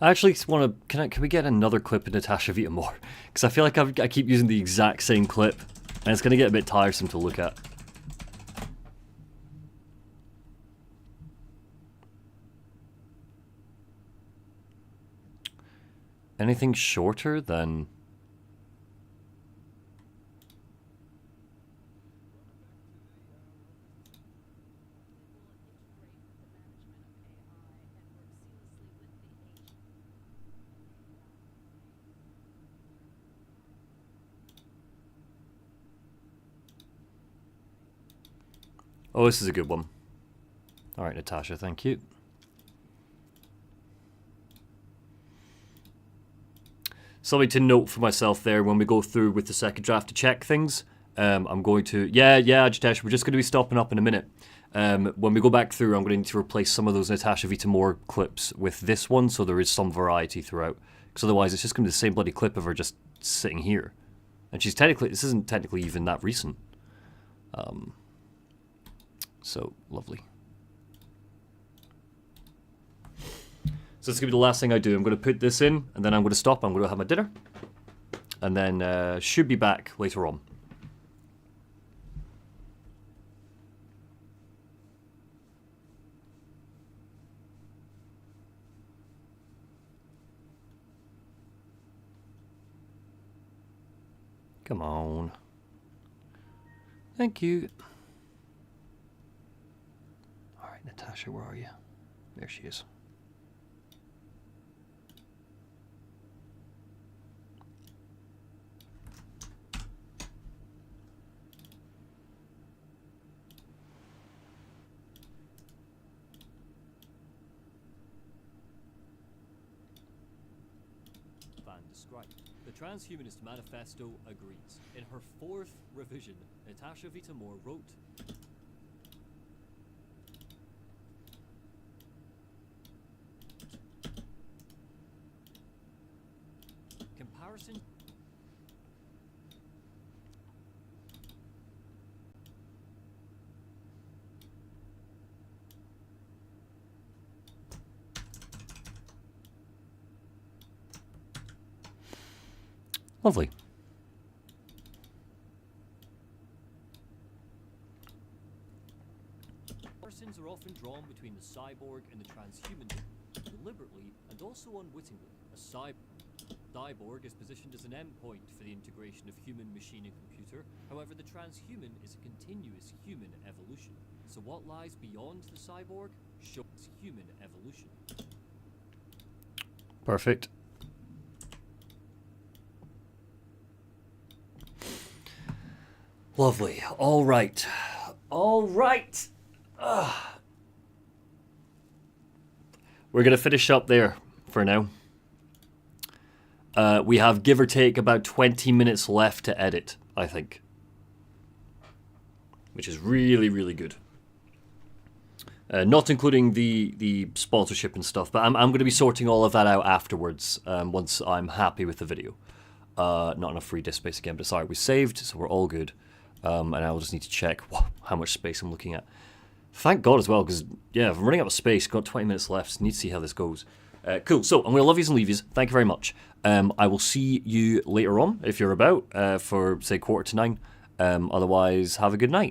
I actually want to. Can we get another clip of Natasha Vita more? Because I feel like I keep using the exact same clip, and it's going to get a bit tiresome to look at. Anything shorter than... Oh, this is a good one. All right, Natasha, thank you. Something to note for myself there when we go through with the second draft to check things. I'm going to... Yeah, Jitesh, we're just going to be stopping up in a minute. When we go back through, I'm going to need to replace some of those Natasha Vita Moore clips with this one, so there is some variety throughout. Because otherwise, it's just going to be the same bloody clip of her just sitting here. And she's technically, this isn't technically even that recent. So, lovely. So this is going to be the last thing I do. I'm going to put this in, and then I'm going to stop. I'm going to have my dinner. And then should be back later on. Come on. Thank you. All right, Natasha, where are you? There she is. Described. The Transhumanist Manifesto agrees. In her 4th revision, Natasha Vita-Moore wrote, comparison Lovely. Comparisons are often drawn between the cyborg and the transhuman, deliberately and also unwittingly. A cyborg is positioned as an endpoint for the integration of human, machine, and computer. However, the transhuman is a continuous human evolution. So what lies beyond the cyborg shows human evolution. Perfect. Lovely. All right. All right. We're going to finish up there for now. We have, give or take, about 20 minutes left to edit, I think. Which is really, really good. Not including the sponsorship and stuff, but I'm going to be sorting all of that out afterwards, once I'm happy with the video. Not enough free disk space again, but sorry, we saved, so we're all good. And I'll just need to check how much space I'm looking at. Thank God as well, because, yeah, if I'm running out of space, got 20 minutes left, need to see how this goes. Cool, so I'm going to love yous and leave yous. Thank you very much. I will see you later on, if you're about, for, say, 8:45. Otherwise, have a good night.